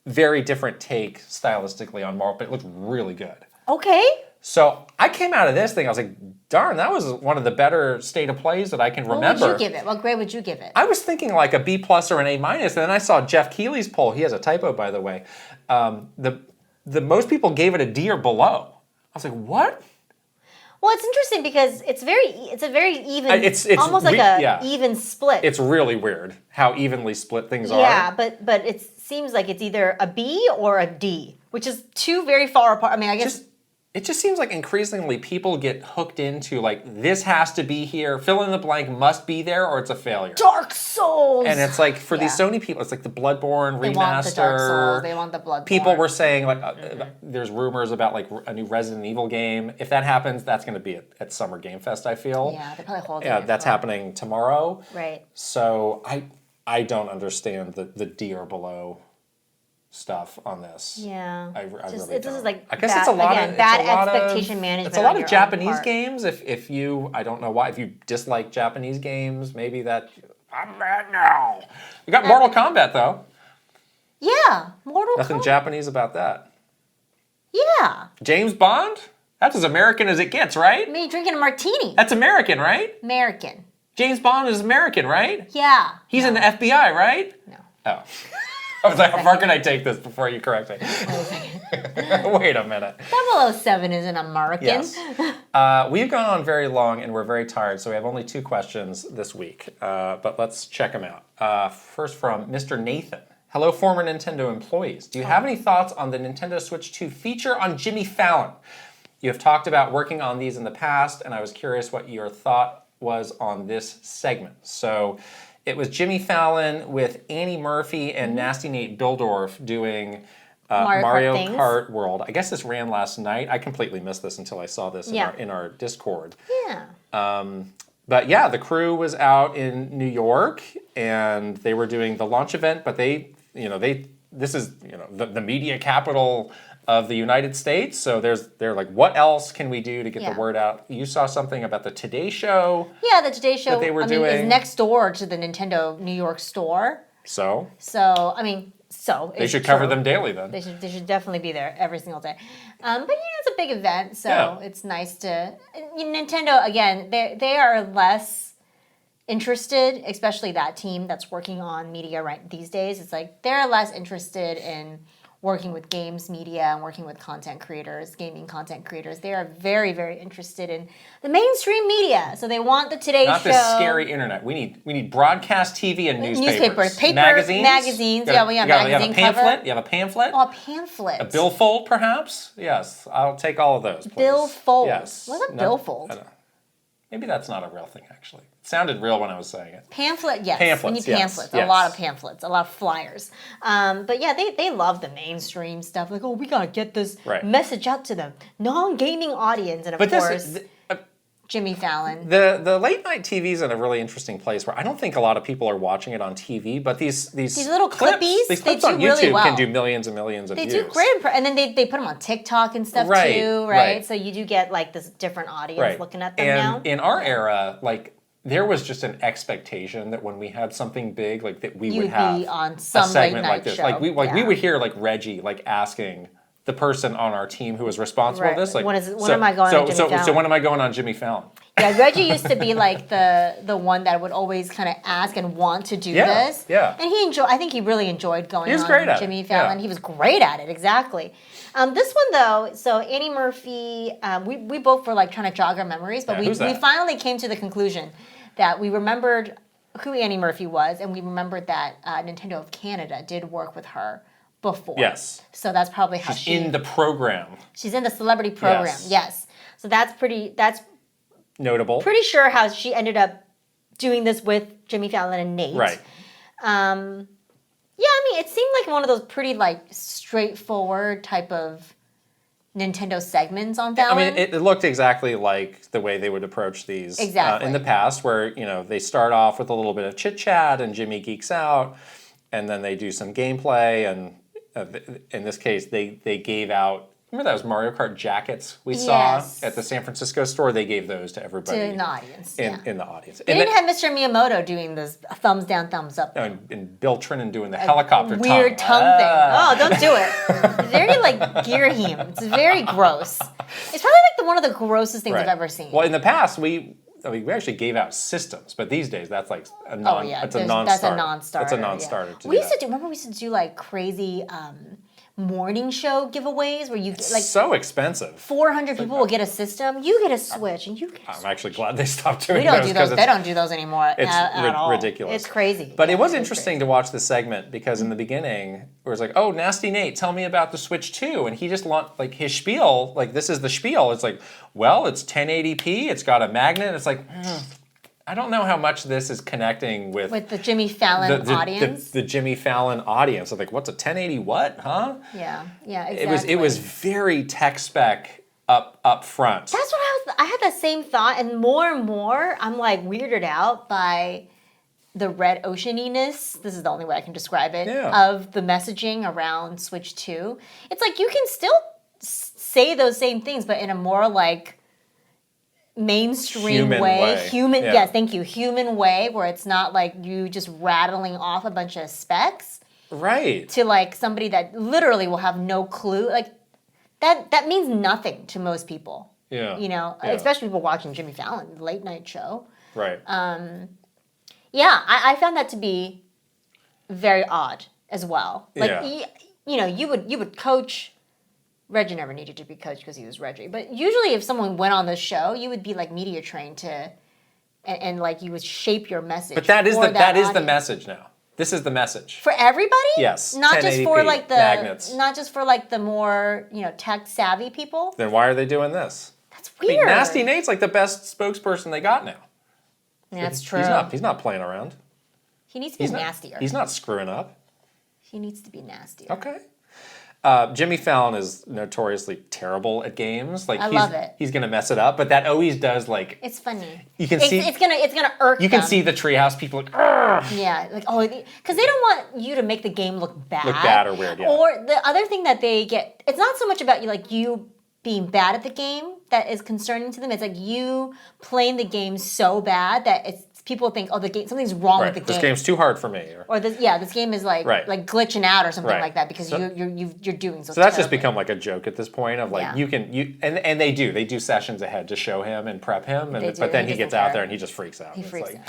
Very different take stylistically on Marvel, but it looked really good. Okay. So I came out of this thing, I was like, darn, that was one of the better state of plays that I can remember. What would you give it? What grade would you give it? I was thinking like a B+ or an A-, and then I saw Jeff Keighley's poll. He has a typo, by the way. The most people gave it a D or below. I was like, what? Well, it's interesting because it's a very even. It's almost like a even split. It's really weird how evenly split things are. Yeah, but it seems like it's either a B or a D, which is two very far apart. I mean, I guess. It just seems like increasingly people get hooked into like, this has to be here, fill in the blank must be there, or it's a failure. Dark Souls! And it's like, for these Sony people, it's like the Bloodborne remaster. They want the Dark Souls, they want the Bloodborne. People were saying, like, there's rumors about like a new Resident Evil game. If that happens, that's going to be at Summer Game Fest, I feel. Yeah, they probably hold it. Yeah, that's happening tomorrow. Right. So I don't understand the D or below stuff on this. Yeah. I really this don't. is like I guess it's a lot of bad expectation management. It's a lot of Japanese games. If you, I don't know why, if you dislike Japanese games, maybe that I'm mad now. We got Mortal Kombat though. Yeah, Mortal Kombat. Nothing Japanese about that. Yeah. James Bond? That's as American as it gets, right? Me drinking a martini. That's American, right? American. James Bond is American, right? Yeah. He's in the FBI, right? No. Oh. I was like, how far can I take this before you correct me? Wait a second. Wait a minute. 007 is an American. Yes. We've gone on very long and we're very tired, so we have only 2 questions this week. But let's check them out. First from Mr. Nathan. Hello, former Nintendo employees. Do you have any thoughts on the Nintendo Switch 2 feature on Jimmy Fallon? You have talked about working on these in the past, and I was curious what your thought was on this segment. So it was Jimmy Fallon with Annie Murphy and Nasty Nate Bildorf doing Mario Kart World. I guess this ran last night. I completely missed this until I saw this in our Discord. Yeah. But yeah, the crew was out in New York, and they were doing the launch event, but this is the media capital of the United States, so they're like, what else can we do to get the word out? You saw something about the Today Show. Yeah, the Today Show. That they were doing. Is next door to the Nintendo New York store. So they should cover them daily then. They should definitely be there every single day. But it's a big event, so it's nice to. Nintendo again, they are less interested, especially that team that's working on media right these days. It's like they're less interested in working with games media and working with content creators, gaming content creators. They are very, very interested in the mainstream media. So they want the Today Show. Not this scary internet. We need broadcast TV and newspapers. Magazines. Yeah, we have magazine cover. You have a pamphlet? Oh, a pamphlet. A billfold, perhaps? Yes, I'll take all of those, please. Billfold. Yes. What's a billfold? Maybe that's not a real thing, actually. It sounded real when I was saying it. Pamphlet, yes. Pamphlets, we need pamphlets. Yes. A lot of pamphlets, a lot of flyers. But yeah, they love the mainstream stuff. Like, we gotta get this message out to the non-gaming audience, and of course, Jimmy Fallon. The late night TV is in a really interesting place where I don't think a lot of people are watching it on TV, but these little clips, clippies, these clips on YouTube can do millions and millions of views. They do great, and then they put them on TikTok and stuff too, right? So you do get like this different audience looking at them now. In our era, there was just an expectation that when we had something big, that we would have be on some a segment late night like this. Show. We would hear Reggie asking the person on our team who was responsible for this, when am I going on Jimmy Fallon? So when am I going on Jimmy Fallon? Yeah, Reggie used to be like the one that would always kind of ask and want to do this. Yeah. And I think he really enjoyed going on Jimmy Fallon. Yeah. He was great at it, exactly. This one though, so Annie Murphy, we both were trying to jog our memories, but we finally came to the conclusion that we remembered who Annie Murphy was, and we remembered that Nintendo of Canada did work with her before. Yes. So that's probably how she's in the program. She's in the celebrity program. Yes. So that's notable. Pretty sure how she ended up doing this with Jimmy Fallon and Nate. Right. It seemed like one of those pretty straightforward type of Nintendo segments on Fallon. It looked exactly like the way they would approach these in the past, where they start off with a little bit of chit chat and Jimmy geeks out, and then they do some gameplay, and in this case they gave out. Remember those Mario Kart jackets we saw at the San Francisco store? They gave those to everybody in the audience. In the audience. They didn't have Mr. Miyamoto doing this thumbs down, thumbs up. And Bill Trinan doing the helicopter weird tongue thing. Oh, don't do it. It's very Ghirahim. It's very gross. It's probably one of the grossest things I've ever seen. Well, in the past we actually gave out systems, but these days that's a non-starter. That's a non-starter. That's a non-starter. We used to do crazy morning show giveaways where you get so expensive. 400 people will get a system. You get a Switch, and you get. I'm actually glad they stopped doing those. We don't do those. They don't do those anymore. It's at all. ridiculous. It's crazy. But it was interesting to watch the segment because in the beginning it was oh, Nasty Nate, tell me about the Switch 2, and he just launched his spiel. This is the spiel. It's well, it's 1080p. It's got a magnet. It's I don't know how much this is connecting with the Jimmy Fallon audience. The Jimmy Fallon audience. I'm what's a 1080 what, huh? Yeah, exactly. It was very tech spec up front. That's what I had that same thought, and more I'm weirded out by the red oceaniness. This is the only way I can describe it of the messaging around Switch 2. It's you can still say those same things, but in a more mainstream way. Yes, thank you. Human way, where it's not you just rattling off a bunch of specs. Right. To like somebody that literally will have no clue. Like that means nothing to most people. Yeah. You know, especially people watching Jimmy Fallon, late night show. Right. Yeah, I found that to be very odd as well. Like, you know, you would coach. Reggie never needed to be coached because he was Reggie. But usually if someone went on the show, you would be like media trained to, and like you would shape your message. But that is the message now. This is the message. For everybody? Yes. Not just for like the magnets. Not just for like the more, you know, tech savvy people. Then why are they doing this? That's weird. I mean, Nasty Nate's like the best spokesperson they got now. Yeah, that's true. He's not playing around. He needs to be nastier. He's not screwing up. He needs to be nastier. Okay. Jimmy Fallon is notoriously terrible at games. Like I love it. He's gonna mess it up, but that always does like. It's funny. You can see it's gonna irk. You can see the treehouse people like. Argh! Yeah, like because they don't want you to make the game look bad. Look bad or weird. Yeah. Or the other thing that they get, it's not so much about you being bad at the game that is concerning to them. It's like you playing the game so bad that people think, oh, the game, something's wrong with the game. This game's too hard for me. Or this game is like glitching out or something like that because you're doing so. So that's just become like a joke at this point of like and they do sessions ahead to show him and prep him, but then he gets out there and he just freaks out. He freaks out.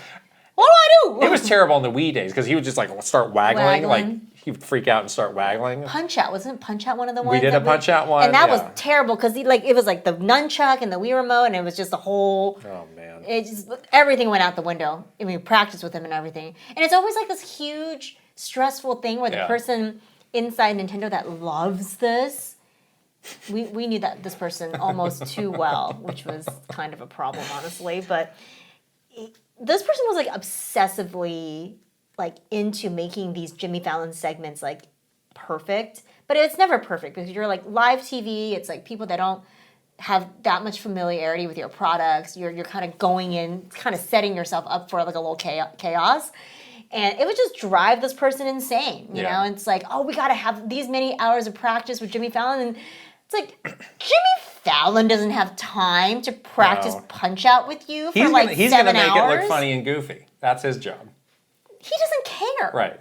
What do I do? It was terrible in the Wii days because he would just like start waggling. Like he would freak out and start waggling. Punch Out, wasn't Punch Out one of the ones? We did a Punch Out one, and that was terrible because it was like the nunchuck and the Wii remote, and it was just the whole. Oh man! It just everything went out the window. I mean, we practiced with him and everything, and it's always like this huge stressful thing where the person inside Nintendo that loves this. We knew that this person almost too well, which was kind of a problem, honestly, but. This person was like obsessively like into making these Jimmy Fallon segments like perfect, but it's never perfect because you're like live TV. It's like people that don't have that much familiarity with your products. You're kind of going in, kind of setting yourself up for like a little chaos. And it would just drive this person insane, you know? And it's like, oh, we got to have these many hours of practice with Jimmy Fallon. And it's like, Jimmy Fallon doesn't have time to practice Punch Out with you for 7 hours. He's going to make it look funny and goofy. That's his job. He doesn't care. Right.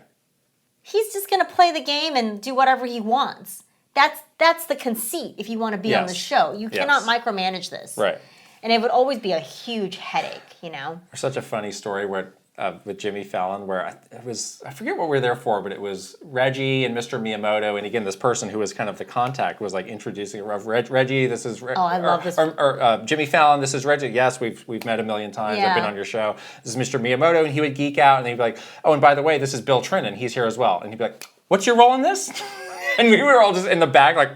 He's just going to play the game and do whatever he wants. That's the conceit if you want to be on the show. You cannot micromanage this. Right. And it would always be a huge headache, you know? There's such a funny story where with Jimmy Fallon where I forget what we were there for, but it was Reggie and Mr. Miyamoto, and again, this person who was kind of the contact was like introducing Reggie, this is... I love this. Or Jimmy Fallon, this is Reggie. Yes, we've met a million times. I've been on your show. This is Mr. Miyamoto, and he would geek out, and he'd be like, oh, and by the way, this is Bill Trinan. He's here as well. And he'd be like, what's your role in this? And we were all just in the back like...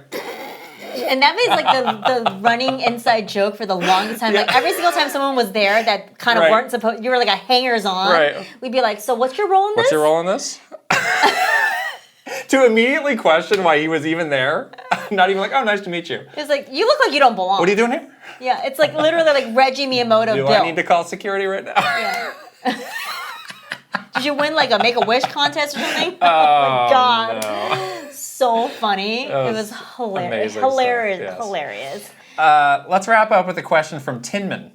And that was like the running inside joke for the longest time. Like every single time someone was there that kind of weren't supposed, you were like a hangers on. Right. We'd be like, so what's your role in this? What's your role in this? To immediately question why he was even there. Not even like, oh, nice to meet you. It's like, you look like you don't belong. What are you doing here? Yeah, it's like literally like Reggie Miyamoto. Do I need to call security right now? Yeah. Did you win like a Make-A-Wish contest or something? Oh my God. No. So funny. It was hilarious. Hilarious. Let's wrap up with a question from Tinman.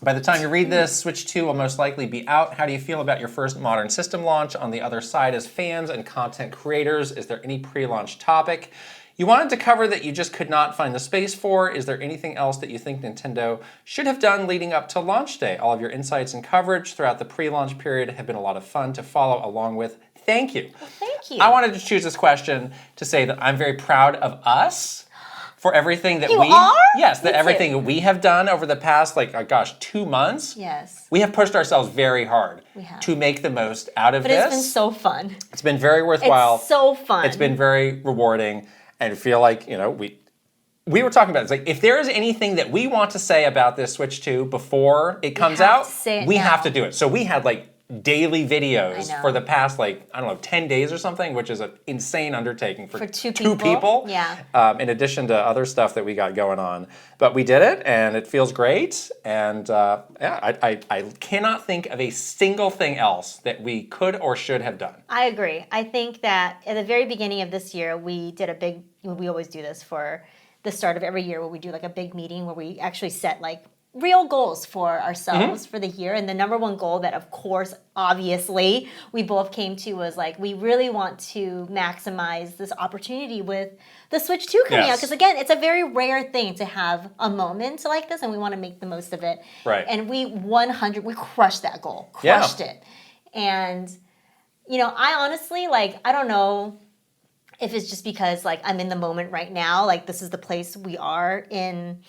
By the time you read this, Switch 2 will most likely be out. How do you feel about your first modern system launch? On the other side, as fans and content creators, is there any pre-launch topic you wanted to cover that you just could not find the space for? Is there anything else that you think Nintendo should have done leading up to launch day? All of your insights and coverage throughout the pre-launch period have been a lot of fun to follow along with. Thank you. Well, thank you. I wanted to choose this question to say that I'm very proud of us for everything that everything that we have done over the past, 2 months. Yes. We have pushed ourselves very hard to make the most out of this. But it's been so fun. It's been very worthwhile. It's so fun. It's been very rewarding, and I feel like, we were talking about it. It's like, if there is anything that we want to say about this Switch 2 before it comes out, we have to do it. So we had daily videos for the past 10 days or something, which is an insane undertaking for two people. Yeah. In addition to other stuff that we got going on. But we did it, and it feels great. And I cannot think of a single thing else that we could or should have done. I agree. I think that at the very beginning of this year, we always do this for the start of every year, where we do a big meeting where we actually set real goals for ourselves for the year. And the number one goal that, of course, obviously, we both came to was like, we really want to maximize this opportunity with the Switch 2 coming out. Because again, it's a very rare thing to have a moment like this, and we want to make the most of it. Right. And we crushed that goal. Crushed it. And, you know, I honestly, like, I don't know if it's just because, like, I'm in the moment right now. Like, this is the place we are in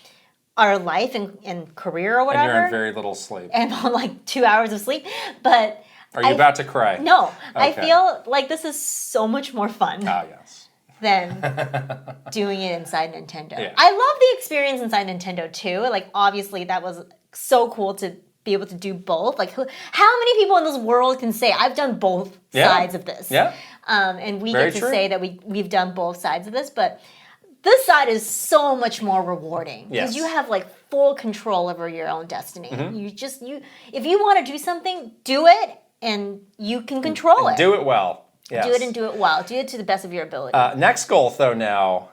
our life and career or whatever. And you're in very little sleep. And on like 2 hours of sleep. But are you about to cry? No. Okay. I feel like this is so much more fun. Yes. Than doing it inside Nintendo. Yeah. I love the experience inside Nintendo too. Like obviously that was so cool to be able to do both. Like how many people in this world can say I've done both sides of this? Yeah. And we get to say that we've done both sides of this, but this side is so much more rewarding because you have like full control over your own destiny. If you want to do something, do it, and you can control it. Do it well. Yes. Do it and do it well. Do it to the best of your ability. Next goal, though, now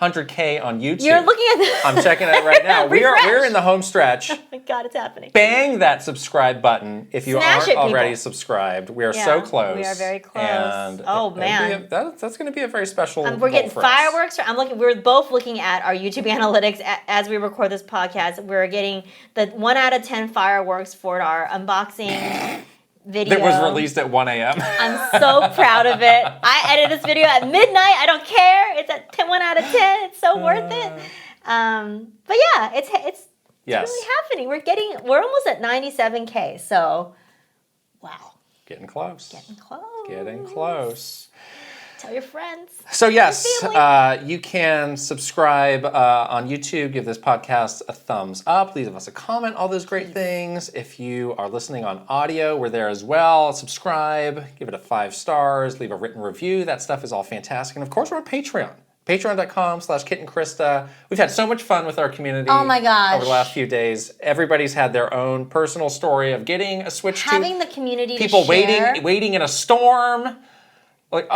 100K on YouTube. You're looking at this. I'm checking it right now. We're in the home stretch. Oh my God, it's happening. Bang that subscribe button if you aren't already subscribed. We are so close. We are very close. And man, that's going to be a very special. We're getting fireworks. We're both looking at our YouTube analytics as we record this podcast. We're getting the 1 out of 10 fireworks for our unboxing video. That was released at 1 a.m. I'm so proud of it. I edited this video at midnight. I don't care. It's at 1 out of 10. It's so worth it. But yeah, it's really happening. We're almost at 97K. So, wow. Getting close. Getting close. Tell your friends. So yes, you can subscribe on YouTube, give this podcast a thumbs up, leave us a comment, all those great things. If you are listening on audio, we're there as well. Subscribe, give it a 5 stars, leave a written review. That stuff is all fantastic. And of course, we're on Patreon. Patreon.com/Kit and Krysta. We've had so much fun with our community. Oh my gosh. Over the last few days. Everybody's had their own personal story of getting a Switch 2. Having the community people to share. waiting in a storm. Like,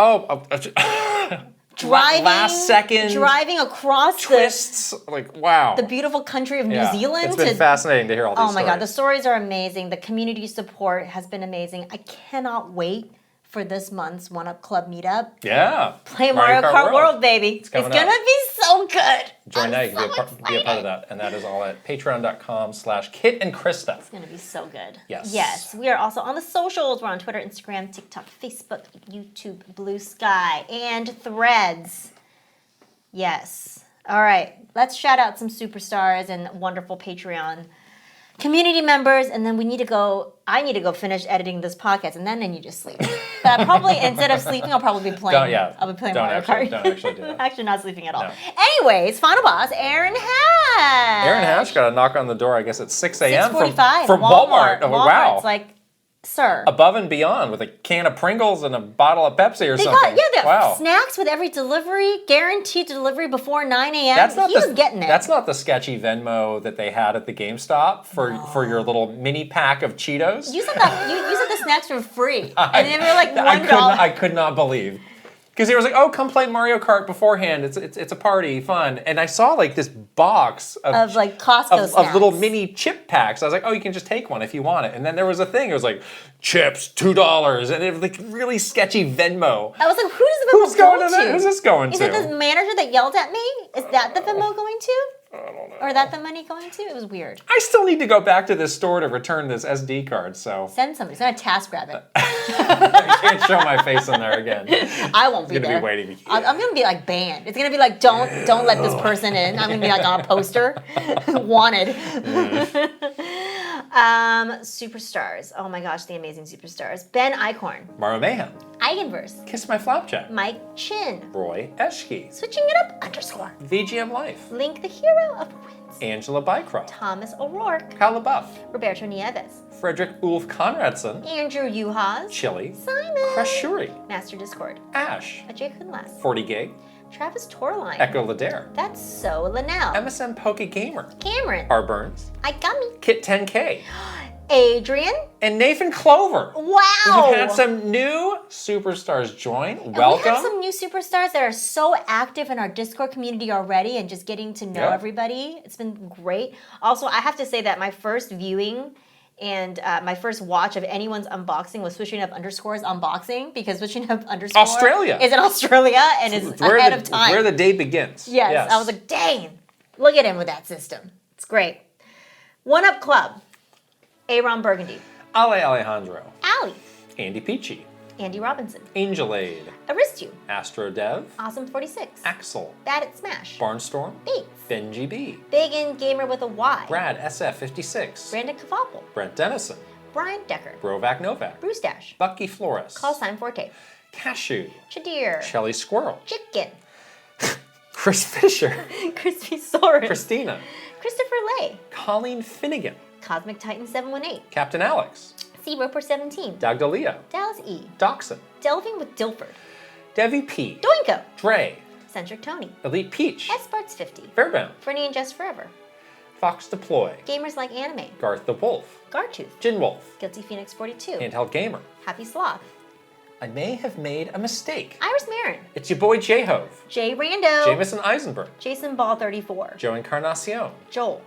last second driving across twists, the beautiful country of New Zealand. It's been fascinating to hear all these stories. Oh my God, the stories are amazing. The community support has been amazing. I cannot wait for this month's One Up Club meetup. Yeah. Play Mario Kart World, baby. It's gonna be so good. Join now, you can be a part of that. And that is all at patreon.com/Kit and Krysta. It's gonna be so good. Yes. Yes. We are also on the socials. We're on Twitter, Instagram, TikTok, Facebook, YouTube, Blue Sky, and Threads. Yes. All right. Let's shout out some superstars and wonderful Patreon community members, and then I need to go finish editing this podcast, and then I need to sleep. But I probably, instead of sleeping, I'll probably be playing. I'll be playing Mario Kart. Don't actually do that. Actually not sleeping at all. No. Anyways, final boss, Aaron Hatch. Aaron Hatch got a knock on the door, I guess at 6 a.m. 6:45 from Walmart. Oh, wow. It's like, sir. Above and beyond with a can of Pringles and a bottle of Pepsi or something. They got snacks with every delivery, guaranteed delivery before 9 a.m. He was getting it. That's not the sketchy Venmo that they had at the GameStop for your little mini pack of Cheetos. You said the snacks were free, and they were like $1. I could not believe. Because he was like, "Oh, come play Mario Kart beforehand. It's a party, fun." And I saw like this box of like Costco of little mini chip packs. I was like, "Oh, you can just take one if you want it." And then there was a thing. It was like chips, $2, and it was like really sketchy Venmo. I was like, "Who does the Venmo go to? Who's this going to?" Is it the manager that yelled at me? Is that the Venmo going to? I don't know. Or that the money going to? It was weird. I still need to go back to this store to return this SD card, so. Send somebody. Send a TaskRabbit. I can't show my face on there again. I won't be there. I'm going to be waiting. I'm going to be like banned. It's going to be like, don't let this person in. I'm going to be like on a poster. Wanted. Superstars. Oh my gosh, the amazing superstars. Ben Eichhorn. Mario Mayhem. Eigenverse. Kiss My Flapjack. Mike Chin. Roy Eschke. Switching it up _ VGM Life. Link the Hero of Winds. Angela Bycroft. Thomas O'Rourke. Kyle LaBeouf. Roberto Nieves. Frederick Ulf Conradson. Andrew Uhas. Chili. Simon. Crush Shuri. Master Discord. Ash. Ajay Kunlas. 40 Gig. Travis Torline. Echo Ladare. That's so Linnell. MSM Poke Gamer. Cameron. R. Burns. Igami. Kit 10K. Adrian. And Nathan Clover. Wow. We've had some new superstars join. Welcome. We have some new superstars that are so active in our Discord community already and just getting to know everybody. It's been great. Also, I have to say that my first viewing and my first watch of anyone's unboxing was Switching Up Underscore's unboxing, because Switching Up Underscore is in Australia and is ahead of time. Where the day begins. Yes. I was like, dang, look at him with that system. It's great. One Up Club. Aaron Burgundy. Ale Alejandro. Ali. Andy Peachy. Andy Robinson. Angel Aid. Aristu. Astro Dev. Awesome46. Axel. Bad at Smash. Barnstorm. Bates. Benji B. Big Gamer with a Y. Brad SF56. Brandon Kavapel. Brent Dennison. Brian Decker. Brovac Novak. Bruce Dash. Bucky Flores. Call Sign Forte. Cashew. Chadir. Shelly Squirrel. Chicken. Chris Fisher. Crispy Soren. Christina. Christopher Lay. Colleen Finnegan. Cosmic Titan 718. Captain Alex. C Roper 17. Dagdaleo. Dallas E. Dachshund. Delving with Dilford. Devi P. Doinko. Dre. Centric Tony. Elite Peach. Sparts 50. Fairbound. Fernie and Just Forever. Fox Deploy. Gamers Like Anime. Garth the Wolf. Gartooth. Gin Wolf. Guilty Phoenix 42. Handheld Gamer. Happy Sloth. I may have made a mistake. Iris Marin. It's your boy J-Hove. Jay Rando. Jameson Eisenberg. Jason Ball 34. Joe Encarnacion. Joel.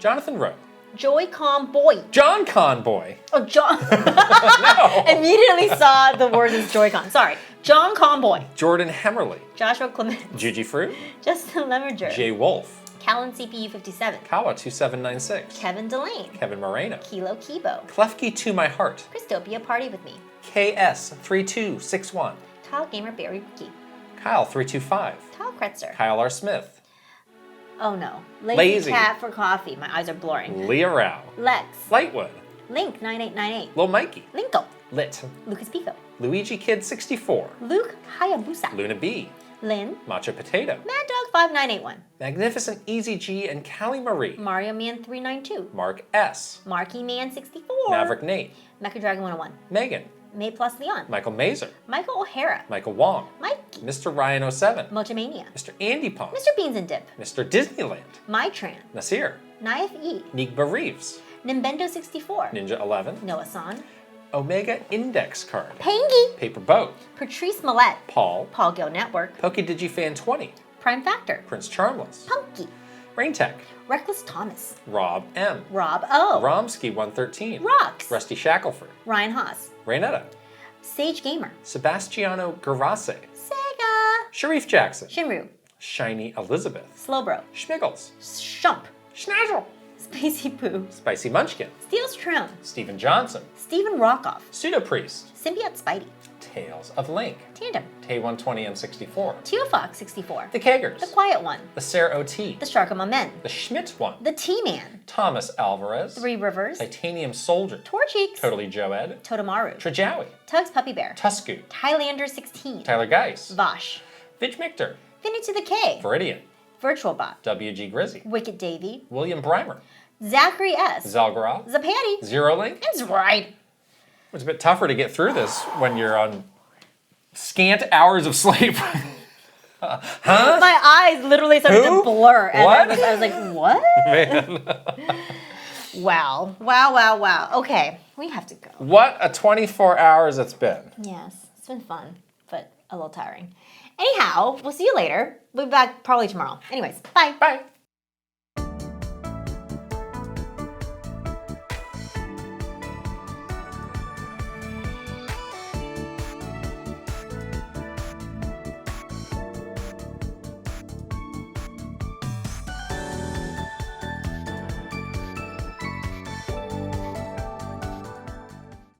Jonathan Rowe. Joy-Con Boy. John Conboy. Oh, John. No. Immediately saw the words as Joy-Con. Sorry. John Conboy. Jordan Hemmerly. Joshua Clement. Gigi Fruit. Justin Lemmerger. Jay Wolf. Callan CPU 57. Kawa 2796. Kevin Delane. Kevin Moreno. Kilo Kibo. Klefki to my heart. Christopia Party with Me. KS3261. Kyle Gamer Barry Ricky. Kyle 325. Kyle Kretzer. Kyle R. Smith. Oh no. Lazy Cat for Coffee. My eyes are blurring. Leah Rao. Lex. Lightwood. Link 9898. Lil Mikey. Linko. Lit. Lucas Pico. Luigi Kid 64. Luke Hayabusa. Luna B. Lynn. Matcha Potato. Mad Dog 5981. Magnificent Easy G and Callie Marie. Mario Man 392. Mark S. Marky Man 64. Maverick Nate. Mecha Dragon 101. Megan. May Plus Leon. Michael Mazer. Michael O'Hara. Michael Wong. Mikey. Mr. Ryan 07. Multimania. Mr. Andy Pong. Mr. Beans and Dip. Mr. Disneyland. Mytran. Nasir. Naif E. Nigba Reeves. Nimbendo 64. Ninja 11. Noah San. Omega Index Card. Pangy. Paper Boat. Patrice Millette. Paul. Paul Gill Network. PokeDigiFan 20. Prime Factor. Prince Charmless. Punky. Raintech. Reckless Thomas. Rob M. Rob O. Romsky 113. Rocks. Rusty Shackelford. Ryan Haas. Raynetta. Sage Gamer. Sebastiano Garase. Sega. Sharif Jackson. Shinru. Shiny Elizabeth. Slowbro. Schmiggles. Shump. Schnazzle. Spacey Poo. Spicy Munchkin. Steel Strone. Stephen Johnson. Stephen Rockoff. Pseudo Priest. Symbiote Spidey. Tales of Link. Tandem. Tay 120 M64. Teofox 64. The Keggers. The Quiet One. The Sarah OT. The Sharkama Men. The Schmidt one. The T-Man. Thomas Alvarez. Three Rivers. Titanium Soldier. Torcheeks. Totally Joed. Totamaru. Trajawi. Tugs Puppy Bear. Tusku. Highlander 16. Tyler Geis. Vosh. Vidge Michter. Finny to the K. Viridian. Virtual Bot. WG Grizzy. Wicked Davy. William Brimer. Zachary S. Zalgarov. Zapatty. Zero Link. It's right. It's a bit tougher to get through this when you're on scant hours of sleep. Huh? My eyes literally started to blur. And What? I was like, what? Man. Wow. Wow. Okay, we have to go. What a 24 hours it's been. Yes, it's been fun, but a little tiring. Anyhow, we'll see you later. We'll be back probably tomorrow. Anyways, bye. Bye.